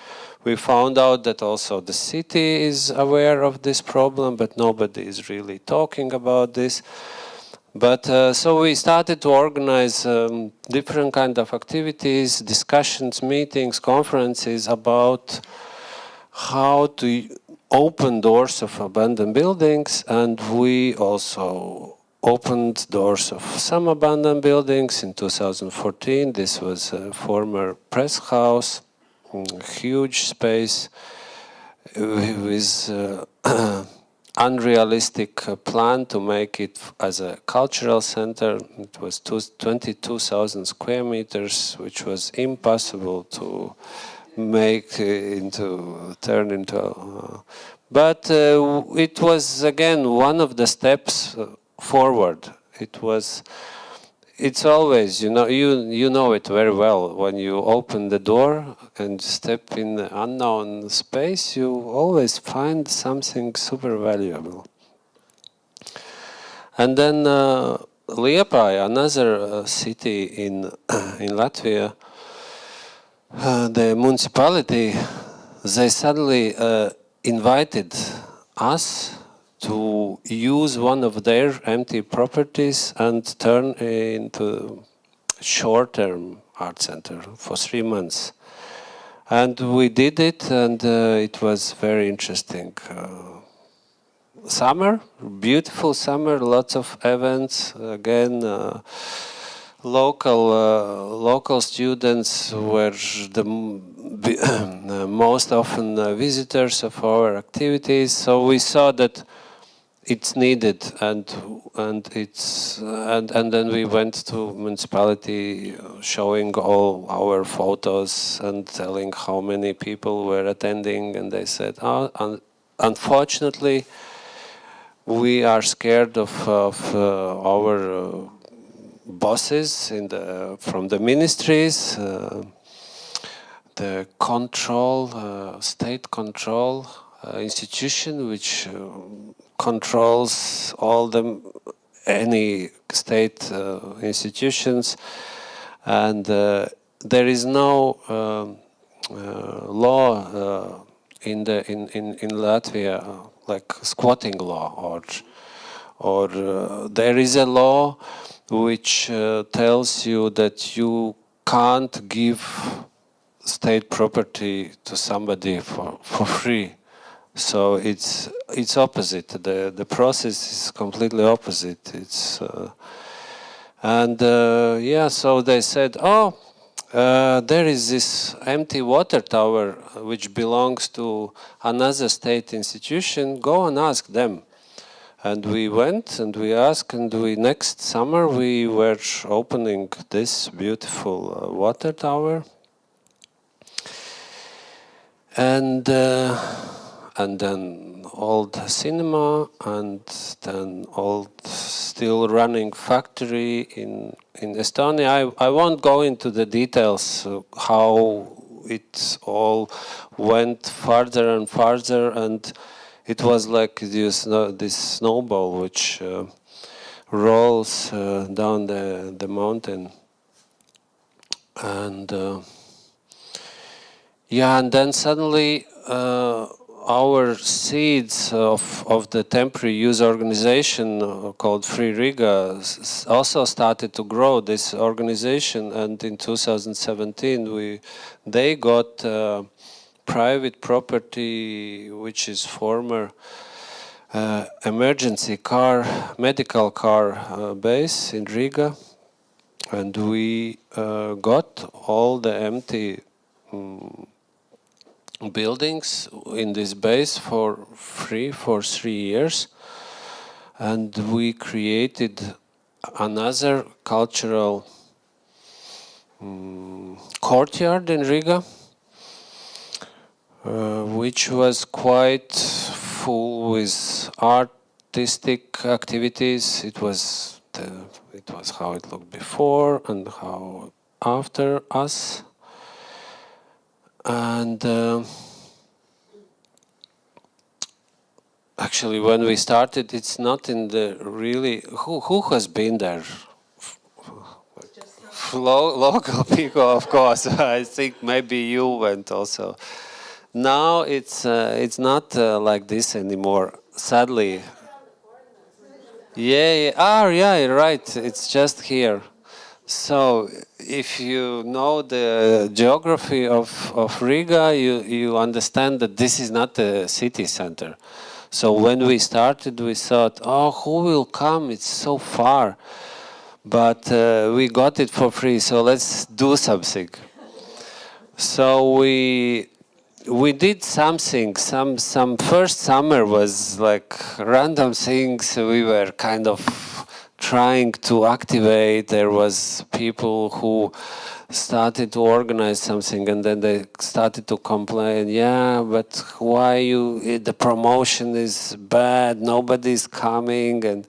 We found out that also the city is aware of this problem, but nobody is really talking about this. But so we started to organize different kind of activities, discussions, meetings, conferences about how to open doors of abandoned buildings, and we also opened doors of some abandoned buildings in 2014. This was a former press house, huge space with unrealistic plan to make it as a cultural center. It was 22,000 square meters, which was impossible to make turn into. But it was again one of the steps forward. It's always, you know it very well. When you open the door and step in the unknown space, you always find something super valuable. And then Liepāja, another city in Latvia, the municipality, they suddenly invited us to use one of their empty properties and turn into short-term art center for 3 months. And we did it, and it was very interesting. Summer, beautiful summer, lots of events. Again, local students were the most often visitors of our activities. So we saw that it's needed, and then we went to municipality, showing all our photos and telling how many people were attending, and they said, "Oh, unfortunately, we are scared of our bosses from the ministries, the state control institution, which controls any state institutions, and there is no law in Latvia, like squatting law, or there is a law which tells you that you can't give state property to somebody for free. So it's opposite. The process is completely opposite. So they said, "Oh, there is this empty water tower which belongs to another state institution. Go and ask them." And we went and we asked, and next summer we were opening this beautiful water tower. And then old cinema, and then old still running factory in Estonia. I won't go into the details how it all went farther and farther, and it was like this snowball which rolls down the mountain. And and then suddenly our seeds of the temporary use organization called Free Riga also started to grow, this organization, and in 2017 they got private property which is former emergency medical car base in Riga, and we got all the empty buildings in this base for free for 3 years, and we created another cultural courtyard in Riga, which was quite full with artistic activities. It was how it looked before and how after us. And actually, when we started, it's not in the really. Who has been there? Local people, of course. I think maybe you went also. Now it's not like this anymore. Sadly. Yeah, right. It's just here. So if you know the geography of Riga, you understand that this is not a city center. So when we started, we thought, oh, who will come? It's so far. But we got it for free, so let's do something. So we we did something. Some first summer was like random things. We were kind of trying to activate. There was people who started to organize something, and then they started to complain. Yeah, but why the promotion is bad? Nobody's coming,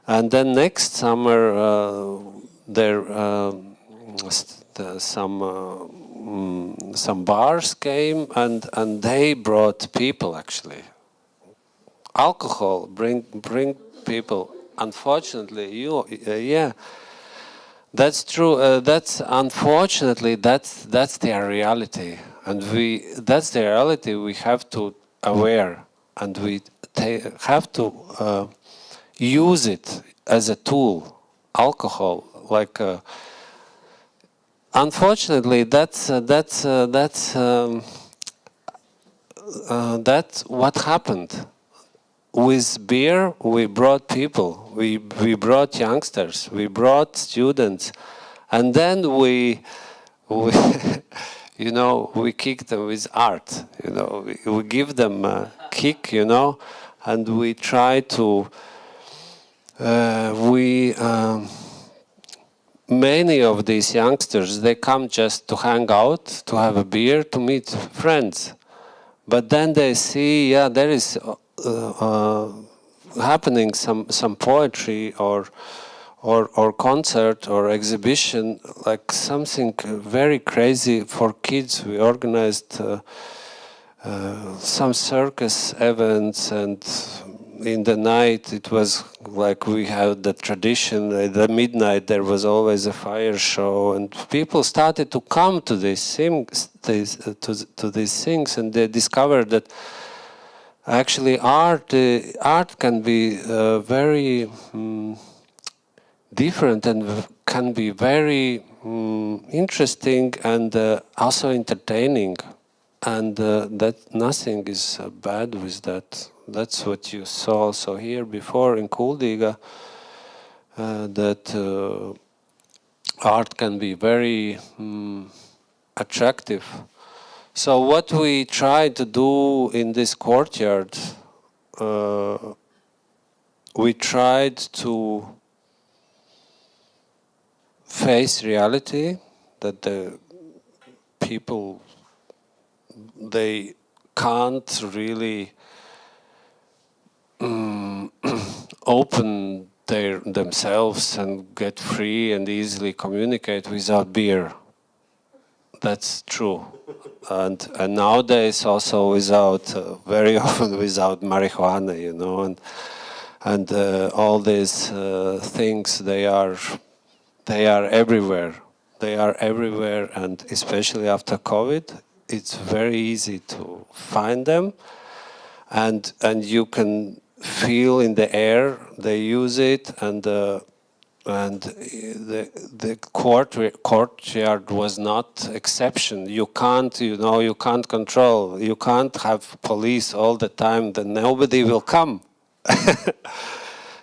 and then next summer some bars came, and they brought people actually. Alcohol bring people. Unfortunately, yeah, that's true. That's unfortunately that's their reality, and that's the reality we have to aware, and we have to use it as a tool. Alcohol, like. Unfortunately, that's what happened. With beer, we brought people, we brought youngsters, we brought students, and then we you know, we kick them with art. You know, we give them a kick. You know, and we try to many of these youngsters, they come just to hang out, to have a beer, to meet friends. But then they see, yeah, there is happening some poetry or concert or exhibition, like something very crazy for kids. We organized some circus events, and in the night it was like we had the tradition. At the midnight there was always a fire show, and people started to come to these things, to these things, and they discovered that actually art can be very different and can be very interesting and also entertaining, and that nothing is bad with that. That's what you saw also here before in Kuldīga, that art can be very attractive. So what we try to do in this courtyard, we tried to face reality, that the people, they can't really open themselves and get free and easily communicate without beer. That's true. And nowadays also without, very often without marijuana, you know, and all these things, they are everywhere. They are everywhere, and especially after COVID, it's very easy to find them, and you can feel in the air they use it, and the courtyard was not exception. You can't control. You can't have police all the time. Then nobody will come.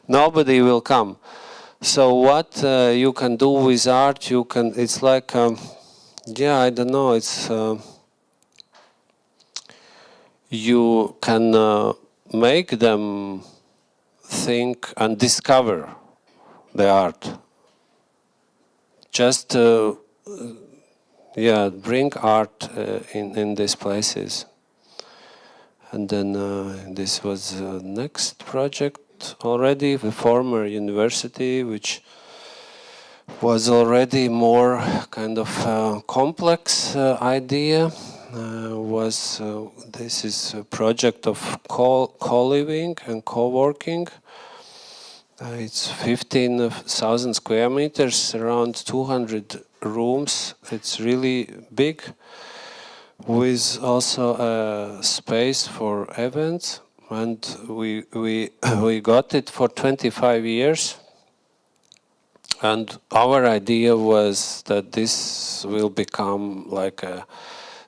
Nobody will come. So what you can do with art? It's like, yeah, I don't know. It's you can make them think and discover the art. Just bring art in these places. And then this was the next project already, the former university, which was already more kind of complex idea. This is a project of co-living and co-working. It's 15,000 square meters, around 200 rooms. It's really big, with also a space for events. And we got it for 25 years. And our idea was that this will become like a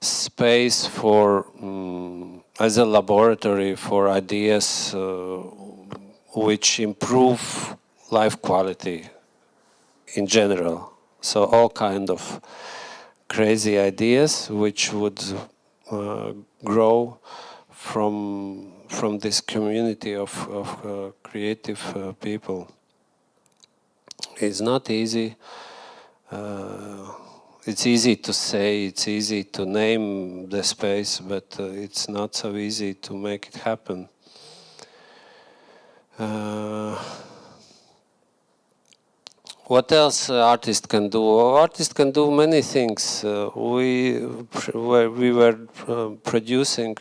space for, as a laboratory for ideas which improve life quality in general. So all kind of crazy ideas which would grow from this community of creative people. It's not easy. It's easy to say, it's easy to name the space, but it's not so easy to make it happen. What else artists can do? Artists can do many things. We were producing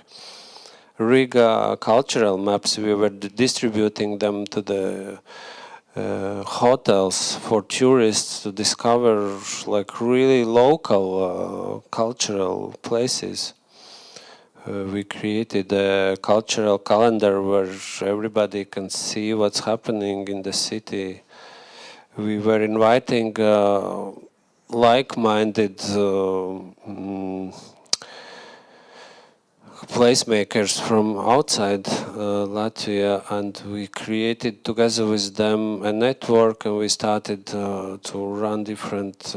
Riga cultural maps. We were distributing them to the hotels for tourists to discover like really local cultural places. We created a cultural calendar where everybody can see what's happening in the city. We were inviting like-minded placemakers from outside Latvia, and we created together with them a network, and we started to run different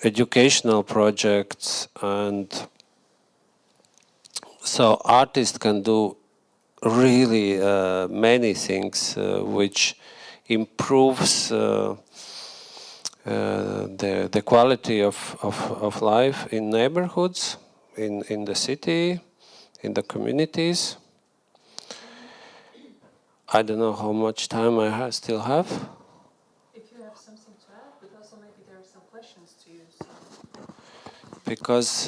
educational projects. And so artists can do really many things which improves the quality of life in neighborhoods, in the city, in the communities. I don't know how much time I still have. If you have something to add, but also maybe there are some questions to you. So. Because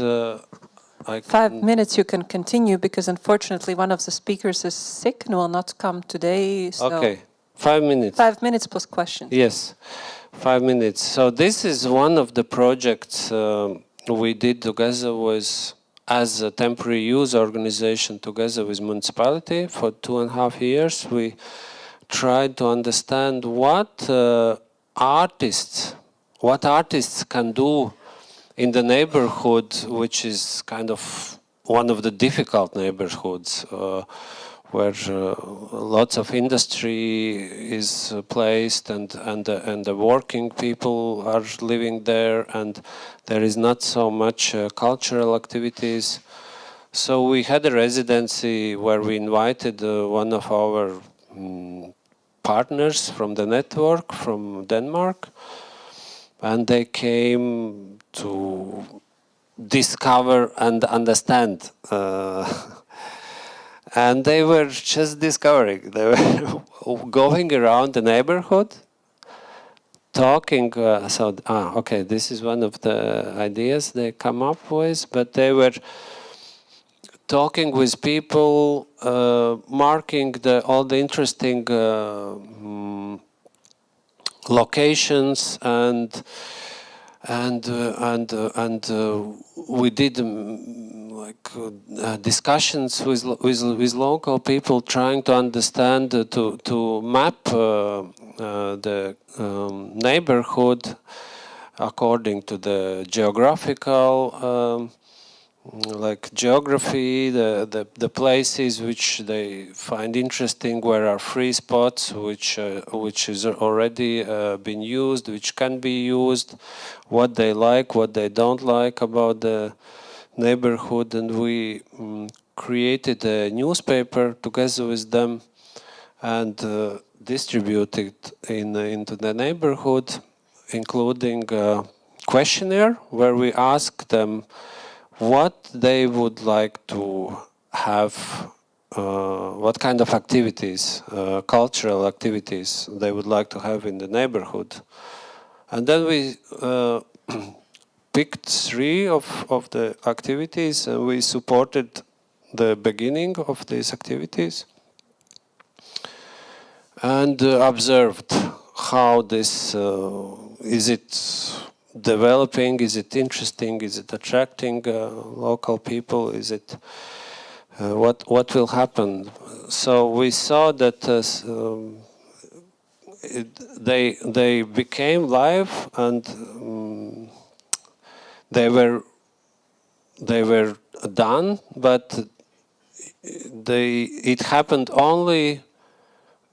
5 minutes you can continue, because unfortunately one of the speakers is sick and will not come today. So okay, 5 minutes. 5 minutes plus questions. Yes, 5 minutes. So this is one of the projects we did together with, as a temporary use organization, together with municipality for 2.5 years. We tried to understand what artists can do in the neighborhood, which is kind of one of the difficult neighborhoods, where lots of industry is placed, and the working people are living there, and there is not so much cultural activities. So we had a residency where we invited one of our partners from the network from Denmark, and they came to discover and understand. And they were just discovering. They were going around the neighborhood, talking. Okay, this is one of the ideas they come up with. But they were talking with people, marking all the interesting locations, and we did discussions with local people, trying to understand, to map the neighborhood according to the geographical geography, the places which they find interesting, where are free spots which is already been used, which can be used, what they like, what they don't like about the neighborhood. And we created a newspaper together with them and distributed into the neighborhood, including a questionnaire where we asked them what they would like to have, what kind of activities, cultural activities they would like to have in the neighborhood. And then we picked 3 of the activities, and we supported the beginning of these activities and observed how this, is it developing, is it interesting, is it attracting local people, is it, what will happen. So we saw that they became live, and they were done, but it happened only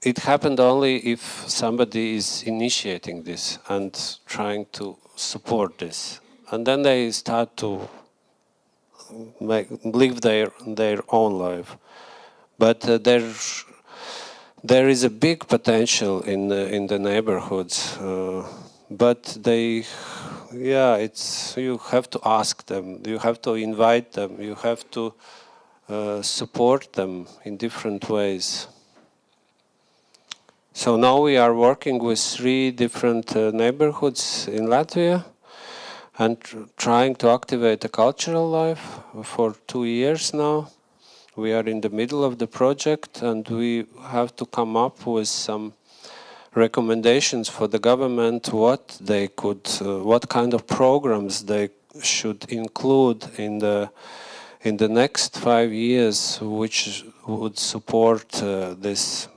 if somebody is initiating this and trying to support this. And then they start to live their own life. But there is a big potential in the neighborhoods, but you have to ask them, you have to invite them, you have to support them in different ways. So now we are working with 3 different neighborhoods in Latvia and trying to activate the cultural life for 2 years now. We are in the middle of the project and we have to come up with some recommendations for the government what kind of programs they should include in the next 5 years, which would support this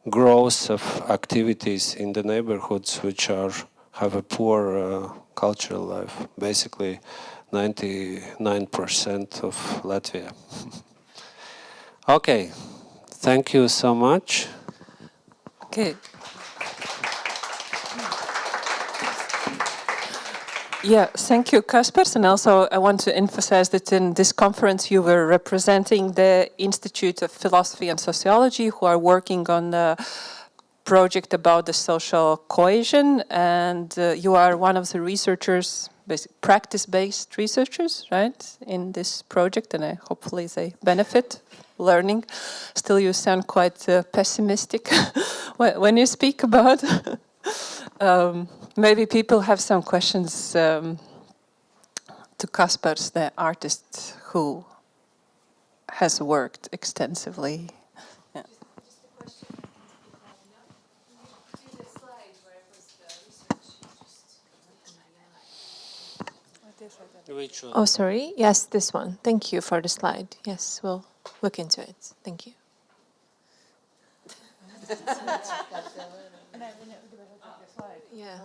growth of activities in the neighborhoods which have a poor cultural life, basically 99% of Latvia. Okay, thank you so much. Okay. Yeah, thank you, Kaspars. And also I want to emphasize that in this conference you were representing the Institute of Philosophy and Sociology, who are working on the project about the social cohesion. And you are one of the researchers, practice-based researchers, right, in this project. And hopefully they benefit learning. Still, you sound quite pessimistic when you speak about. Maybe people have some questions to Kaspars, the artist who has worked extensively. Yeah. Just a question. To the slide where it was the research, Which one? Oh, sorry. Yes, this one. Thank you for the slide. Yes, we'll look into it. Thank you. Yeah.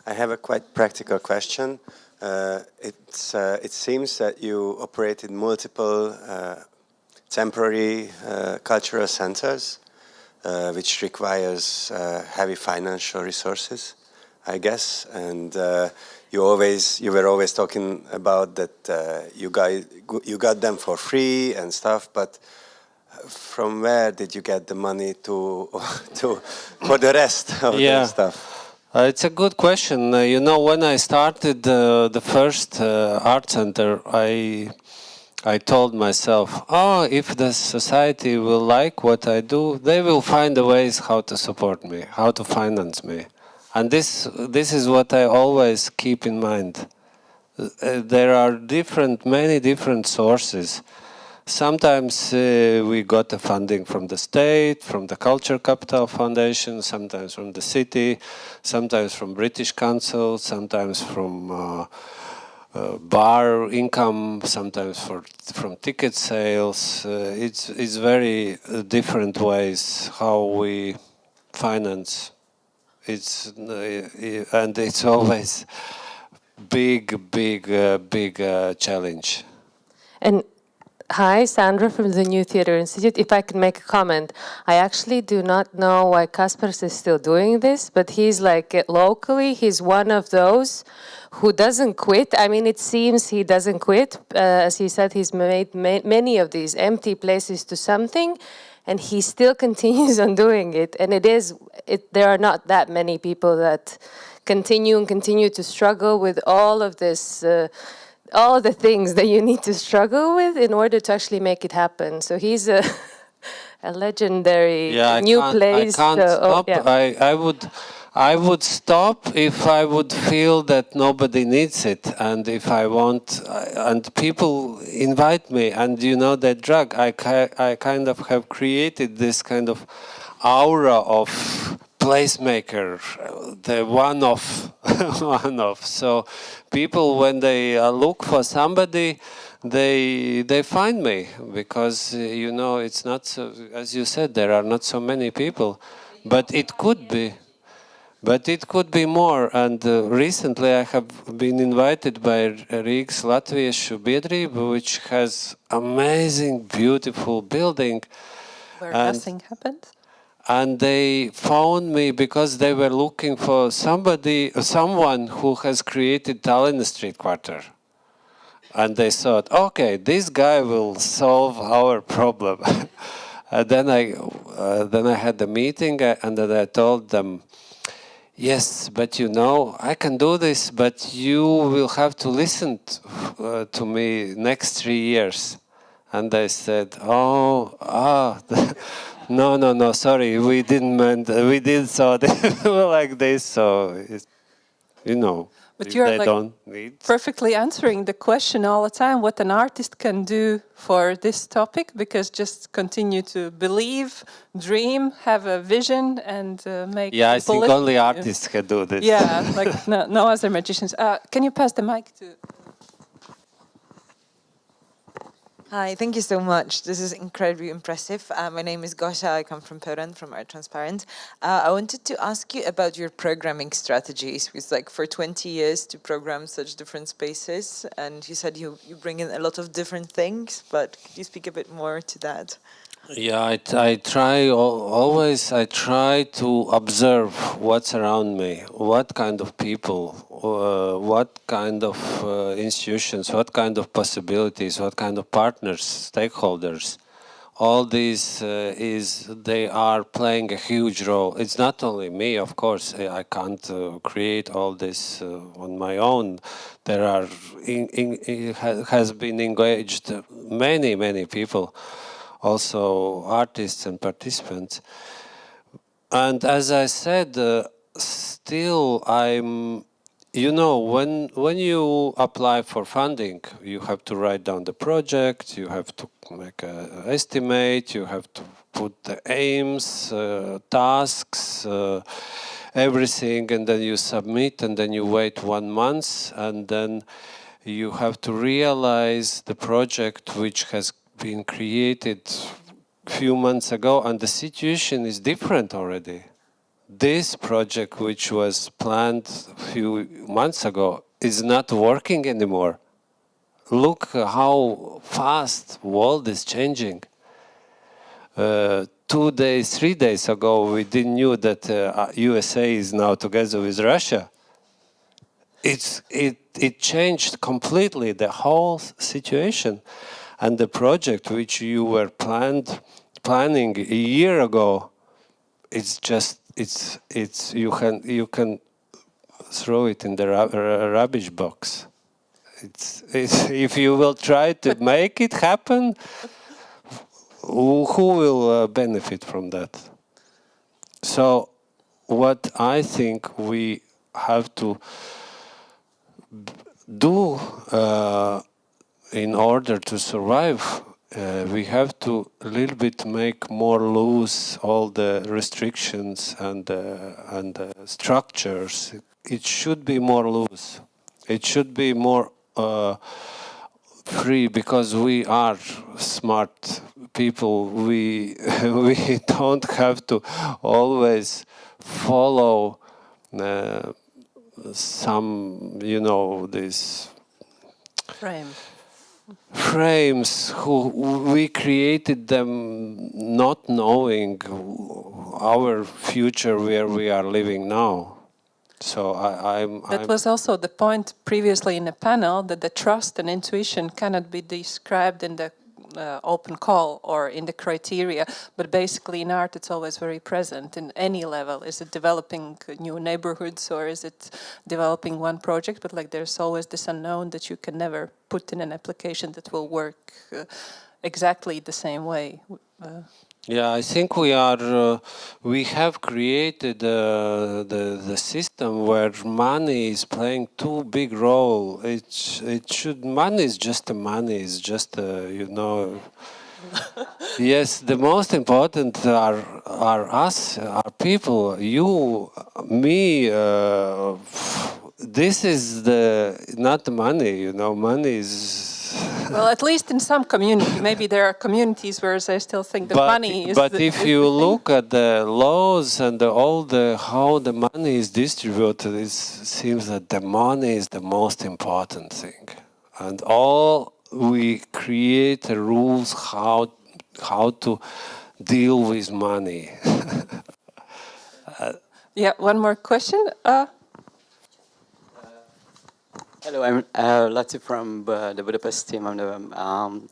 I have a quite practical question. It seems that you operated multiple temporary cultural centers, which requires heavy financial resources, I guess, and you were always talking about that you got them for free and stuff, but from where did you get the money for the rest of the stuff? It's a good question. When I started the first art center, I told myself, if the society will like what I do, they will find the ways how to support me, how to finance me. And this is what I always keep in mind. There are many different sources. Sometimes we got the funding from the state, from the Culture Capital Foundation, sometimes from the city, sometimes from British Council, sometimes from bar income, sometimes from ticket sales. It's very different ways how we finance. And it's always big challenge. And hi, Sandra from the New Theatre Institute. If I can make a comment, I actually do not know why Kaspars is still doing this, but he's like locally, he's one of those who doesn't quit. I mean, it seems he doesn't quit. As he said, he's made many of these empty places to something, and he still continues on doing it. And there are not that many people that continue to struggle with all of this, all the things that you need to struggle with in order to actually make it happen. So he's a legendary new place. I can't stop. Yeah. I would stop if I would feel that nobody needs it, and if I want, and people invite me, and that drug, I kind of have created this kind of aura of placemaker, the one-off. So people, when they look for somebody, they find me, because it's not so, as you said, there are not so many people, but it could be. But it could be more, and recently I have been invited by Riga's Latviešu biedrība, which has amazing, beautiful building. Where nothing happens? And they found me because they were looking for someone who has created Tallinn Street Quarter. And they thought, okay, this guy will solve our problem. And then I had the meeting, and then I told them, yes, but you know, I can do this, but you will have to listen to me next 3 years. And they said, no, sorry, we didn't saw it like this, so you know. But if you're they like don't need. perfectly answering the question all the time, what an artist can do for this topic, because just continue to believe, dream, have a vision, and make Yeah, I people think listen only to you. artists can do this. Yeah, like no other magicians. Can you pass the mic to... Hi, thank you so much. This is incredibly impressive. My name is Gosia. I come from Poland, from Art Transparent. I wanted to ask you about your programming strategies. It's like for 20 years to program such different spaces, and you said you bring in a lot of different things, but could you speak a bit more to that? Yeah, I try always. I try to observe what's around me, what kind of people, what kind of institutions, what kind of possibilities, what kind of partners, stakeholders. All these they are playing a huge role. It's not only me, of course. I can't create all this on my own. There are has been engaged many people. Also artists and participants. And as I said, still you know, when you apply for funding, you have to write down the project, you have to make an estimate, you have to put the aims, tasks, everything, and then you submit, and then you wait 1 month, and then you have to realize the project which has been created a few months ago, and the situation is different already. This project, which was planned a few months ago, is not working anymore. Look how fast the world is changing. 2 days, 3 days ago, we didn't knew that USA is now together with Russia. It changed completely the whole situation. And the project which you were planning a year ago, it's you can throw it in the rubbish box. If you will try to make it happen, who will benefit from that? So, what I think we have to do in order to survive, we have to a little bit make more loose all the restrictions and structures. It should be more loose. It should be more free, because we are smart people. We don't have to always follow some, you know, this frames who we created them not knowing our future where we are living now. So That was also the point previously in the panel, that the trust and intuition cannot be described in the open call or in the criteria, but basically in art it's always very present in any level. Is it developing new neighborhoods, or is it developing one project? But like there's always this unknown that you can never put in an application that will work exactly the same way. Yeah, I think we have created the system where money is playing too big role. Money is just money. It's just you know. Yes, the most important are us, our people, you, me. This is not the money. You know, money is. Well, at least in some community, maybe there are communities where they still think that money is. But if you look at the laws and how the money is distributed, it seems that the money is the most important thing, and all we create the rules how to deal with money. Yeah, one more question. Hello, I'm László from the Budapest team. I'm the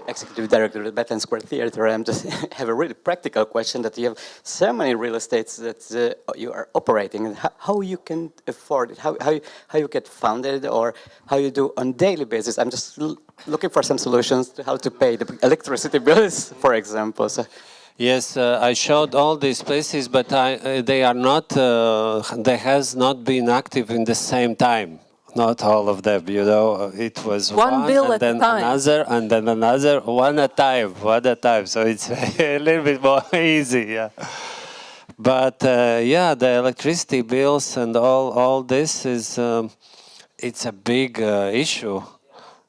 executive director of the Batman Square Theatre. I just have a really practical question that you have so many real estates that you are operating, and how you can afford it, how you get funded, or how you do on daily basis. I'm just looking for some solutions to how to pay the electricity bills, for example. So. Yes, I showed all these places, but they are not. They has not been active in the same time. Not all of them, you know. It was one bill and at then a time. another, and then another, one at a time. So it's a little bit more easy, yeah. But yeah, the electricity bills and all this is it's a big issue.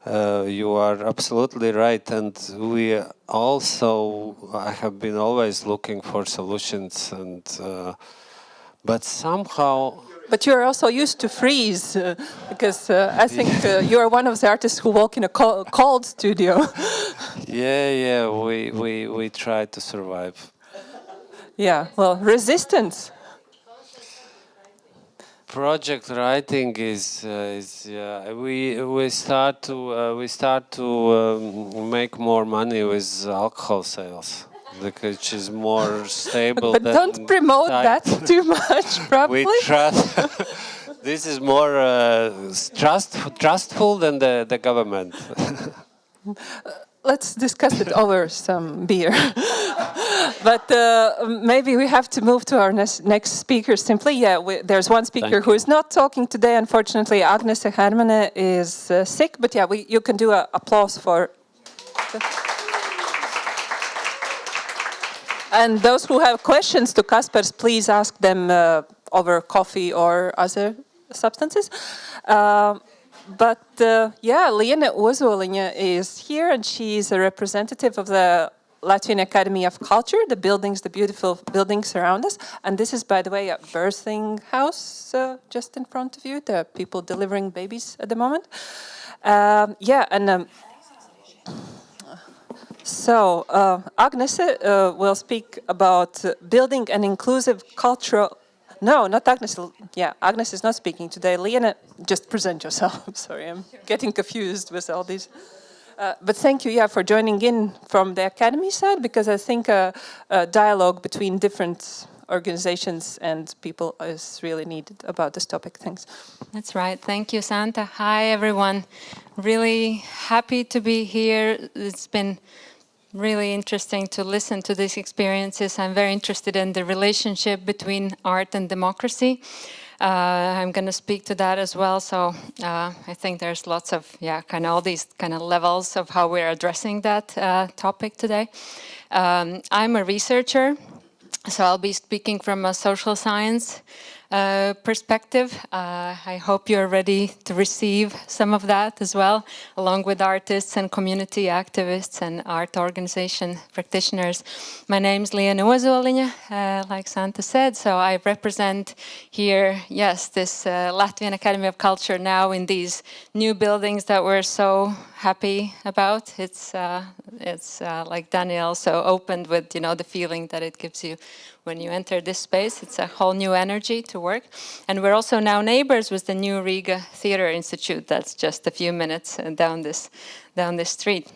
You are absolutely right, and we also have been always looking for solutions, and but somehow. But you're also used to freeze, because I think you are one of the artists who walk in a cold studio. Yeah, we try to survive. Yeah, well, resistance. Project writing is we start to make more money with alcohol sales, which is more stable. But don't promote that too much, probably. We trust. This is more trustful than the government. Let's discuss it over some beer. But maybe we have to move to our next speaker simply. Yeah, there's one speaker who is not talking today, unfortunately. Agnese Hermane is sick, but yeah, you can do an applause for... And those who have questions to Kaspars, please ask them over coffee or other substances. But yeah, Liene Ozoliņa is here, and she's a representative of the Latvian Academy of Culture, the beautiful buildings around us. And this is, by the way, a birthing house just in front of you. There are people delivering babies at the moment. Yeah, and so Agnese will speak about building an inclusive cultural... No, not Agnese. Yeah, Agnese is not speaking today. Liene, just present yourself. I'm sorry, I'm getting confused with all these. But thank you, yeah, for joining in from the Academy side, because I think a dialogue between different organizations and people is really needed about this topic. Thanks. That's right. Thank you, Santa. Hi, everyone. Really happy to be here. It's been really interesting to listen to these experiences. I'm very interested in the relationship between art and democracy. I'm going to speak to that as well. So I think there's lots of, kind of all these kind of levels of how we're addressing that topic today. I'm a researcher, so I'll be speaking from a social science perspective. I hope you're ready to receive some of that as well, along with artists and community activists and art organization practitioners. My name's Liene Ozoliņa, like Santa said, so I represent here, yes, this Latvian Academy of Culture now in these new buildings that we're so happy about. It's like Daniel so opened with, the feeling that it gives you when you enter this space. It's a whole new energy to work. And we're also now neighbors with the new Riga Theatre Institute that's just a few minutes down this street.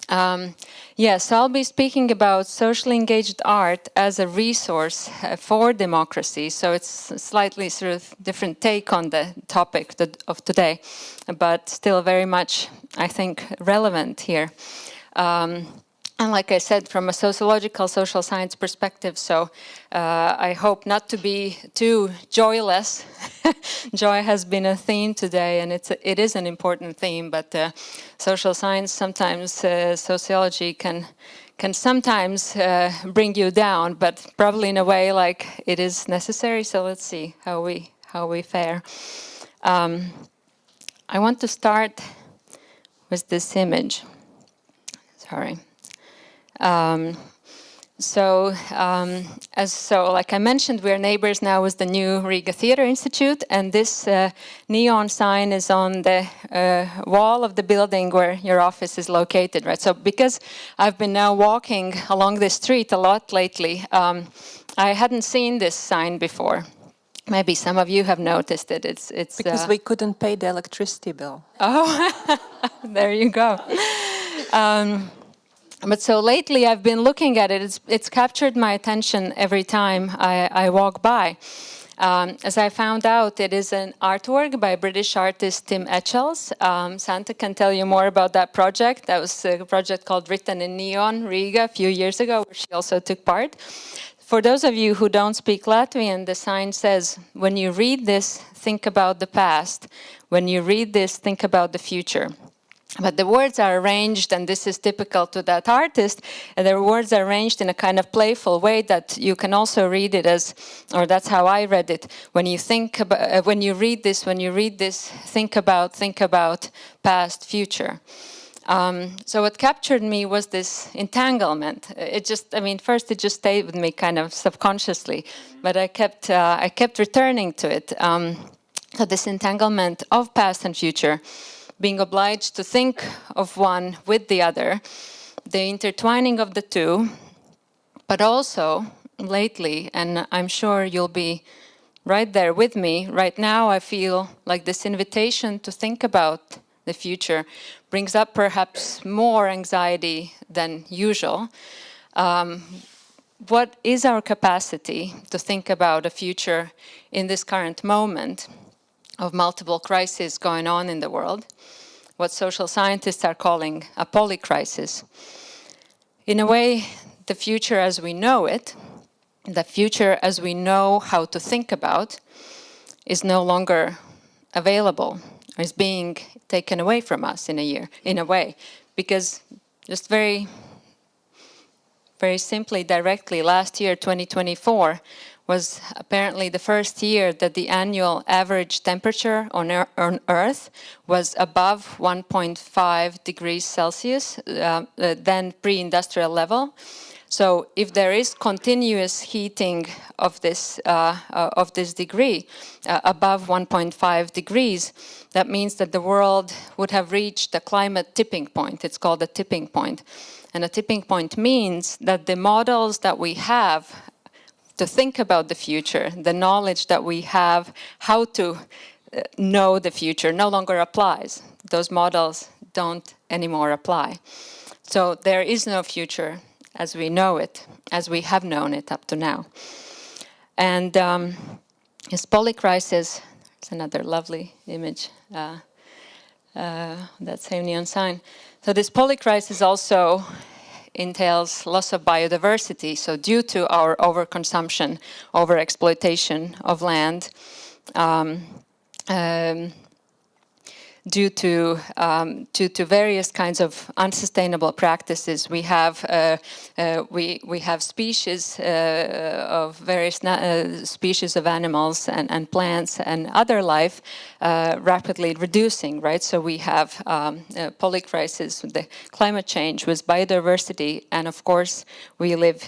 So I'll be speaking about socially engaged art as a resource for democracy. So it's a slightly sort of different take on the topic of today, but still very much, I think, relevant here. And like I said, from a sociological, social science perspective, so I hope not to be too joyless. Joy has been a theme today, and it is an important theme, but social science, sometimes sociology can sometimes bring you down, but probably in a way like it is necessary, so let's see how we fare. I want to start with this image. Sorry. like I mentioned, we're neighbors now with the new Riga Theatre Institute, and this neon sign is on the wall of the building where your office is located, right? So because I've been now walking along this street a lot lately, I hadn't seen this sign before. Maybe some of you have noticed it. It's because we couldn't pay the electricity bill. Oh, there you go. But so lately I've been looking at it. It's captured my attention every time I walk by. As I found out, it is an artwork by British artist Tim Etchells. Santa can tell you more about that project. That was a project called Written in Neon, Riga, a few years ago, where she also took part. For those of you who don't speak Latvian, the sign says, when you read this, think about the past. When you read this, think about the future. But the words are arranged, and this is typical to that artist, and the words are arranged in a kind of playful way that you can also read it as, or that's how I read it, when you think about, when you read this, think about past, future. So what captured me was this entanglement. First it just stayed with me kind of subconsciously, but I kept returning to it. So this entanglement of past and future, being obliged to think of one with the other, the intertwining of the two, but also lately, and I'm sure you'll be right there with me, right now I feel like this invitation to think about the future brings up perhaps more anxiety than usual. What is our capacity to think about a future in this current moment of multiple crises going on in the world, what social scientists are calling a polycrisis? In a way, the future as we know it, the future as we know how to think about, is no longer available, or is being taken away from us in a way. Because just very, very simply, directly, last year, 2024, was apparently the first year that the annual average temperature on Earth was above 1.5 degrees Celsius than pre-industrial level. So if there is continuous heating of this degree above 1.5 degrees, that means that the world would have reached a climate tipping point. It's called a tipping point. And a tipping point means that the models that we have to think about the future, the knowledge that we have how to know the future no longer applies. Those models don't anymore apply. So there is no future as we know it, as we have known it up to now. And this polycrisis, it's another lovely image, that same neon sign. So this polycrisis also entails loss of biodiversity. So due to our overconsumption, overexploitation of land, due to various kinds of unsustainable practices, we have species of various species of animals and plants and other life rapidly reducing, right? So we have polycrisis, the climate change with biodiversity, and of course we live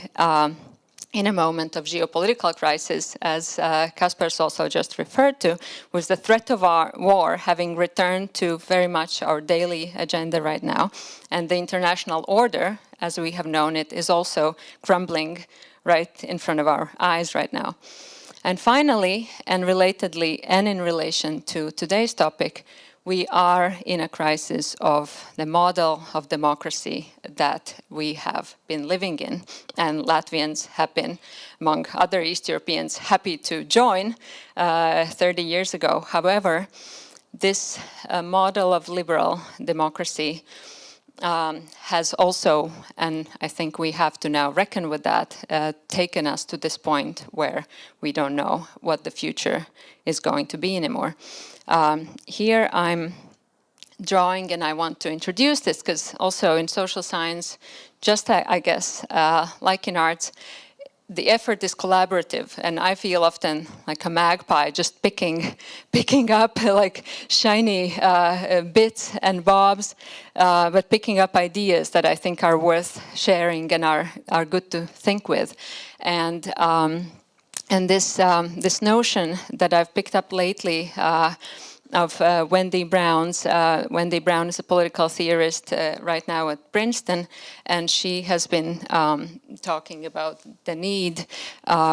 in a moment of geopolitical crisis, as Kaspars also just referred to, with the threat of our war having returned to very much our daily agenda right now. And the international order, as we have known it, is also crumbling right in front of our eyes right now. And finally, and relatedly, and in relation to today's topic, we are in a crisis of the model of democracy that we have been living in, and Latvians have been, among other East Europeans, happy to join 30 years ago. However, this model of liberal democracy has also, and I think we have to now reckon with that, taken us to this point where we don't know what the future is going to be anymore. Here I'm drawing, and I want to introduce this because also in social science, just I guess, like in arts, the effort is collaborative, and I feel often like a magpie, just picking up like shiny bits and bobs, but picking up ideas that I think are worth sharing and are good to think with, and this notion that I've picked up lately. Of Wendy Brown's. Wendy Brown is a political theorist right now at Princeton, and she has been talking about the need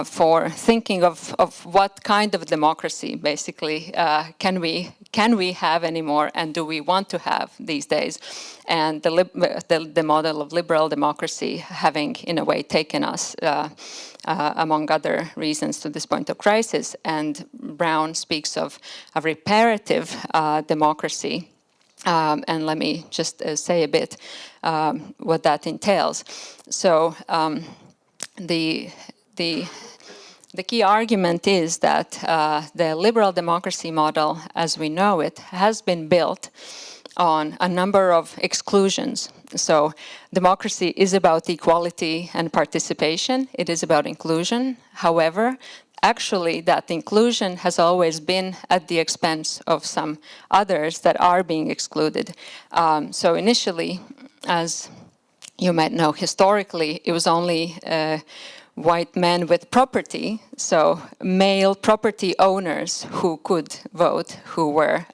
for thinking of what kind of democracy, basically, can we have anymore, and do we want to have these days? And the model of liberal democracy having, in a way, taken us, among other reasons, to this point of crisis. And Brown speaks of a reparative democracy. And let me just say a bit what that entails. So the key argument is that the liberal democracy model, as we know it, has been built on a number of exclusions. So democracy is about equality and participation. It is about inclusion. However, actually that inclusion has always been at the expense of some others that are being excluded. So initially, as you might know, historically, it was only white men with property, so male property owners who could vote, who were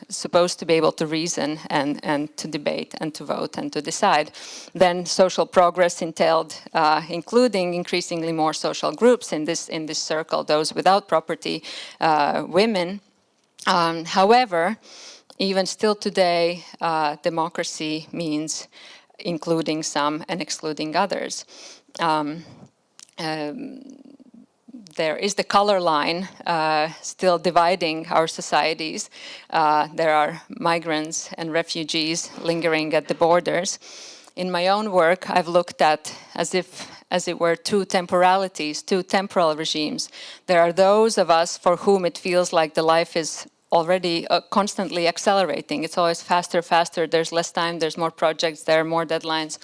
supposed to be able to reason and to debate and to vote and to decide. Then social progress entailed including increasingly more social groups in this circle, those without property, women. However, even still today, democracy means including some and excluding others. There is the color line still dividing our societies. There are migrants and refugees lingering at the borders. In my own work, I've looked at as it were two temporalities, two temporal regimes. There are those of us for whom it feels like the life is already constantly accelerating. It's always faster, faster. There's less time, there's more projects, there are more deadlines.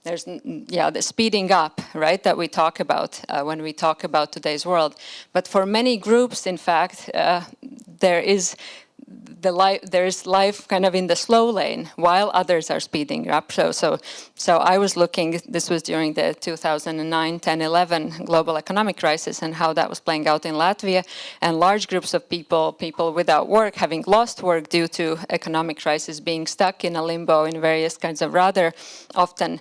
There's, the speeding up, right, that we talk about when we talk about today's world. But for many groups, in fact, there is life kind of in the slow lane while others are speeding up. So I was looking, this was during the 2009, 10, 11 global economic crisis, and how that was playing out in Latvia, and large groups of people without work, having lost work due to economic crisis, being stuck in a limbo in various kinds of rather often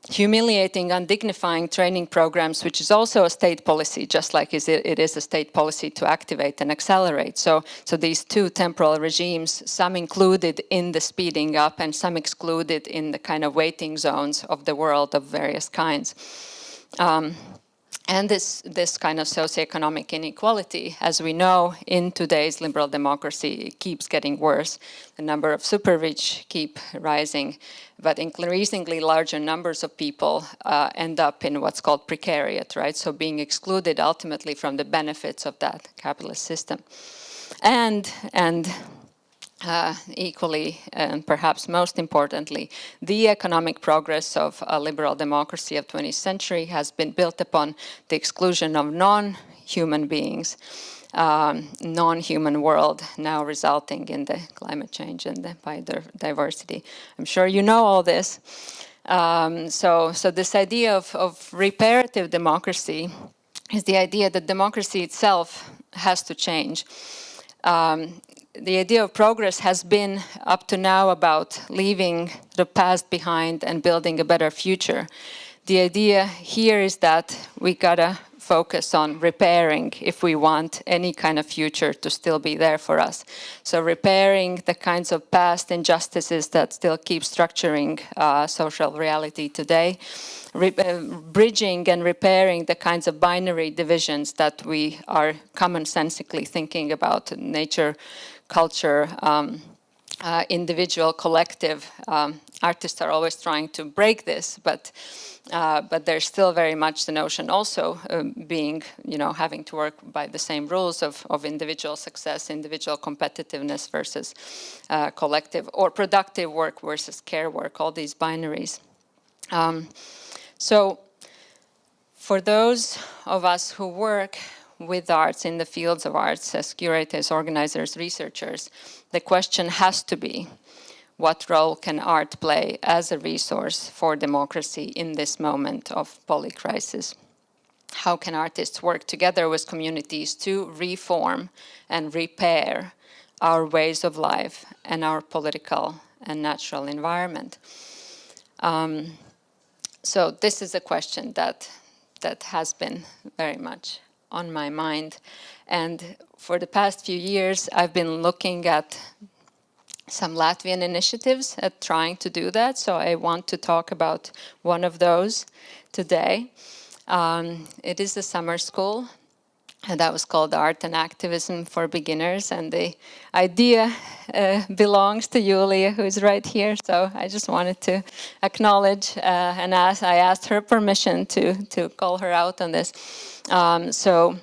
humiliating, undignifying training programs, which is also a state policy, just like it is a state policy to activate and accelerate. So these two temporal regimes, some included in the speeding up and some excluded in the kind of waiting zones of the world of various kinds. And this kind of socioeconomic inequality, as we know, in today's liberal democracy, keeps getting worse. The number of super rich keep rising, but increasingly larger numbers of people end up in what's called precariat, right? So being excluded ultimately from the benefits of that capitalist system. And equally, and perhaps most importantly, the economic progress of a liberal democracy of 20th century has been built upon the exclusion of non-human beings, non-human world, now resulting in the climate change and the biodiversity. I'm sure you know all this. So this idea of reparative democracy is the idea that democracy itself has to change. The idea of progress has been up to now about leaving the past behind and building a better future. The idea here is that we gotta focus on repairing if we want any kind of future to still be there for us. So repairing the kinds of past injustices that still keep structuring social reality today. Bridging and repairing the kinds of binary divisions that we are commonsensically thinking about: nature, culture, individual, collective. Artists are always trying to break this, but there's still very much the notion also being, having to work by the same rules of individual success, individual competitiveness versus collective, or productive work versus care work, all these binaries. So for those of us who work with arts in the fields of arts as curators, organizers, researchers, the question has to be, what role can art play as a resource for democracy in this moment of polycrisis? How can artists work together with communities to reform and repair our ways of life and our political and natural environment? So this is a question that has been very much on my mind. And for the past few years, I've been looking at some Latvian initiatives at trying to do that. So I want to talk about one of those today. It is a summer school, and that was called Art and Activism for Beginners. And the idea belongs to Julia, who is right here. So I just wanted to acknowledge and I asked her permission to call her out on this. So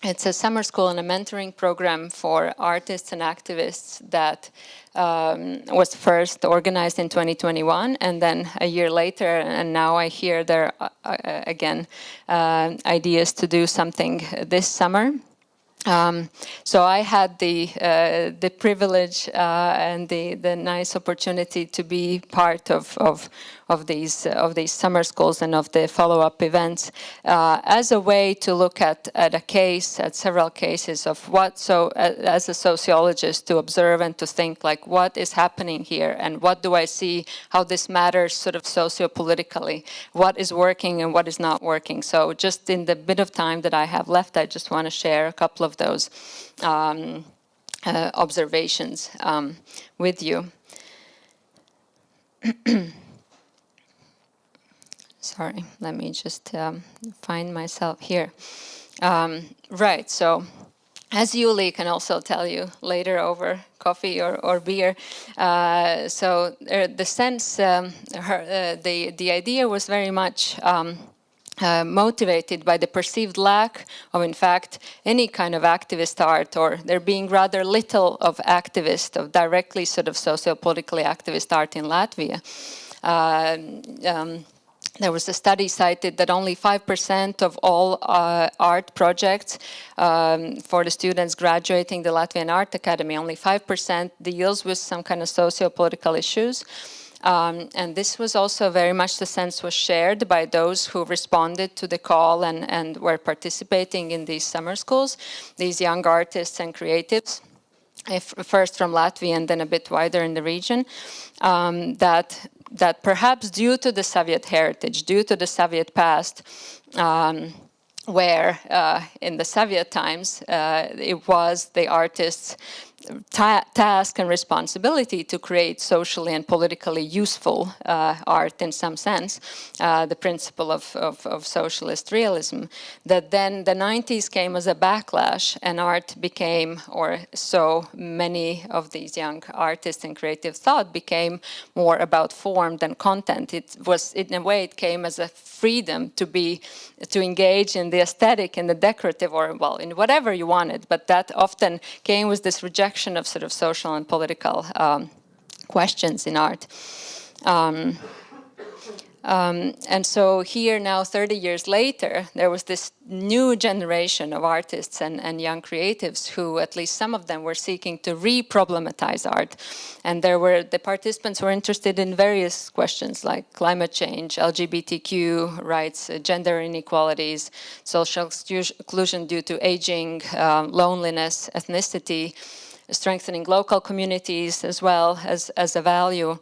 it's a summer school and a mentoring program for artists and activists that was first organized in 2021, and then a year later, and now I hear there again ideas to do something this summer. So I had the privilege and the nice opportunity to be part of these summer schools and of the follow-up events as a way to look at several cases of what. So as a sociologist, to observe and to think like what is happening here and what do I see, how this matters sort of socio-politically, what is working and what is not working. So just in the bit of time that I have left, I just want to share a couple of those observations with you. Sorry, let me just find myself here. Right, so as Yuli can also tell you later over coffee or beer, so the sense, the idea was very much motivated by the perceived lack of, in fact, any kind of activist art, or there being rather little of activist, of directly sort of socio-politically activist art in Latvia. There was a study cited that only 5% of all art projects for the students graduating the Latvian Art Academy, only 5% deals with some kind of socio-political issues. And this was also very much the sense was shared by those who responded to the call and were participating in these summer schools, these young artists and creatives, first from Latvia and then a bit wider in the region, that perhaps due to the Soviet heritage, due to the Soviet past, where in the Soviet times it was the artists' task and responsibility to create socially and politically useful art in some sense, the principle of socialist realism, that then the 90s came as a backlash and art became, or so many of these young artists and creative thought became more about form than content. It was, in a way, it came as a freedom to engage in the aesthetic and the decorative, or well, in whatever you wanted, but that often came with this rejection of sort of social and political questions in art. And so here now, 30 years later, there was this new generation of artists and young creatives who, at least some of them, were seeking to re-problematize art. And the participants were interested in various questions like climate change, LGBTQ rights, gender inequalities, social exclusion due to aging, loneliness, ethnicity, strengthening local communities as well as a value.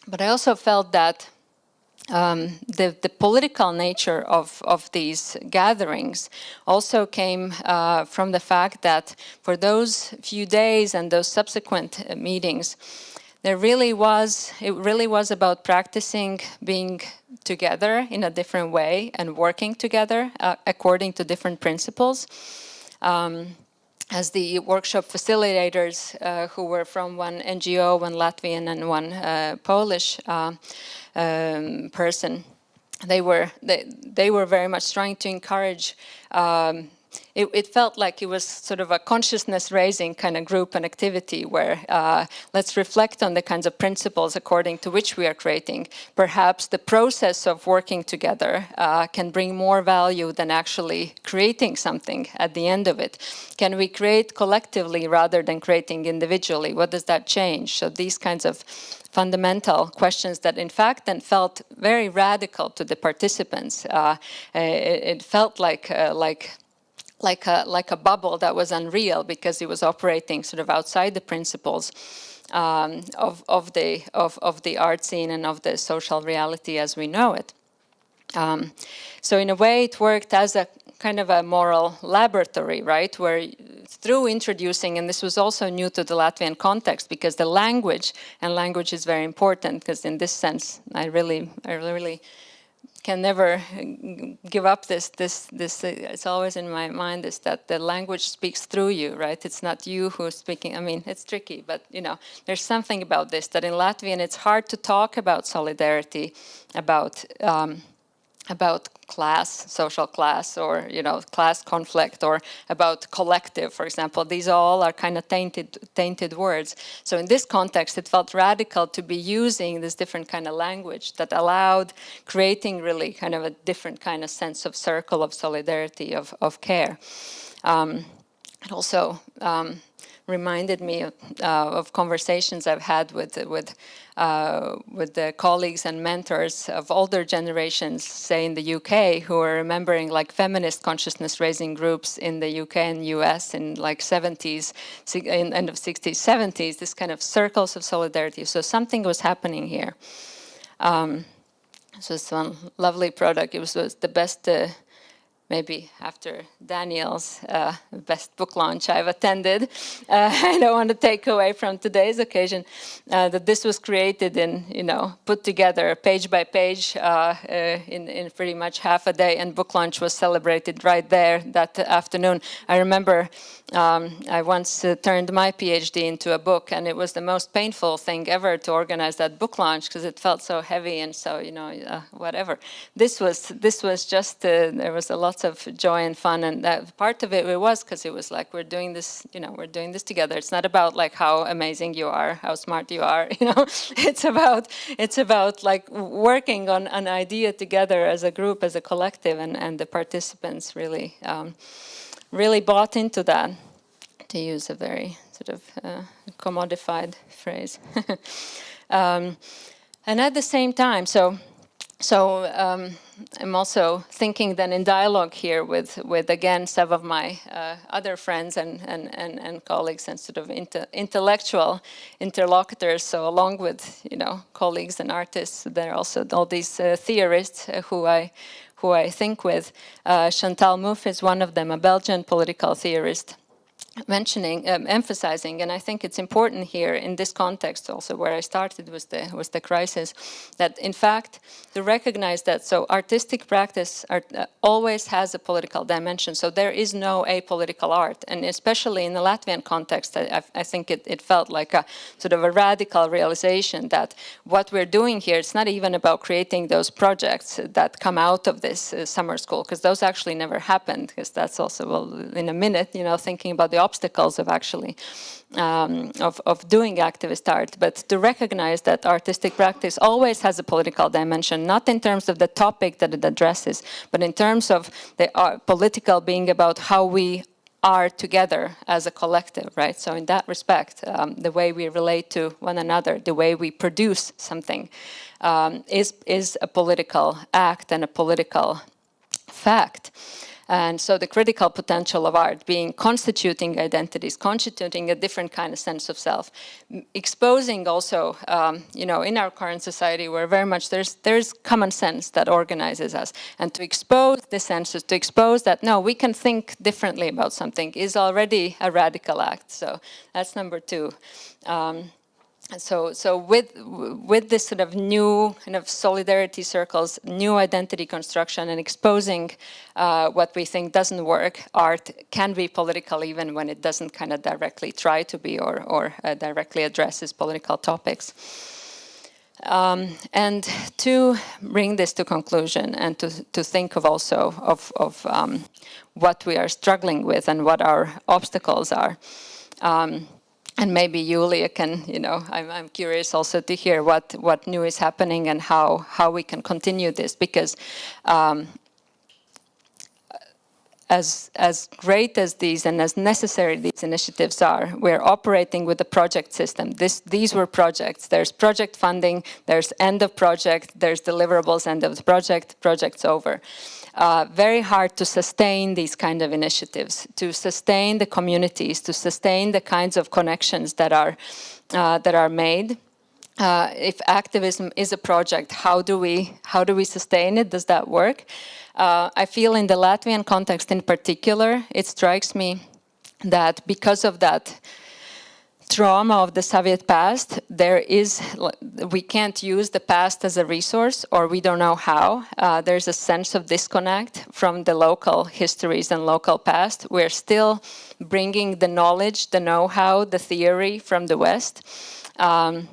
But I also felt that the political nature of these gatherings also came from the fact that for those few days and those subsequent meetings, it really was about practicing being together in a different way and working together according to different principles. As the workshop facilitators who were from one NGO, one Latvian and one Polish person, they were very much trying to encourage it felt like it was sort of a consciousness-raising kind of group and activity where let's reflect on the kinds of principles according to which we are creating. Perhaps the process of working together can bring more value than actually creating something at the end of it. Can we create collectively rather than creating individually? What does that change? So these kinds of fundamental questions that in fact then felt very radical to the participants. It felt like a bubble that was unreal because it was operating sort of outside the principles of the art scene and of the social reality as we know it. So in a way it worked as a kind of a moral laboratory, right, where through introducing, and this was also new to the Latvian context because the language is very important, because in this sense I really can never give up this it's always in my mind is that the language speaks through you, right? It's not you who's speaking. I mean, it's tricky, but you know, there's something about this that in Latvian it's hard to talk about solidarity, about class, social class, or you know, class conflict, or about collective, for example. These all are kind of tainted words. So in this context, it felt radical to be using this different kind of language that allowed creating really kind of a different kind of sense of circle of solidarity, of care. It also reminded me of conversations I've had with the colleagues and mentors of older generations, say in the UK, who are remembering like feminist consciousness raising groups in the UK and US in like 70s, end of 60s, 70s, this kind of circles of solidarity. So something was happening here. So it's one lovely product. It was the best, maybe after Daniel's best book launch I've attended. I don't want to take away from today's occasion that this was created in, you know, put together page by page in pretty much half a day, and book launch was celebrated right there that afternoon. I remember I once turned my PhD into a book, and it was the most painful thing ever to organize that book launch because it felt so heavy and so, you know, whatever. This was just, there was a lot of joy and fun, and that part of it was because it was like we're doing this, you know, we're doing this together. It's not about like how amazing you are, how smart you are, you know. It's about like working on an idea together as a group, as a collective, and the participants really really bought into that, to use a very sort of commodified phrase. And at the same time, so I'm also thinking then in dialogue here with again some of my other friends and colleagues and sort of intellectual interlocutors. So along with, you know, colleagues and artists, there are also all these theorists who I think with. Chantal Mouffe is one of them, a Belgian political theorist, emphasizing, and I think it's important here in this context also where I started was the crisis, that in fact to recognize that so artistic practice always has a political dimension. So there is no apolitical art, and especially in the Latvian context, I think it felt like a sort of a radical realization that what we're doing here, it's not even about creating those projects that come out of this summer school, because those actually never happened, because that's also, well, in a minute, you know, thinking about the obstacles of actually of doing activist art, but to recognize that artistic practice always has a political dimension, not in terms of the topic that it addresses, but in terms of the political being about how we are together as a collective, right? So in that respect, the way we relate to one another, the way we produce something, is a political act and a political fact. And so the critical potential of art being constituting identities, constituting a different kind of sense of self, exposing also, you know, in our current society where very much there's common sense that organizes us. And to expose the senses, to expose that, no, we can think differently about something is already a radical act. So that's number two. So with this sort of new kind of solidarity circles, new identity construction, and exposing what we think doesn't work, art can be political even when it doesn't kind of directly try to be or directly addresses political topics. And to bring this to conclusion and to think of also of what we are struggling with and what our obstacles are. And maybe Julia can, I'm curious also to hear what new is happening and how we can continue this, because as great as these and as necessary these initiatives are, we're operating with a project system. These were projects. There's project funding, there's end of project, there's deliverables, end of the project, project's over. Very hard to sustain these kind of initiatives, to sustain the communities, to sustain the kinds of connections that are made. If activism is a project, how do we sustain it? Does that work? I feel in the Latvian context in particular, it strikes me that because of that trauma of the Soviet past, we can't use the past as a resource, or we don't know how. There's a sense of disconnect from the local histories and local past. We're still bringing the knowledge, the know-how, the theory from the West. And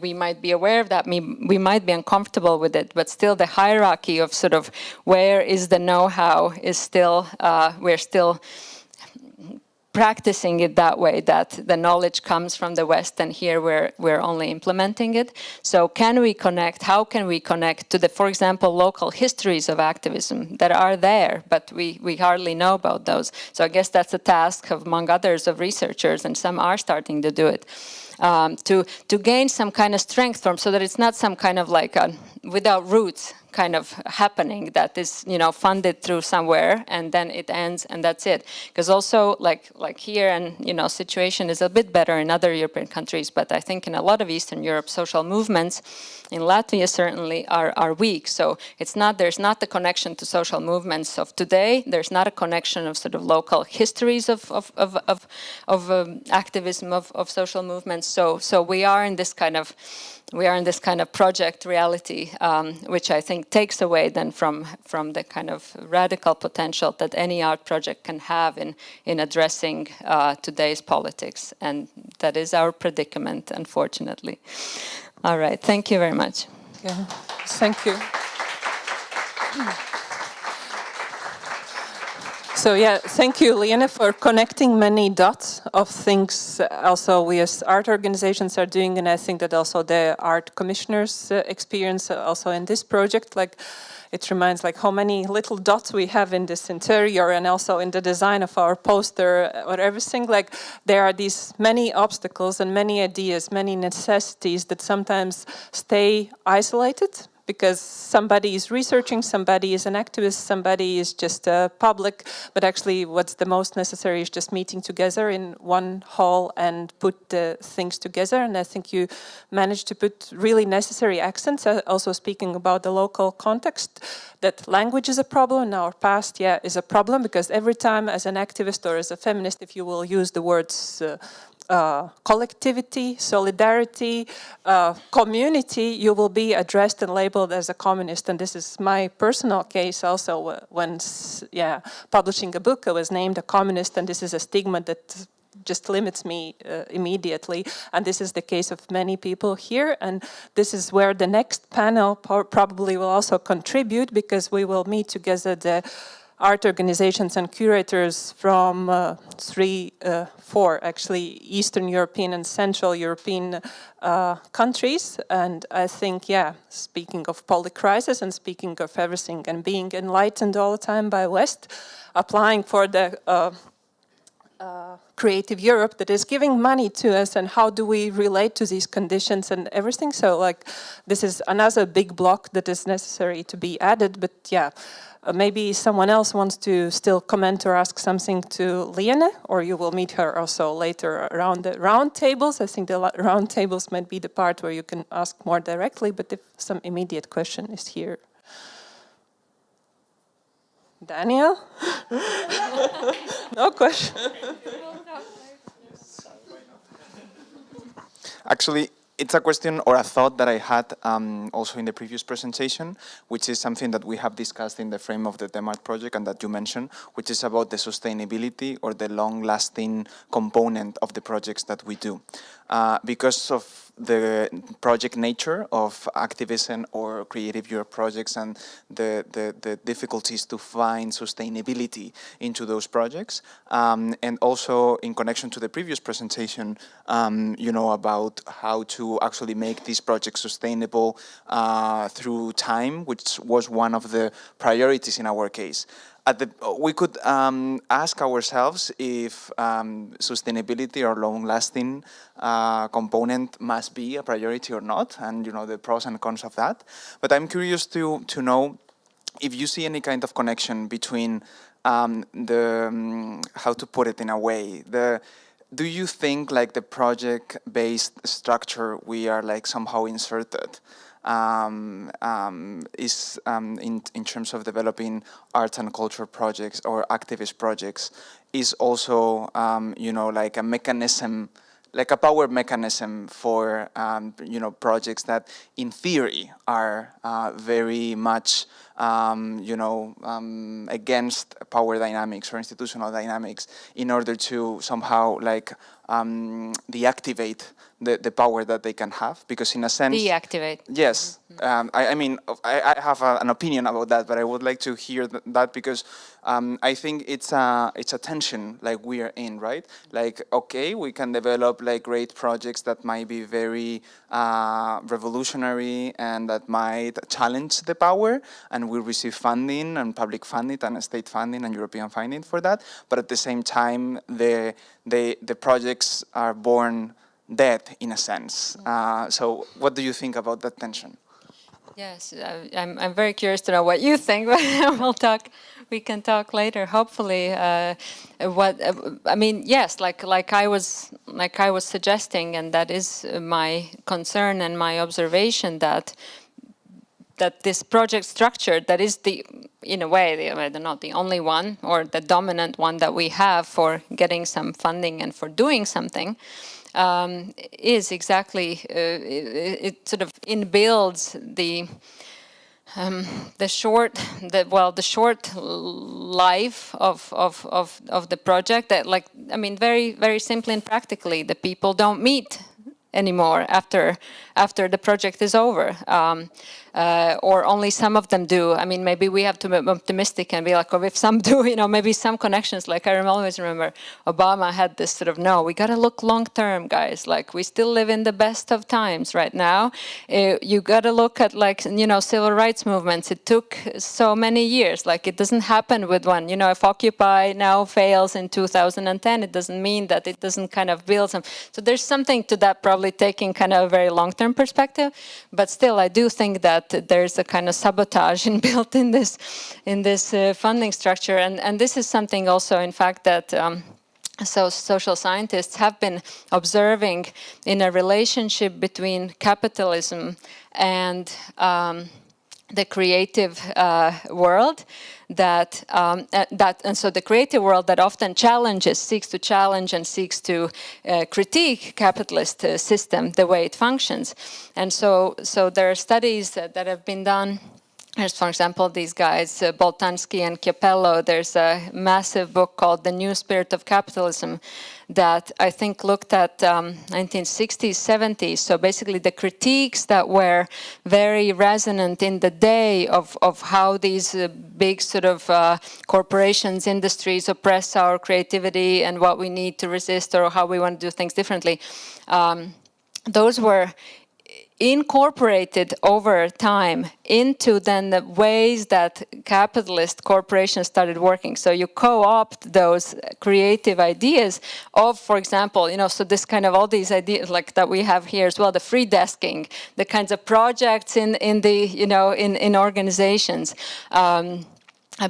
we might be aware of that, we might be uncomfortable with it, but still the hierarchy of sort of where is the know-how is still, we're still practicing it that way, that the knowledge comes from the West and here we're only implementing it. So can we connect, how can we connect to the, for example, local histories of activism that are there, but we hardly know about those. So I guess that's a task of, among others, of researchers, and some are starting to do it. To gain some kind of strength from, so that it's not some kind of like a without roots kind of happening that is, funded through somewhere and then it ends and that's it. Because also like here, and situation is a bit better in other European countries, but I think in a lot of Eastern Europe, social movements in Latvia certainly are weak. So there's not the connection to social movements of today. There's not a connection of sort of local histories of activism of social movements. So we are in this kind of project reality, which I think takes away then from the kind of radical potential that any art project can have in addressing today's politics. And that is our predicament, unfortunately. All right, thank you very much. Yeah. Thank you. So yeah, thank you, Liene, for connecting many dots of things also we as art organizations are doing, and I think that also the art commissioners experience also in this project. Like, it reminds like how many little dots we have in this interior and also in the design of our poster or everything. Like, there are these many obstacles and many ideas, many necessities that sometimes stay isolated, because somebody is researching, somebody is an activist, somebody is just a public, but actually what's the most necessary is just meeting together in one hall and put the things together. And I think you managed to put really necessary accents, also speaking about the local context, that language is a problem in our past, is a problem, because every time as an activist or as a feminist, if you will use the words collectivity, solidarity, community, you will be addressed and labeled as a communist. And this is my personal case also. When publishing a book, I was named a communist, and this is a stigma that just limits me immediately. And this is the case of many people here. And this is where the next panel probably will also contribute, because we will meet together the art organizations and curators from four actually Eastern European and Central European countries. And I think, speaking of polycrisis and speaking of everything and being enlightened all the time by West, applying for the Creative Europe that is giving money to us, and how do we relate to these conditions and everything. So like, this is another big block that is necessary to be added, but maybe someone else wants to still comment or ask something to Liene, or you will meet her also later around the round tables. I think the round tables might be the part where you can ask more directly, but if some immediate question is here. Daniel? No question? Actually, it's a question or a thought that I had also in the previous presentation, which is something that we have discussed in the frame of the DemArt project and that you mentioned, which is about the sustainability or the long-lasting component of the projects that we do. Because of the project nature of activism or creative Europe projects and the difficulties to find sustainability into those projects. And also in connection to the previous presentation, about how to actually make these projects sustainable through time, which was one of the priorities in our case. We could ask ourselves if sustainability or long-lasting component must be a priority or not, and the pros and cons of that. But I'm curious to know if you see any kind of connection between how to put it in a way, do you think like the project-based structure we are like somehow inserted is in terms of developing arts and culture projects or activist projects is also like a mechanism, like a power mechanism for projects that in theory are very much against power dynamics or institutional dynamics in order to somehow like deactivate the power that they can have, because in a sense... Deactivate. Yes. I have an opinion about that, but I would like to hear that because I think it's a tension like we are in, right? Like, okay, we can develop like great projects that might be very revolutionary and that might challenge the power, and we receive funding and public funding and state funding and European funding for that. But at the same time, the projects are born dead in a sense. So what do you think about that tension? Yes, I'm very curious to know what you think, but we can talk later, hopefully. Yes, like I was suggesting, and that is my concern and my observation that this project structure, that is in a way, not the only one or the dominant one that we have for getting some funding and for doing something, is exactly it sort of inbuilds the short life of the project. That very very simply and practically, the people don't meet anymore after the project is over, or only some of them do. Maybe we have to be optimistic and be like, oh, if some do, maybe some connections. Like I always remember Obama had this sort of, no, we got to look long term, guys. Like we still live in the best of times right now. You got to look at civil rights movements. It took so many years. Like it doesn't happen with one. If Occupy now fails in 2010, it doesn't mean that it doesn't kind of build some. So there's something to that, probably taking kind of a very long-term perspective, but still I do think that there's a kind of sabotage inbuilt in this funding structure, and this is something also, in fact, that social scientists have been observing in a relationship between capitalism and the creative world. And so the creative world that often seeks to challenge and seeks to critique capitalist system, the way it functions. And so there are studies that have been done. There's, for example, these guys, Boltanski and Chiapello. There's a massive book called The New Spirit of Capitalism that I think looked at 1960s, 70s. So basically the critiques that were very resonant in the day of how these big sort of corporations, industries oppress our creativity and what we need to resist or how we want to do things differently. Those were incorporated over time into then the ways that capitalist corporations started working. So you co-opt those creative ideas of, for example, so this kind of all these ideas like that we have here as well, the free desking, the kinds of projects in organizations.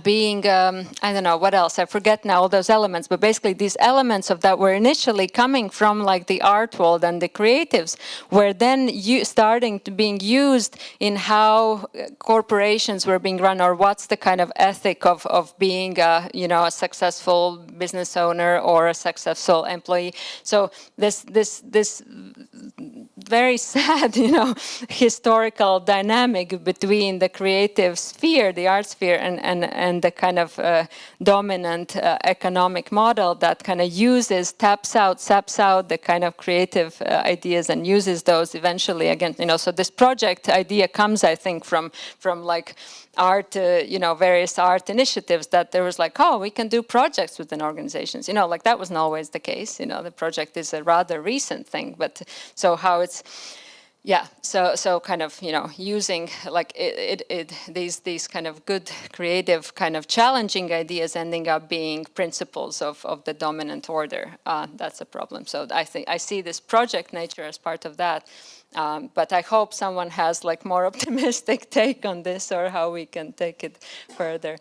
Being, I don't know, what else? I forget now all those elements, but basically these elements of that were initially coming from like the art world and the creatives were then starting to being used in how corporations were being run, or what's the kind of ethic of being a successful business owner or a successful employee. So very sad, historical dynamic between the creative sphere, the art sphere, and the kind of dominant economic model that kind of saps out the kind of creative ideas and uses those eventually again. So this project idea comes, I think, from like art, various art initiatives that there was like, oh, we can do projects within organizations. Like that wasn't always the case. The project is a rather recent thing, but so how it's, yeah, so kind of, using like these kind of good, creative, kind of challenging ideas ending up being principles of the dominant order. That's a problem. So I see this project nature as part of that. But I hope someone has like more optimistic take on this or how we can take it further.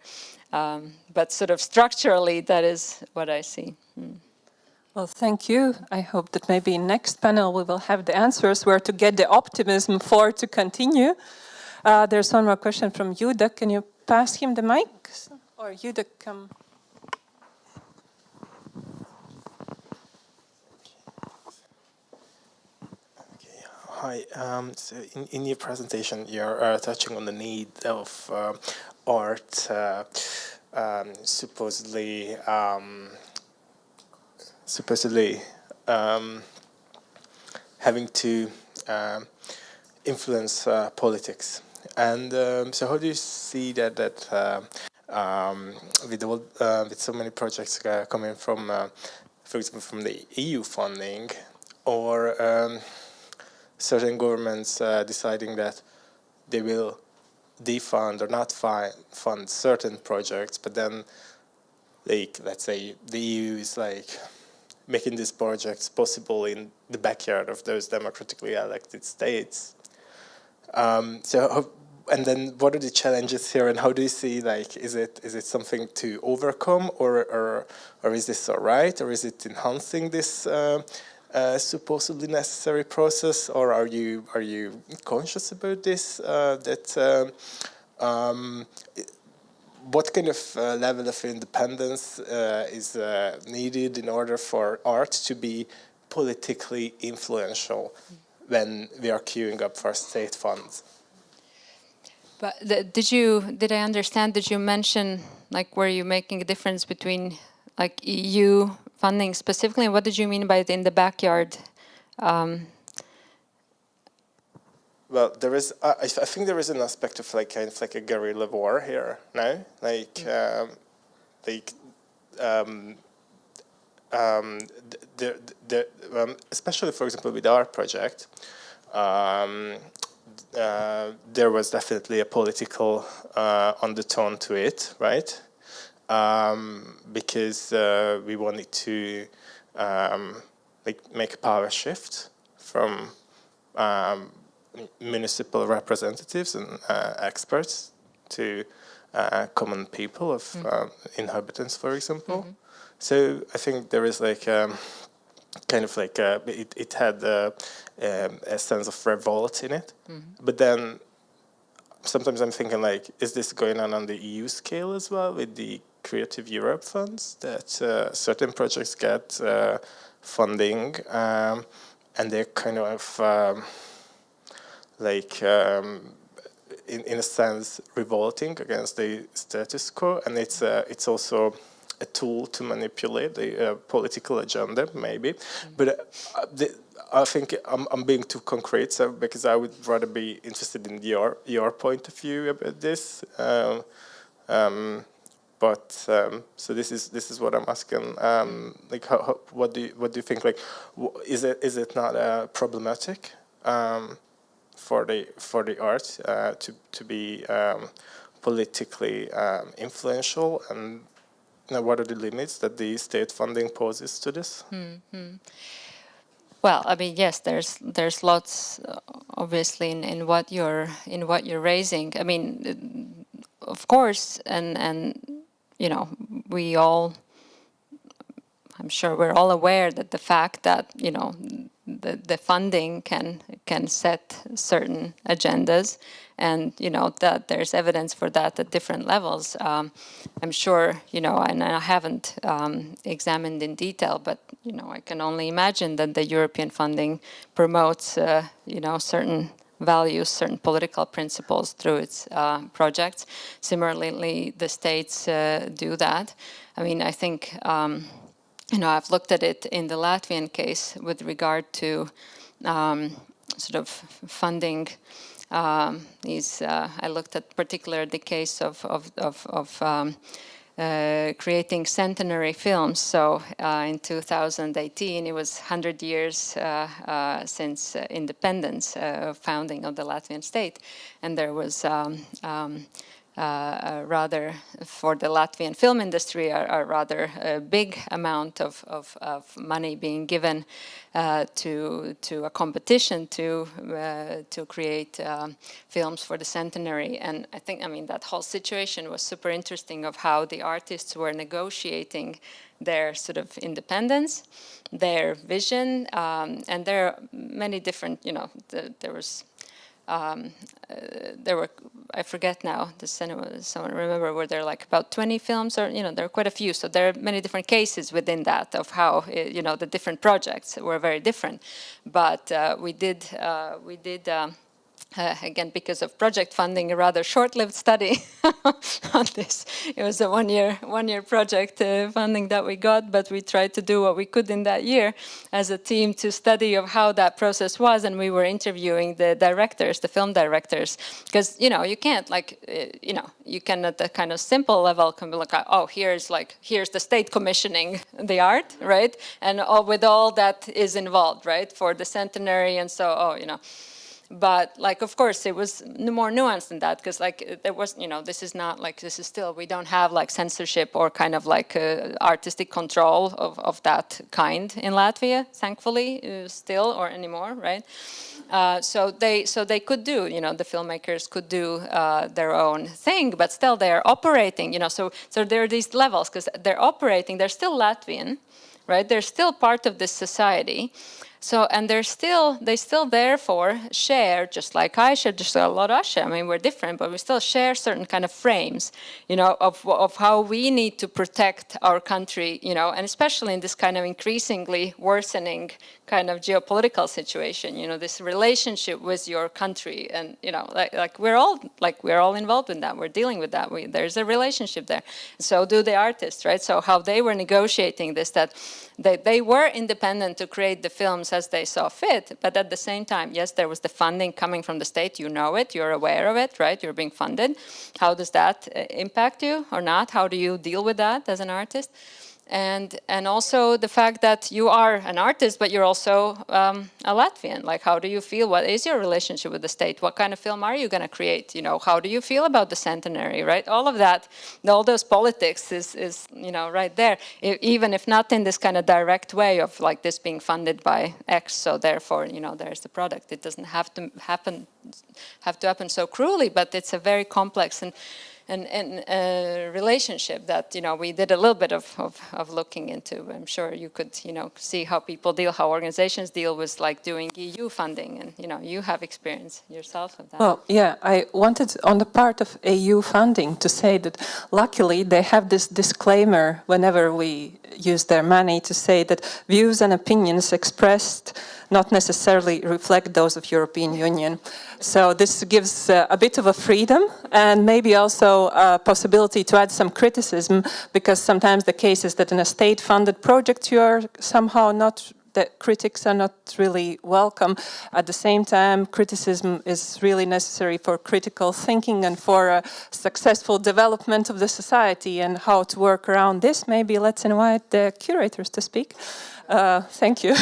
But sort of structurally, that is what I see. Well, thank you. I hope that maybe in next panel we will have the answers where to get the optimism for to continue. There's one more question from Juda. Can you pass him the mic? Or Juda, come. Hi. So in your presentation, you're touching on the need of art supposedly having to influence politics. And so how do you see that with so many projects coming from, for example, from the EU funding, or certain governments deciding that they will defund or not fund certain projects, but then, like, let's say the EU is like making these projects possible in the backyard of those democratically elected states. And then what are the challenges here, and how do you see, like, is it something to overcome, or is this all right, or is it enhancing this supposedly necessary process, or are you conscious about this? What kind of level of independence is needed in order for art to be politically influential when we are queuing up for state funds? But did I understand? Did you mention like were you making a difference between like EU funding specifically, and what did you mean by it in the backyard? Well, there is. I think there is an aspect of like kind of like a guerrilla war here now, especially for example with our project. There was definitely a political undertone to it, right? Because we wanted to make a power shift from municipal representatives and experts to common people of inhabitants, for example. Mm-hmm. So I think there is like kind of like it had a sense of revolt in it. Mm-hmm. But then sometimes I'm thinking like, is this going on the EU scale as well with the Creative Europe funds, that certain projects get funding and they're kind of in a sense revolting against the status quo, and it's also a tool to manipulate the political agenda, maybe. Mm-hmm. But I think I'm being too concrete, so because I would rather be interested in your point of view about this. So this is what I'm asking. Like, what do you think? Like, is it not problematic for the art to be politically influential, and what are the limits that the state funding poses to this? Mm-hmm. Well, I mean, yes, there's lots, obviously, in what you're raising. I mean, of course, and you know, we all, I'm sure we're all aware that the fact that, you know, the funding can set certain agendas, and that there's evidence for that at different levels. I'm sure, and I haven't examined in detail, but I can only imagine that the European funding promotes certain values, certain political principles through its projects. Similarly, the states do that. I mean, I think I've looked at it in the Latvian case with regard to sort of funding these. I looked at particularly the case of creating centenary films. So in 2018, it was 100 years since independence, founding of the Latvian state, and there was rather, for the Latvian film industry, a rather big amount of money being given to a competition to create films for the centenary. And I think, that whole situation was super interesting of how the artists were negotiating their sort of independence, their vision, and there are many different, there were, I forget now, someone remember, were there like about 20 films, or there are quite a few. So there are many different cases within that of how the different projects were very different. But we did again, because of project funding, a rather short-lived study on this. It was a one-year project funding that we got, but we tried to do what we could in that year as a team to study of how that process was, and we were interviewing the directors, the film directors, because you can't you can at the kind of simple level can be like, oh, here's the state commissioning the art, right, and with all that is involved, right, for the centenary, and so But of course, it was more nuanced than that, because there was, this is not this is still, we don't have censorship or kind of artistic control of that kind in Latvia, thankfully, still or anymore, right? So they could do, the filmmakers could do their own thing, but still they are operating, so there are these levels, because they're operating, they're still Latvian, right? They're still part of this society. So, and they still therefore share, just like I share, just like a lot of us share. We're different, but we still share certain kind of frames, of how we need to protect our country, and especially in this kind of increasingly worsening kind of geopolitical situation, this relationship with your country, and we're all involved in that. We're dealing with that. There's a relationship there. So do the artists, right? So how they were negotiating this, that they were independent to create the films as they saw fit, but at the same time, yes, there was the funding coming from the state. You know it, you're aware of it, right? You're being funded. How does that impact you or not? How do you deal with that as an artist? And also the fact that you are an artist, but you're also a Latvian. How do you feel? What is your relationship with the state? What kind of film are you going to create? How do you feel about the centenary, right? All of that, all those politics is right there. Even if not in this kind of direct way of this being funded by X, so therefore, there's the product. It doesn't have to happen so cruelly, but it's a very complex and relationship that we did a little bit of looking into. I'm sure you could see how people deal, how organizations deal with doing EU funding, and you have experience yourself of that. Well, yeah, I wanted on the part of EU funding to say that luckily they have this disclaimer whenever we use their money to say that views and opinions expressed not necessarily reflect those of European Union. So this gives a bit of a freedom, and maybe also a possibility to add some criticism, because sometimes the case is that in a state-funded project you are somehow not, the critics are not really welcome. At the same time, criticism is really necessary for critical thinking and for a successful development of the society, and how to work around this. Maybe let's invite the curators to speak. Thank you.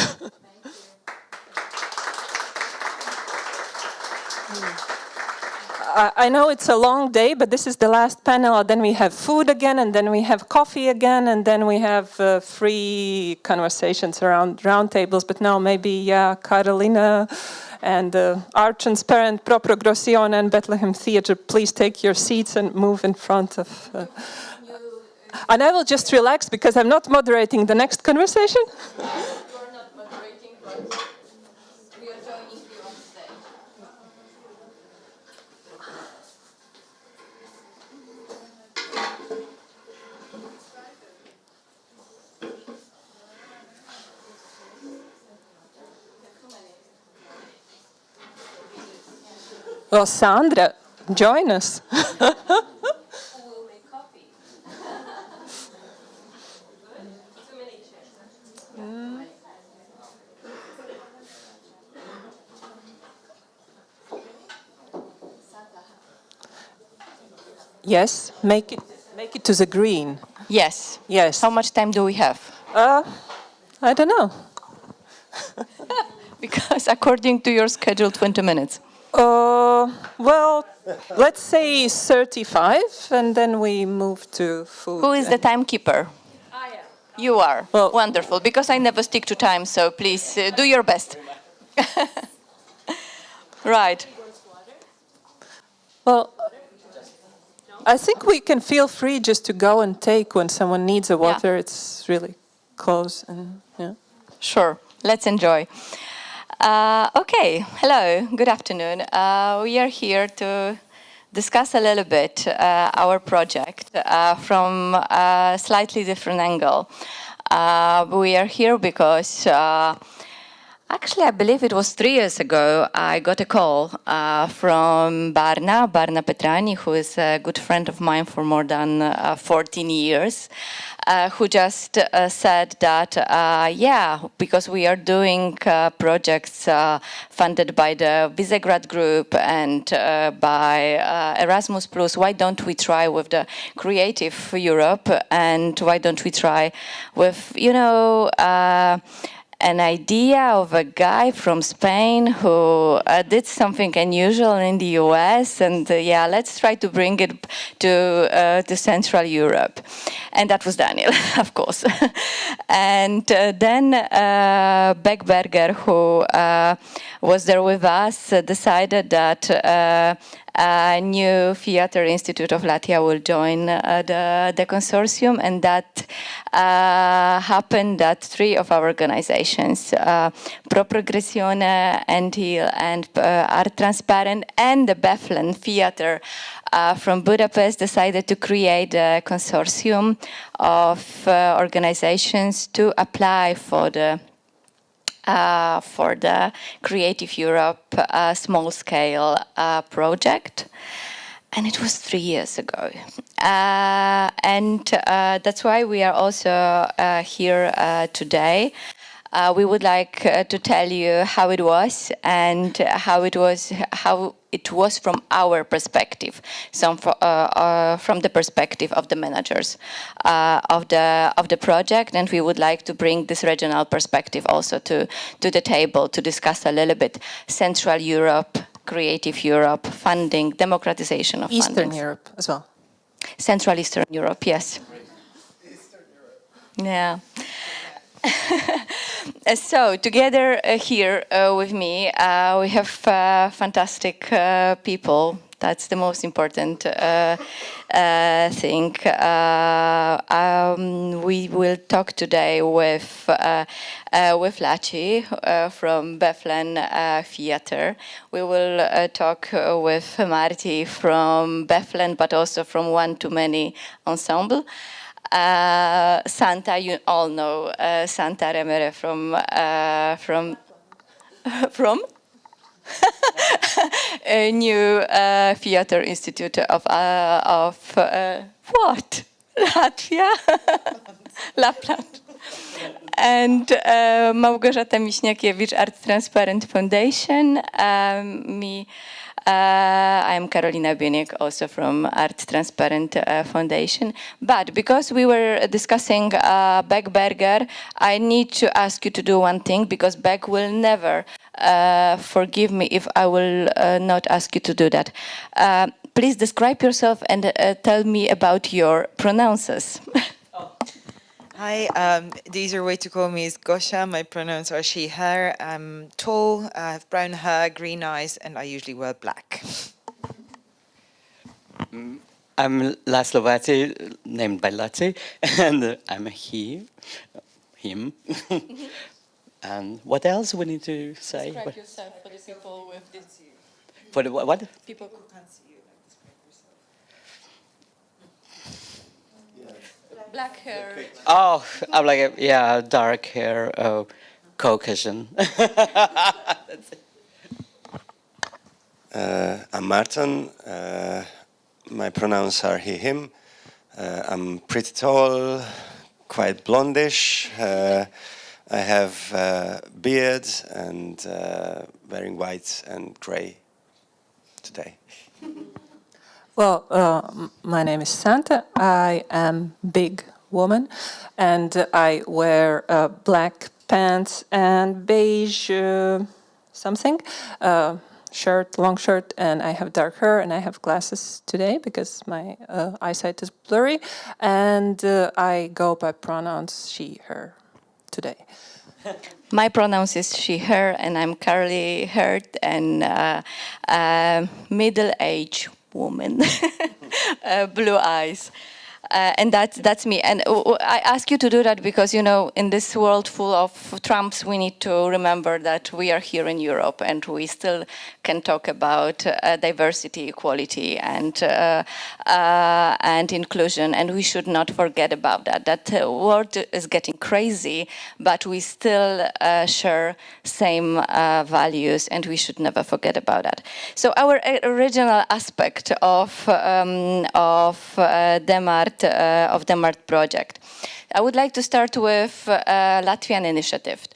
I know it's a long day, but this is the last panel. Then we have food again, and then we have coffee again, and then we have free conversations around round tables. But now maybe Karolina and Art Transparent, Pro Progressione and Bethlehem Theatre, please take your seats and move in front of... And I will just relax, because I'm not moderating the next conversation. Well, Sandra, join us. Yes, make it to the green. Yes. Yes. How much time do we have? I don't know. Because according to your schedule, 20 minutes. Well, let's say 35, and then we move to food. Who is the timekeeper? I am. You are. Well, wonderful, because I never stick to time, so please do your best. Right. Well, I think we can feel free just to go and take when someone needs the water. Yeah. It's really close, and yeah. Sure. Let's enjoy. Okay. Hello. Good afternoon. We are here to discuss a little bit our project from a slightly different angle. We are here because actually, I believe it was 3 years ago, I got a call from Barna Petrani, who is a good friend of mine for more than 14 years, who just said that, because we are doing projects funded by the Visegrad Group and by Erasmus+, why don't we try with the Creative Europe, and why don't we try with, an idea of a guy from Spain who did something unusual in the US, and let's try to bring it to Central Europe. And that was Daniel, of course. And then Beckberger, who was there with us, decided that a new theater institute of Latvia will join the consortium, and that happened that 3 of our organizations, Pro Progressione, Antil, and Art Transparent, and the Beflen Theater from Budapest, decided to create a consortium of organizations to apply for the Creative Europe small-scale project. And it was 3 years ago. And that's why we are also here today. We would like to tell you how it was, and how it was from our perspective, from the perspective of the managers of the project, and we would like to bring this regional perspective also to the table to discuss a little bit Central Europe, Creative Europe, funding, democratization of Eastern Europe as well. Central Eastern Europe, yes. Eastern Europe. Yeah. So together here with me, we have fantastic people. That's the most important thing. We will talk today with László from Beflen Theater. We will talk with Márton from Beflen, but also from One Too Many Ensemble. Santa, you all know Santa Remere from a new theater institute of what? Latvia? Lapland. And Małgorzata Tutko, Art Transparent Foundation. I am Karolina Bieniek, also from Art Transparent Foundation. But because we were discussing Beckberger, I need to ask you to do one thing, because Beck will never forgive me if I will not ask you to do that. Please describe yourself and tell me about your pronouns. Hi, the easier way to call me is Gosha. My pronouns are she, her. I'm tall, I have brown hair, green eyes, and I usually wear black. I'm László Váczi, named by László, and I'm a he, him. And what else we need to say? Describe yourself for the people with this. For the what? People who can't see you, describe yourself. Black hair. Oh, I'm like dark hair, Caucasian. That's it. I'm Márton. My pronouns are he, him. I'm pretty tall, quite blondish. I have beard and wearing white and grey today. Well, my name is Santa. I am big woman, and I wear black pants and beige something, shirt, long shirt, and I have dark hair, and I have glasses today because my eyesight is blurry, and I go by pronouns she, her today. My pronouns is she, her, and I'm curly haired and middle-aged woman, blue eyes. And that's me. And I ask you to do that because, you know, in this world full of Trumps, we need to remember that we are here in Europe and we still can talk about diversity, equality, and inclusion. And we should not forget about that. That world is getting crazy, but we still share same values, and we should never forget about that. So our original aspect of DemArt project. I would like to start with Latvian initiative.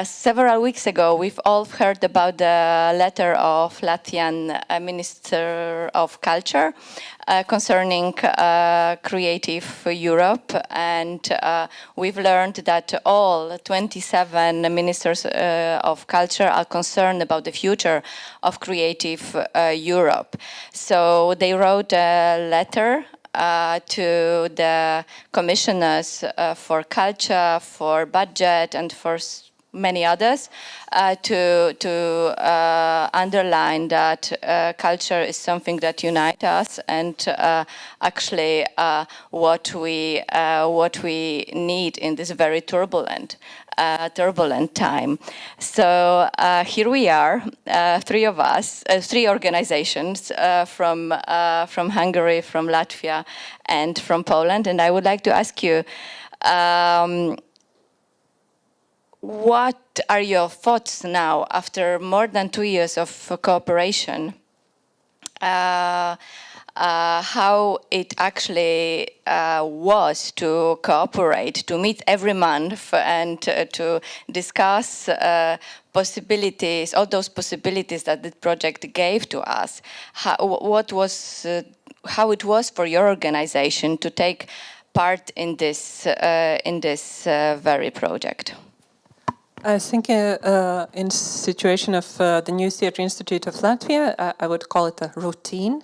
Several weeks ago, we've all heard about the letter of Latvian Minister of Culture concerning Creative Europe, and we've learned that all 27 ministers of culture are concerned about the future of Creative Europe. So they wrote a letter to the commissioners for culture, for budget, and for many others to underline that culture is something that unites us, and actually what we need in this very turbulent time. So here we are, three of us, three organizations from Hungary, from Latvia, and from Poland. And I would like to ask you, what are your thoughts now, after more than 2 years of cooperation? How it actually was to cooperate, to meet every month, and to discuss possibilities, all those possibilities that the project gave to us. How it was for your organization to take part in this very project? I think in situation of the New Theatre Institute of Latvia, I would call it a routine,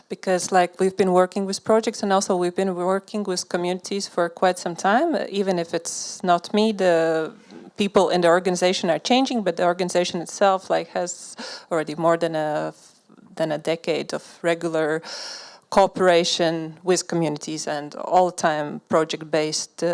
because like we've been working with projects, and also we've been working with communities for quite some time. Even if it's not me, the people in the organization are changing, but the organization itself like has already more than a decade of regular cooperation with communities, and all the time project-based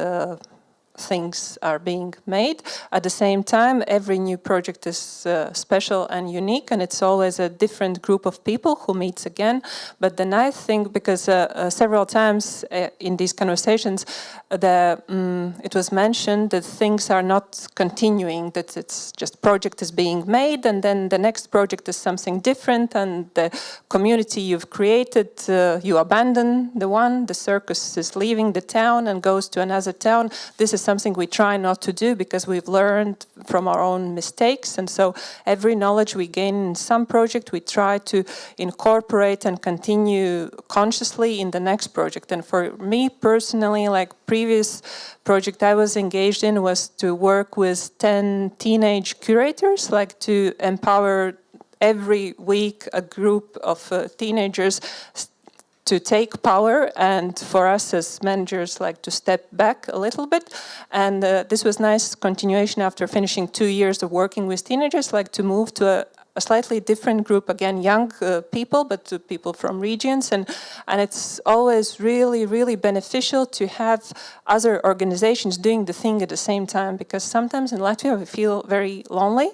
things are being made. At the same time, every new project is special and unique, and it's always a different group of people who meets again. But the nice thing, because several times in these conversations, it was mentioned that things are not continuing, that it's just project is being made, and then the next project is something different, and the community you've created, you abandon the circus is leaving the town and goes to another town. This is something we try not to do because we've learned from our own mistakes, and so every knowledge we gain in some project we try to incorporate and continue consciously in the next project. And for me personally, like previous project I was engaged in was to work with 10 teenage curators, like to empower every week a group of teenagers to take power, and for us as managers like to step back a little bit. And this was nice continuation after finishing 2 years of working with teenagers, like to move to a slightly different group, again young people, but to people from regions, and it's always really beneficial to have other organizations doing the thing at the same time, because sometimes in Latvia we feel very lonely.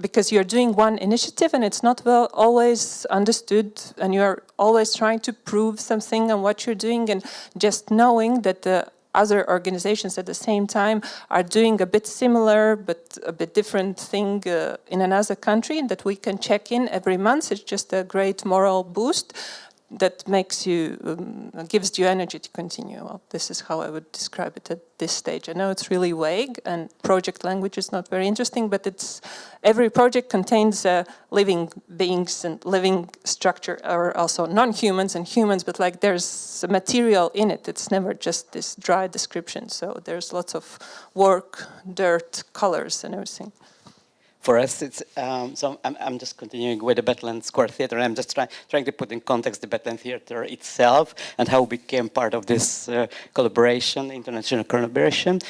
Because you're doing one initiative and it's not well always understood, and you're always trying to prove something on what you're doing, and just knowing that the other organizations at the same time are doing a bit similar but a bit different thing in another country that we can check in every month. It's just a great moral boost that makes you, gives you energy to continue. Well, this is how I would describe it at this stage. I know it's really vague and project language is not very interesting, but every project contains living beings and living structure, or also non-humans and humans, but like there's material in it. It's never just this dry description. So there's lots of work, dirt, colors and everything. For us, it's so I'm just continuing with the Bethlehem Square Theatre, and I'm just trying to put in context the Bethlehem Theatre itself and how it became part of this collaboration, international collaboration.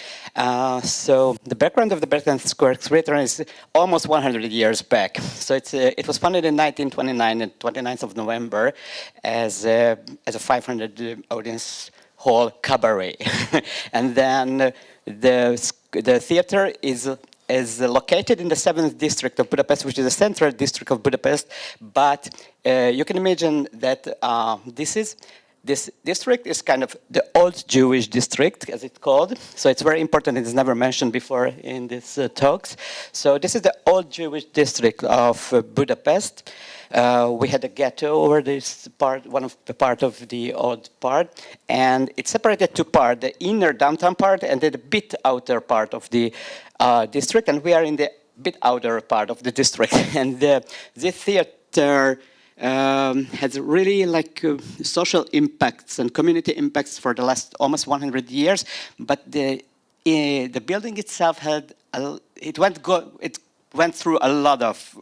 So the background of the Bethlehem Square Theatre is almost 100 years back. So it was founded in 1929, on 29th of November, as a 500 audience hall cabaret, and then the theatre is located in the 7th district of Budapest, which is the central district of Budapest. But you can imagine that this district is kind of the old Jewish district, as it's called. So it's very important. It is never mentioned before in these talks. So this is the old Jewish district of Budapest. We had a ghetto over this part, one of the part of the old part, and it's separated two parts: the inner downtown part and the bit outer part of the district. And we are in the bit outer part of the district. And this theater has really like social impacts and community impacts for the last almost 100 years. But the building itself had it went through a lot of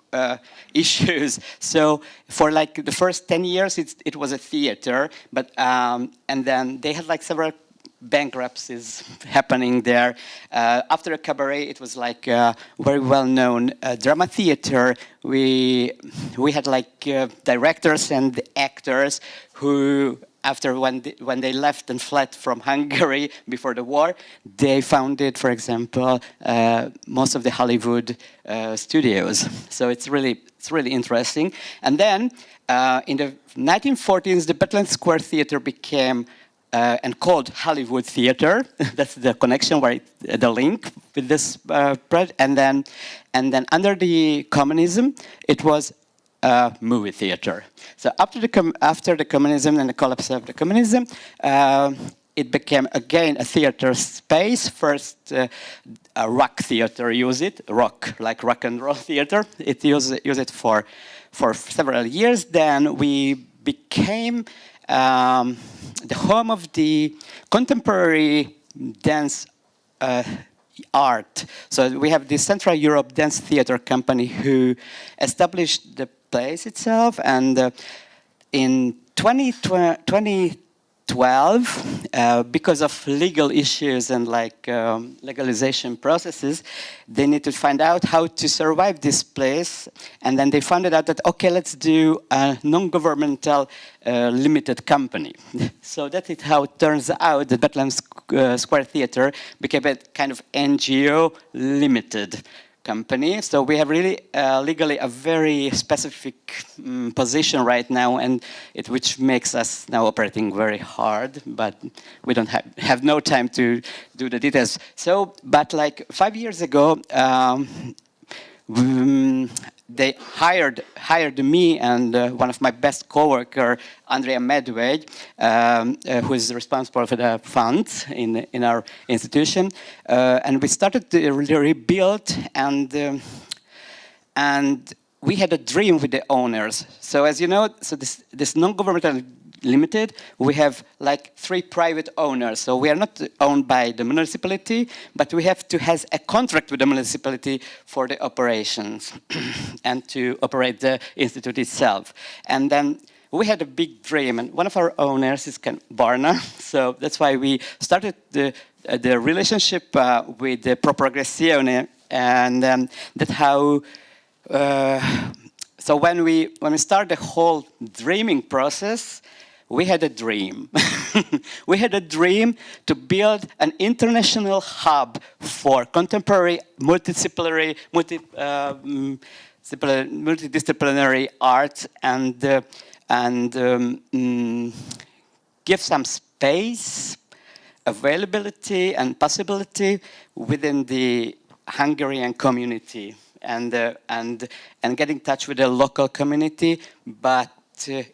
issues. So for like the first 10 years, it was a theater, but and then they had like several bankruptcies happening there. After a cabaret, it was like a very well-known drama theater. We had like directors and actors who, after when they left and fled from Hungary before the war, they founded, for example, most of the Hollywood studios. So it's really interesting. And then in the 1940s, the Bethlehem Square Theatre became and called Hollywood Theatre. That's the connection, where the link with this project. And then under the communism, it was a movie theater. So after the communism and the collapse of the communism, it became again a theater space. First, a rock theater used it, like rock and roll theater. It used it for several years. Then we became the home of the contemporary dance art. So we have the Central Europe Dance Theatre Company who established the place itself, and in 2012, because of legal issues and like legalization processes, they need to find out how to survive this place, and then they found out that, okay, let's do a non-governmental limited company. So that is how it turns out the Bethlehem Square Theatre became a kind of NGO limited company. So we have really legally a very specific position right now, and which makes us now operating very hard, but we don't have no time to do the details. So, but like 5 years ago, they hired me and one of my best coworker, Andrea Medved, who is responsible for the funds in our institution, and we started to rebuild, and we had a dream with the owners. So as you know, so this non-governmental limited, we have like 3 private owners. So we are not owned by the municipality, but we have to have a contract with the municipality for the operations and to operate the institute itself. And then we had a big dream, and one of our owners is Barna. So that's why we started the relationship with the Pro Progressione, and that's how. So when we start the whole dreaming process, we had a dream. We had a dream to build an international hub for contemporary, multidisciplinary art, and give some space availability and possibility within the Hungarian community and get in touch with the local community, but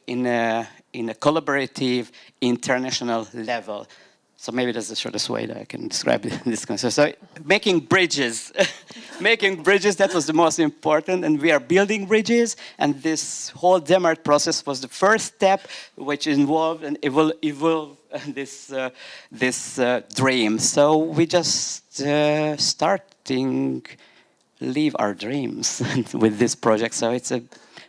in a collaborative international level. So maybe that's the shortest way that I can describe this concept. So making bridges, that was the most important, and we are building bridges, and this whole DemArt process was the first step which involved and evolved this dream. So we just live our dreams with this project. So it's a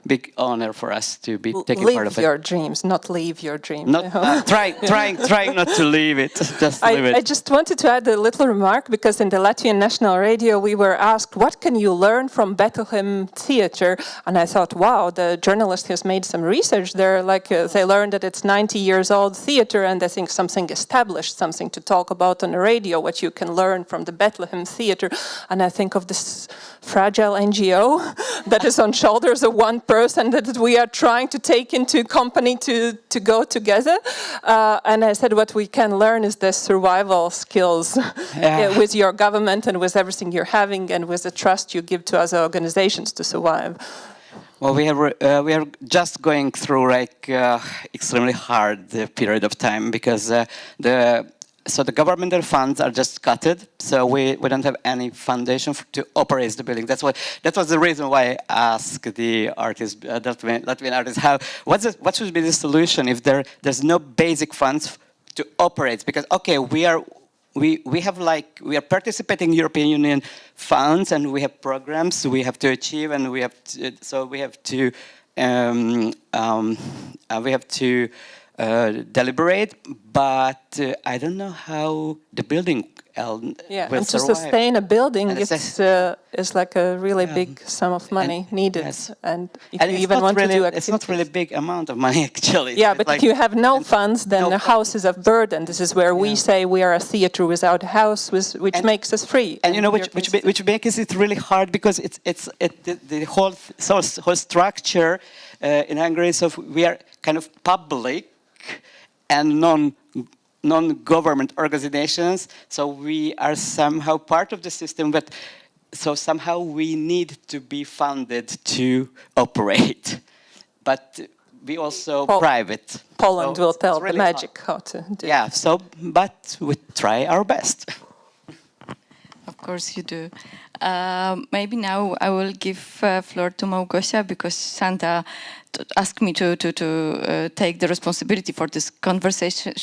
big honor for us to be taking part of it. Live your dreams, not leave your dreams. Not trying not to leave it. Just live it. I just wanted to add a little remark, because in the Latvian National Radio we were asked, what can you learn from Bethlehem Theatre? And I thought, wow, the journalist has made some research there. Like they learned that it's 90 years old theatre, and they think something established, something to talk about on the radio, what you can learn from the Bethlehem Theatre. And I think of this fragile NGO that is on shoulders of one person that we are trying to take into company to go together. And I said what we can learn is the survival skills with your government and with everything you're having and with the trust you give to other organizations to survive. Well, we are just going through extremely hard period of time because the governmental funds are just cutted, so we don't have any foundation to operate the building. That was the reason why I asked the artist, Latvian artists, what should be the solution if there's no basic funds to operate? Because we are participating in European Union funds and we have programs we have to achieve, and we have to deliberate, but I don't know how the building will and to survive. sustain a building, it's like a really big sum of money needed. Yes. And if you even want to do activities. It's not really a big amount of money, actually. Yeah, but if you have no funds, then the house is a burden. This is where we say we are a theatre without a house, which makes us free. And you know, which makes it really hard, because the whole structure in Hungary. So we are kind of public and non-government organizations, so we are somehow part of the system, but so somehow we need to be funded to operate. But we also private. Poland will tell really the magic how to do. Yeah, but we try our best. Of course you do. Maybe now I will give floor to Małgosia, because Santa asked me to take the responsibility for this conversation.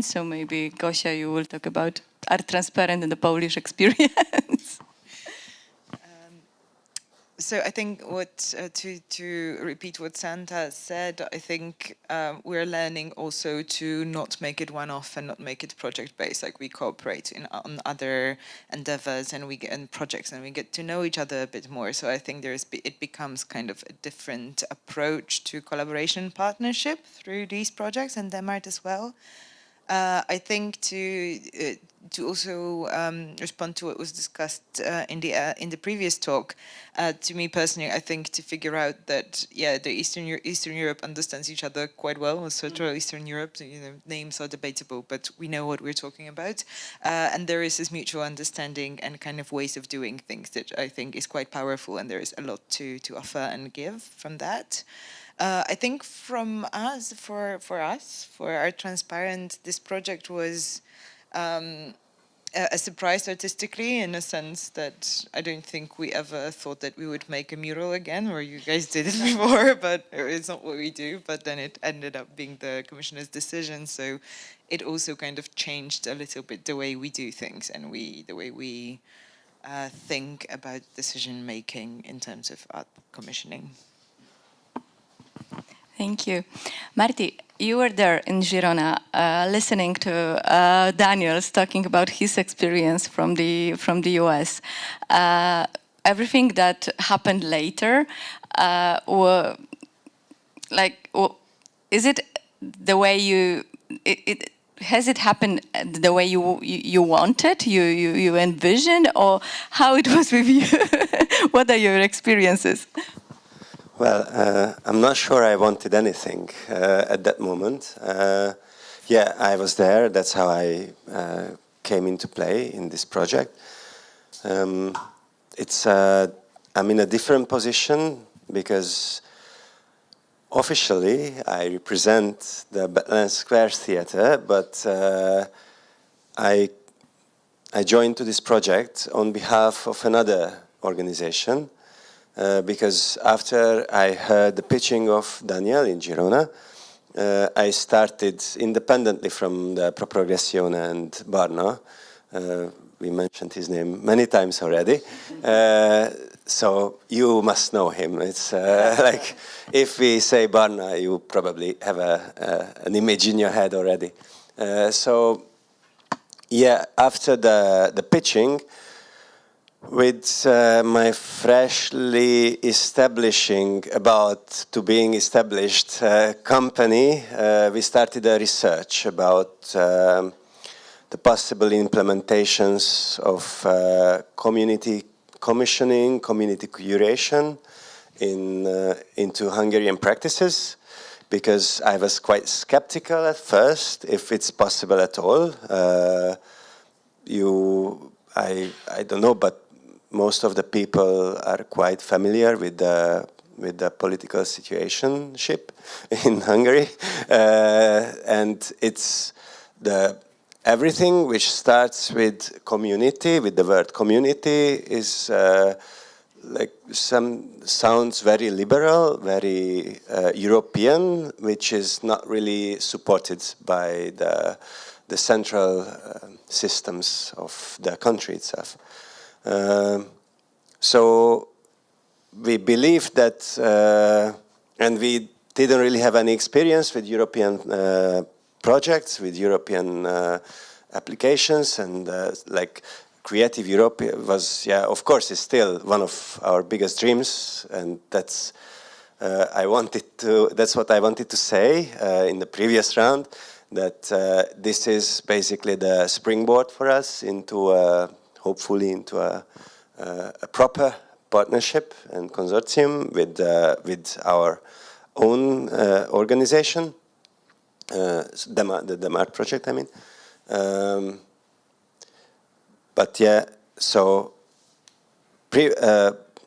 So maybe Gosia, you will talk about Art Transparent and the Polish experience. So I think to repeat what Santa said, I think we're learning also to not make it one-off and not make it project-based. Like we cooperate on other endeavors and projects, and we get to know each other a bit more. So I think it becomes kind of a different approach to collaboration partnership through these projects and DemArt as well. I think to also respond to what was discussed in the previous talk, to me personally, I think to figure out that the Eastern Europe understands each other quite well, or Central Eastern Europe. Names are debatable, but we know what we're talking about, and there is this mutual understanding and kind of ways of doing things that I think is quite powerful, and there is a lot to offer and give from that. I think from us, for Art Transparent, this project was a surprise artistically, in a sense that I don't think we ever thought that we would make a mural again, or you guys did it before, but it's not what we do. But then it ended up being the commissioner's decision, so it also kind of changed a little bit the way we do things and the way we think about decision making in terms of art commissioning. Thank you. Marti, you were there in Girona listening to Daniel's talking about his experience from the US. Everything that happened later, is it the way has it happened the way you wanted, you envisioned, or how it was with you? What are your experiences? Well, I'm not sure I wanted anything at that moment. yeah, I was there. That's how I came into play in this project. I'm in a different position because officially I represent the Bethlehem Square Theatre, but I joined to this project on behalf of another organization because after I heard the pitching of Daniel in Girona, I started independently from the Progressione and Barna. We mentioned his name many times already. So you must know him. It's like if we say Barna, you probably have an image in your head already. So yeah, after the pitching, with my freshly being established company, we started a research about the possible implementations of community commissioning, community curation into Hungarian practices, because I was quite skeptical at first if it's possible at all. I don't know, but most of the people are quite familiar with the political situationship in Hungary, and it's everything which starts with community, with the word community, is sounds very liberal, very European, which is not really supported by the central systems of the country itself. So we believe that, and we didn't really have any experience with European projects, with European applications, and like Creative Europe was, yeah, of course, is still one of our biggest dreams, and that's what I wanted to say in the previous round, that this is basically the springboard for us into hopefully into a proper partnership and consortium with our own organization, the DemArt project, I mean. But yeah, so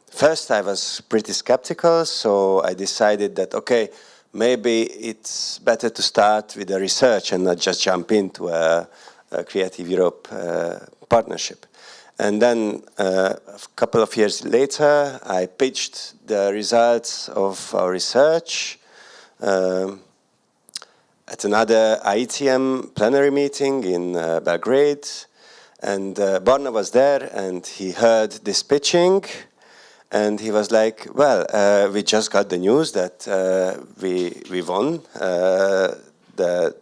first I was pretty skeptical, so I decided that, okay, maybe it's better to start with the research and not just jump into a Creative Europe partnership. And then a couple of years later, I pitched the results of our research at another IICM plenary meeting in Belgrade. And Barna was there, and he heard this pitching, and he was like, well, we just got the news that we won.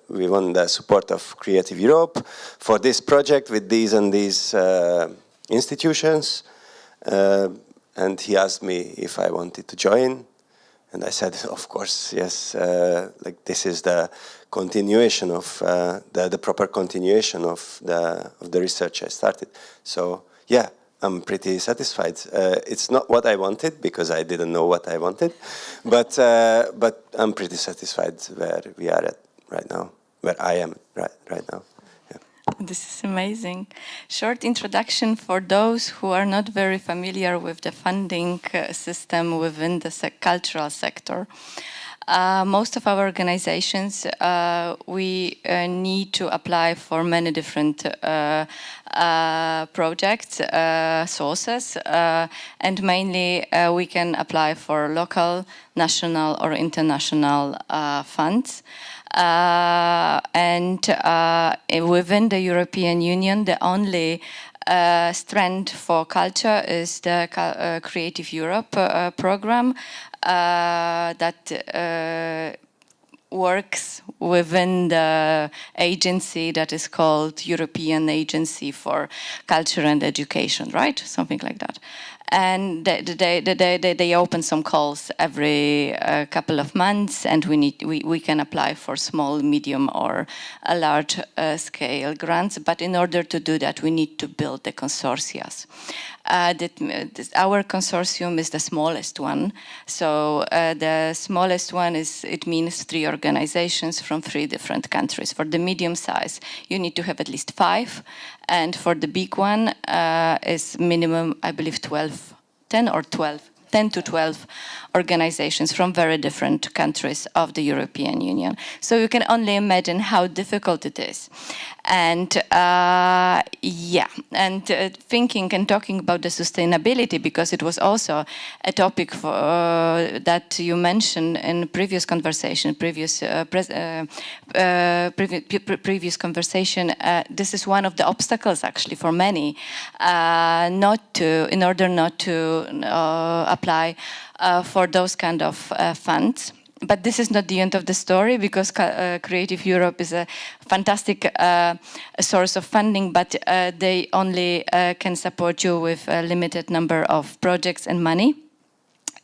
We won the support of Creative Europe for this project with these and these institutions, and he asked me if I wanted to join, and I said, of course, yes. Like this is the continuation of the proper continuation of the research I started. So yeah, I'm pretty satisfied. It's not what I wanted because I didn't know what I wanted, but I'm pretty satisfied where we are at right now, where I am right now. This is amazing. Short introduction for those who are not very familiar with the funding system within the cultural sector. Most of our organizations, we need to apply for many different projects, sources, and mainly we can apply for local, national or international funds. And within the European Union, the only strength for culture is the Creative Europe program that works within the agency that is called European Agency for Culture and Education, right? Something like that. And they open some calls every couple of months, and we can apply for small, medium, or a large scale grants. But in order to do that, we need to build the consortia. our consortium is the smallest one. So the smallest one it means 3 organizations from 3 different countries. For the medium size, you need to have at least 5. And for the big one is minimum, I believe, 10 to 12 organizations from very different countries of the European Union. So you can only imagine how difficult it is. And thinking and talking about the sustainability, because it was also a topic that you mentioned in previous conversation, previous conversation. This is one of the obstacles actually for many, in order not to apply for those kind of funds. But this is not the end of the story, because Creative Europe is a fantastic source of funding, but they only can support you with a limited number of projects and money.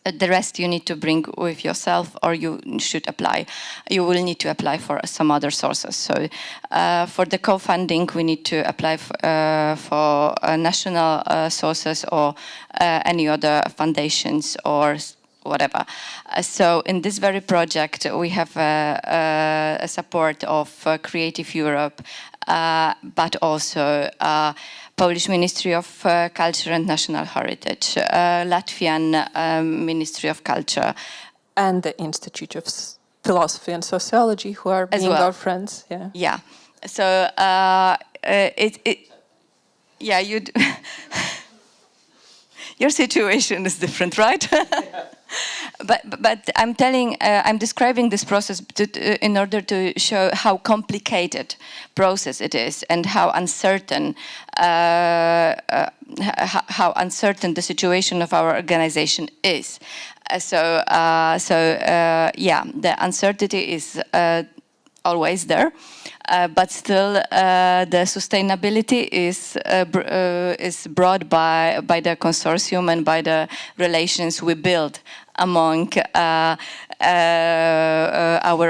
The rest you need to bring with yourself, or you should apply. You will need to apply for some other sources. So for the co-funding, we need to apply for national sources or any other foundations or whatever. So in this very project, we have a support of Creative Europe, but also Polish Ministry of Culture and National Heritage, Latvian Ministry of Culture. And the Institute of Philosophy and Sociology, who are being our friends. Yeah. Yeah. So your situation is different, right? But I'm describing this process in order to show how complicated process it is and how uncertain the situation of our organization is. The uncertainty is always there. But still, the sustainability is brought by the consortium and by the relations we build among our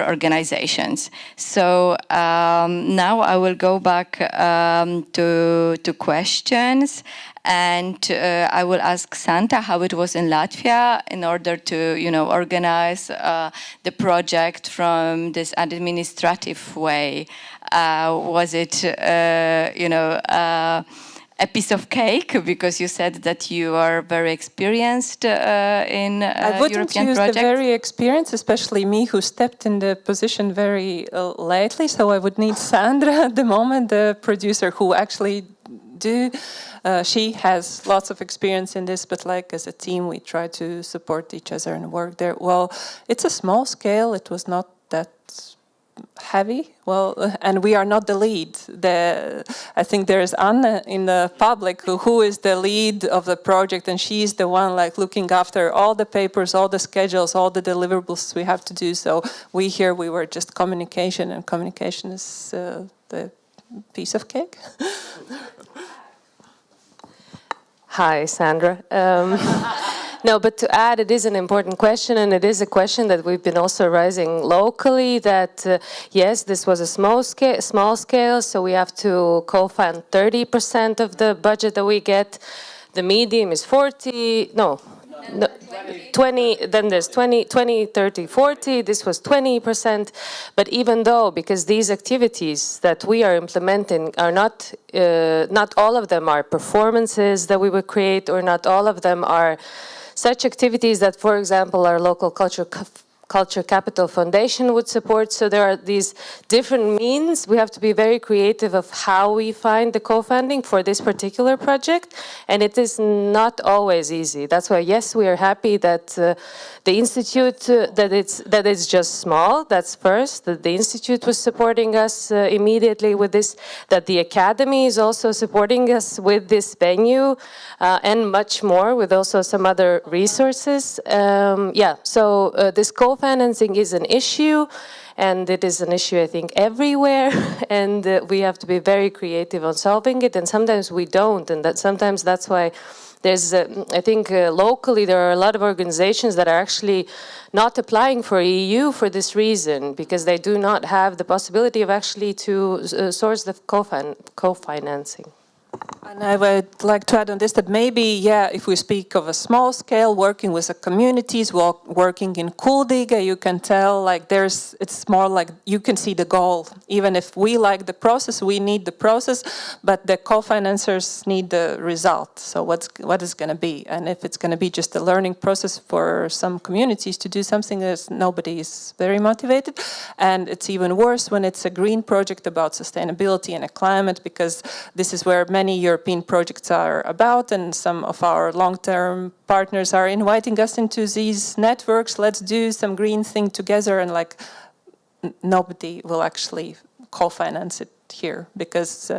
organizations. So now I will go back to questions. And I will ask Santa how it was in Latvia in order to, organize the project from this administrative way. Was it, a piece of cake? Because you said that you are very experienced in I wouldn't European use projects. the very experienced, especially me, who stepped in the position very lately. So I would need Sandra at the moment, the producer, who actually do. She has lots of experience in this, but like as a team, we try to support each other and work there. Well, it's a small scale. It was not that heavy. Well, and we are not the lead. I think there is Anna in the public who is the lead of the project, and she's the one like looking after all the papers, all the schedules, all the deliverables we have to do. So we were just communication, and communication is the piece of cake. Hi, Sandra. No, but to add, it is an important question, and it is a question that we've been also raising locally, that yes, this was a small scale, so we have to co-fund 30% of the budget that we get. The medium is 20, then there's 20, 30, 40, this was 20. But even though, because these activities that we are implementing are not all of them are performances that we would create, or not all of them are such activities that, for example, our local Culture Capital Foundation would support. So there are these different means. We have to be very creative of how we find the co-funding for this particular project, and it is not always easy. That's why, yes, we are happy that the institute that it's just small. That's first. That the institute was supporting us immediately with this. That the academy is also supporting us with this venue and much more, with also some other resources. So this co-financing is an issue, and it is an issue, I think, everywhere, and we have to be very creative on solving it, and sometimes we don't, and sometimes that's why there's, I think locally there are a lot of organizations that are actually not applying for EU for this reason, because they do not have the possibility of actually to source the co-financing. And I would like to add on this that maybe, yeah, if we speak of a small scale, working with the communities, working in Kuldīga, you can tell like it's more like you can see the goal. Even if we like the process, we need the process, but the co-financers need the result. So what is going to be? And if it's going to be just a learning process for some communities to do something that nobody is very motivated. And it's even worse when it's a green project about sustainability and a climate, because this is where many European projects are about, and some of our long-term partners are inviting us into these networks. Let's do some green thing together, and like nobody will actually co-finance it here, because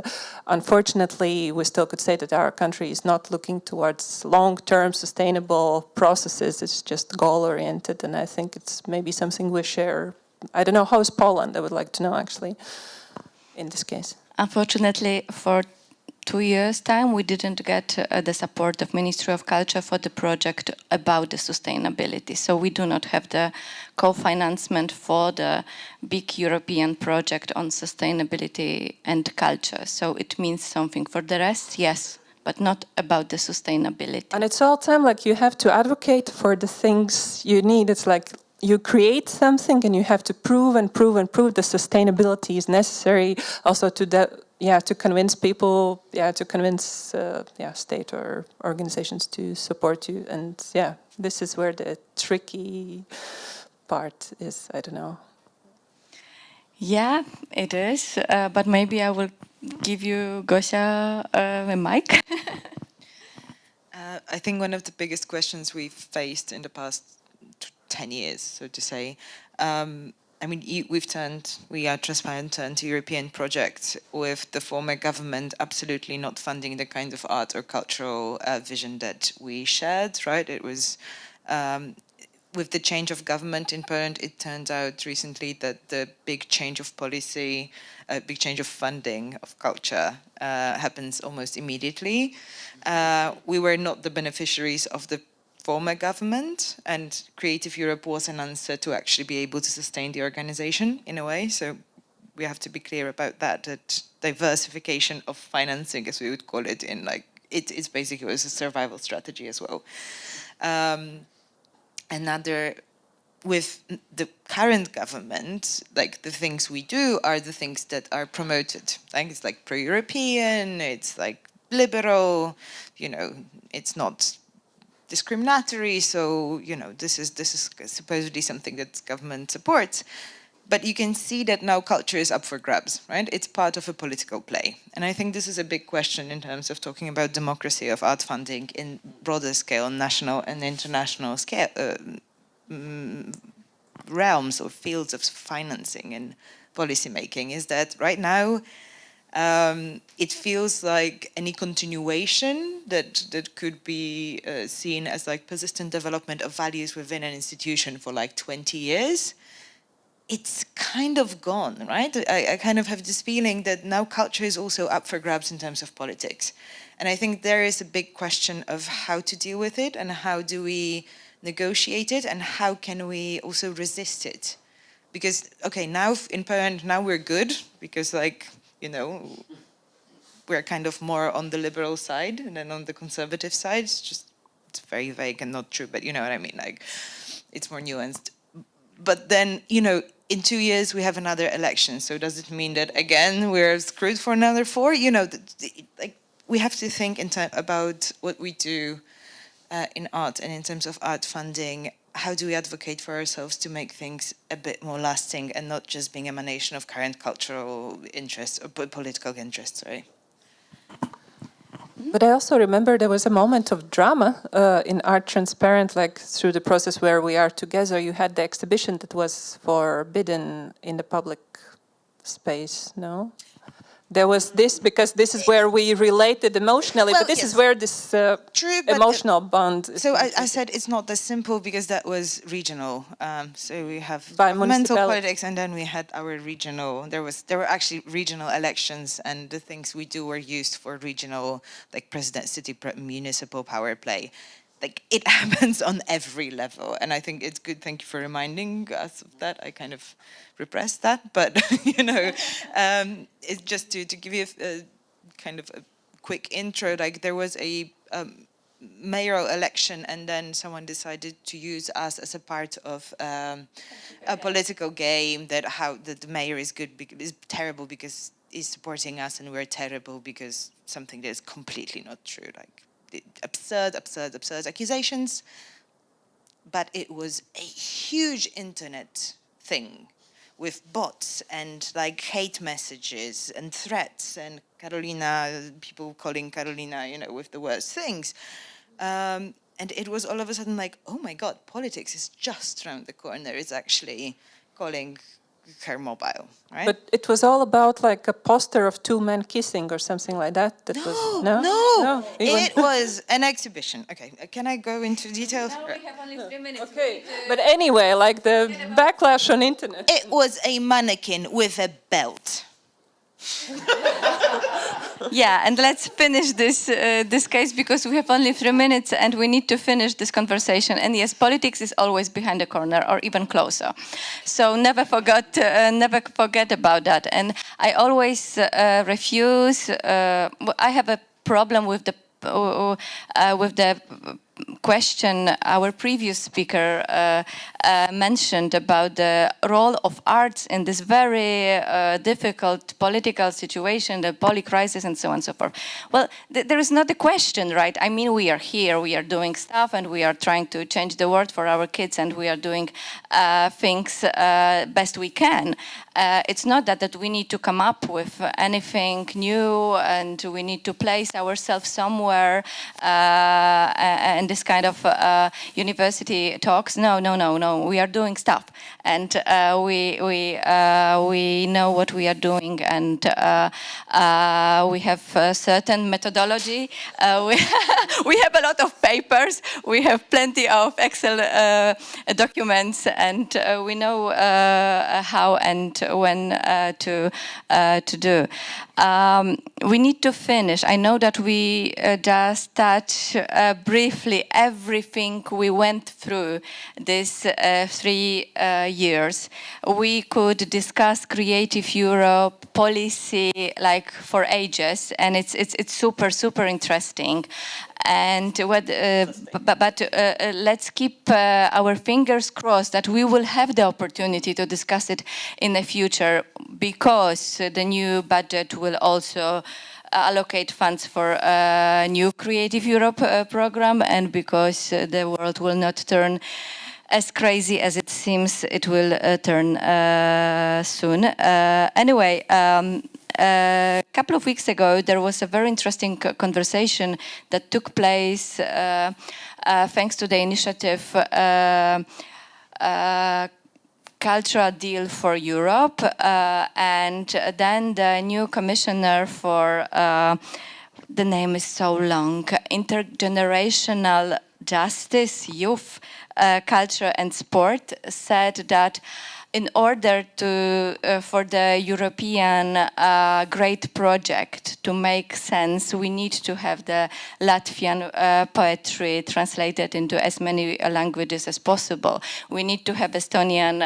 unfortunately we still could say that our country is not looking towards long-term sustainable processes. It's just goal-oriented, and I think it's maybe something we share. I don't know, how is Poland? I would like to know actually in this case. Unfortunately, for 2 years' time, we didn't get the support of Ministry of Culture for the project about the sustainability. So we do not have the co-financement for the big European project on sustainability and culture. So it means something. For the rest, yes, but not about the sustainability. And it's all time like you have to advocate for the things you need. It's like you create something and you have to prove and prove and prove the sustainability is necessary also to convince people, to convince state or organizations to support you. And this is where the tricky part is, I don't know. Yeah, it is, but maybe I will give you, Gosia, a mic. I think one of the biggest questions we've faced in the past 10 years, so to say, we are transparent turned to European projects with the former government absolutely not funding the kind of art or cultural vision that we shared, right? It was, with the change of government in Poland, it turned out recently that the big change of policy, big change of funding of culture happens almost immediately. We were not the beneficiaries of the former government, and Creative Europe was an answer to actually be able to sustain the organization in a way. So we have to be clear about that diversification of financing, as we would call it, it's basically a survival strategy as well. With the current government, like the things we do are the things that are promoted. Like it's like pro-European, it's like liberal, it's not discriminatory, so this is supposedly something that government supports, but you can see that now culture is up for grabs, right? It's part of a political play, and I think this is a big question in terms of talking about democracy of art funding in broader scale, national and international scale realms or fields of financing and policy making. Is that right now? It feels like any continuation that could be seen as like persistent development of values within an institution for like 20 years, it's kind of gone, right? I kind of have this feeling that now culture is also up for grabs in terms of politics. And I think there is a big question of how to deal with it and how do we negotiate it and how can we also resist it? Because, okay, now in Poland, now we're good because we're kind of more on the liberal side and then on the conservative side. It's very vague and not true, but you know what I mean? Like, it's more nuanced. But then, in 2 years we have another election. So does it mean that again we're screwed for another 4? We have to think about what we do in art and in terms of art funding. How do we advocate for ourselves to make things a bit more lasting and not just being emanation of current cultural interests or political interests, right? But I also remember there was a moment of drama in Art Transparent, like through the process where we are together. You had the exhibition that was forbidden in the public space, no? There was this, because this is where we related emotionally, but this is where this emotional bond is. So I said it's not that simple because that was regional. So we have by mental politics, and then we had our regional. There were actually regional elections, and the things we do were used for regional, like president, city, municipal power play. Like it happens on every level, and I think it's good. Thank you for reminding us of that. I kind of repressed that, but it's just to give you a kind of a quick intro, like there was a mayoral election, and then someone decided to use us as a part of a political game, that the mayor is good, is terrible because he's supporting us, and we're terrible because something that is completely not true, like absurd accusations. But it was a huge internet thing with bots and like hate messages and threats and Karolina, people calling Karolina, you know, with the worst things. And it was all of a sudden like, oh my God, politics is just around the corner. It's actually calling her mobile, right? But it was all about like a poster of two men kissing or something like that. That was no. It was an exhibition. Okay, can I go into details? Now we have only 3 minutes. Okay, but anyway, like the backlash on internet. It was a mannequin with a belt. Yeah, and let's finish this this case because we have only 3 minutes and we need to finish this conversation. And yes, politics is always behind the corner or even closer. So never forget about that. And I always refuse. I have a problem with the question our previous speaker mentioned about the role of arts in this very difficult political situation, the poly crisis and so on and so forth. Well, there is not a question, right? I mean, we are here, we are doing stuff and we are trying to change the world for our kids and we are doing things best we can. It's not that we need to come up with anything new and we need to place ourselves somewhere and this kind of university talks. No. We are doing stuff, and we know what we are doing, and we have a certain methodology. We have a lot of papers. We have plenty of Excel documents, and we know how and when to do. We need to finish. I know that we just touched briefly everything we went through this 3 years. We could discuss Creative Europe policy like for ages, and it's super interesting. And let's keep our fingers crossed that we will have the opportunity to discuss it in the future, because the new budget will also allocate funds for a new Creative Europe program, and because the world will not turn as crazy as it seems it will turn soon. Anyway, a couple of weeks ago, there was a very interesting conversation that took place thanks to the initiative Cultural Deal for Europe, and then the new commissioner for, the name is so long, Intergenerational Justice, Youth, Culture and Sport, said that in order to for the European great project to make sense, we need to have the Latvian poetry translated into as many languages as possible. We need to have Estonian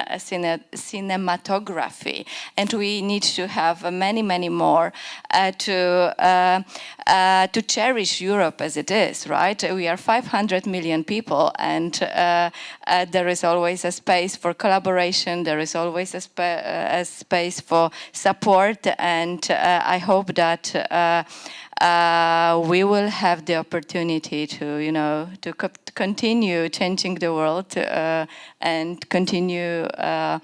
cinematography, and we need to have many more to cherish Europe as it is, right? We are 500 million people, and there is always a space for collaboration. There is always a space for support, and I hope that we will have the opportunity to, to continue changing the world and continue to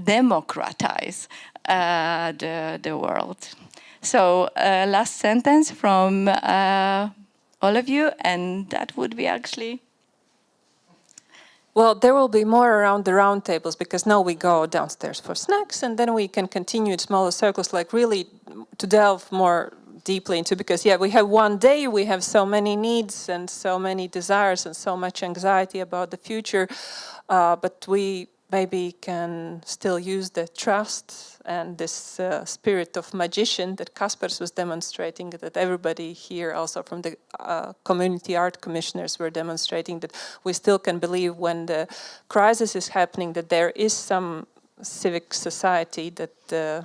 democratize the world. So, last sentence from all of you, and that would be actually. Well, there will be more around the round tables, because now we go downstairs for snacks, and then we can continue in smaller circles, like really to delve more deeply into, because we have one day, we have so many needs and so many desires and so much anxiety about the future, but we maybe can still use the trust and this spirit of magician that Kaspars was demonstrating, that everybody here, also from the community art commissioners, were demonstrating, that we still can believe when the crisis is happening that there is some civic society that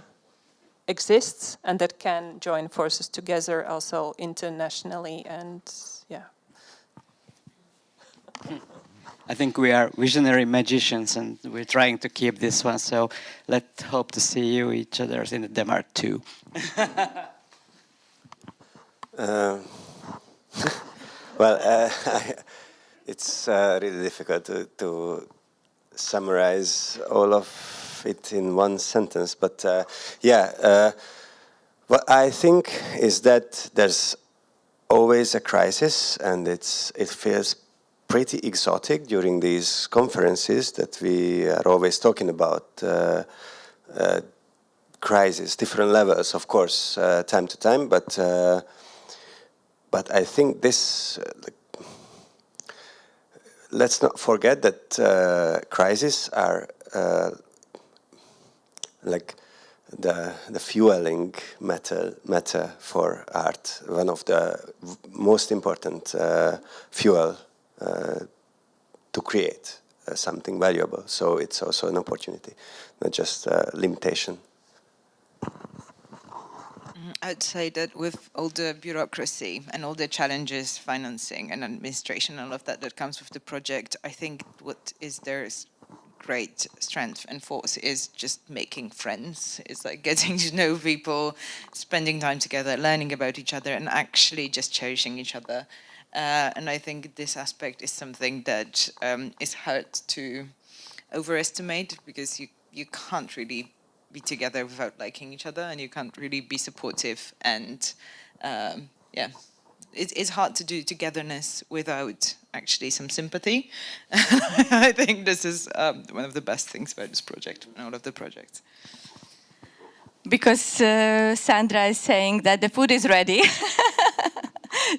exists and that can join forces together also internationally, and yeah. I think we are visionary magicians and we're trying to keep this one, so let's hope to see you each other in the DemArt too. Well, it's really difficult to summarize all of it in one sentence, but what I think is that there's always a crisis, and it feels pretty exotic during these conferences that we are always talking about crisis, different levels, of course, time to time, but I think this, let's not forget that crises are like the fueling matter for art, one of the most important fuel to create something valuable. So it's also an opportunity, not just a limitation. I'd say that with all the bureaucracy and all the challenges, financing and administration, all of that comes with the project, I think what is their great strength and force is just making friends. It's like getting to know people, spending time together, learning about each other, and actually just cherishing each other. And I think this aspect is something that is hard to overestimate, because you can't really be together without liking each other, and you can't really be supportive. And it's hard to do togetherness without actually some sympathy. I think this is one of the best things about this project and all of the projects. Because Sandra is saying that the food is ready.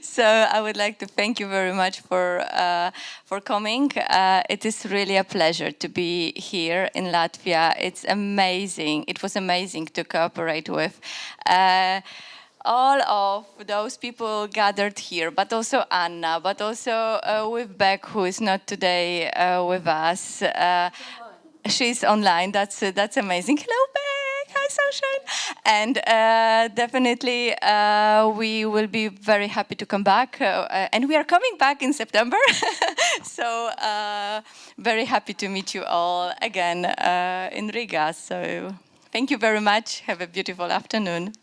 So I would like to thank you very much for coming. It is really a pleasure to be here in Latvia. It's amazing. It was amazing to cooperate with all of those people gathered here, but also Anna, but also with Beck, who is not today with us. She's online. That's amazing. Hello, Beck. Hi, Sunshine. And definitely we will be very happy to come back. And we are coming back in September. So very happy to meet you all again in Riga. So thank you very much. Have a beautiful afternoon.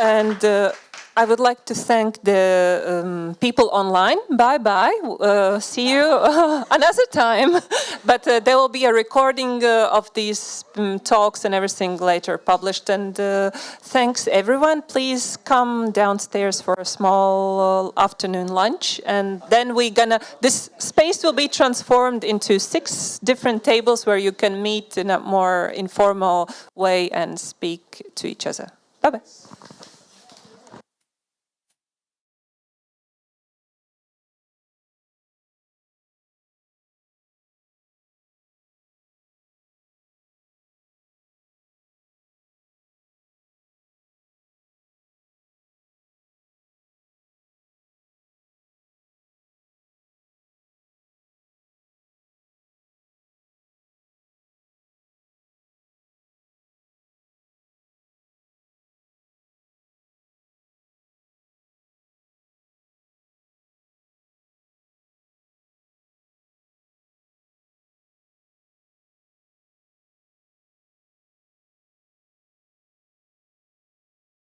And I would like to thank the people online. Bye-bye. See you another time. But there will be a recording of these talks and everything later published. And thanks, everyone. Please come downstairs for a small afternoon lunch. And then this space will be transformed into 6 different tables where you can meet in a more informal way and speak to each other. Bye-bye.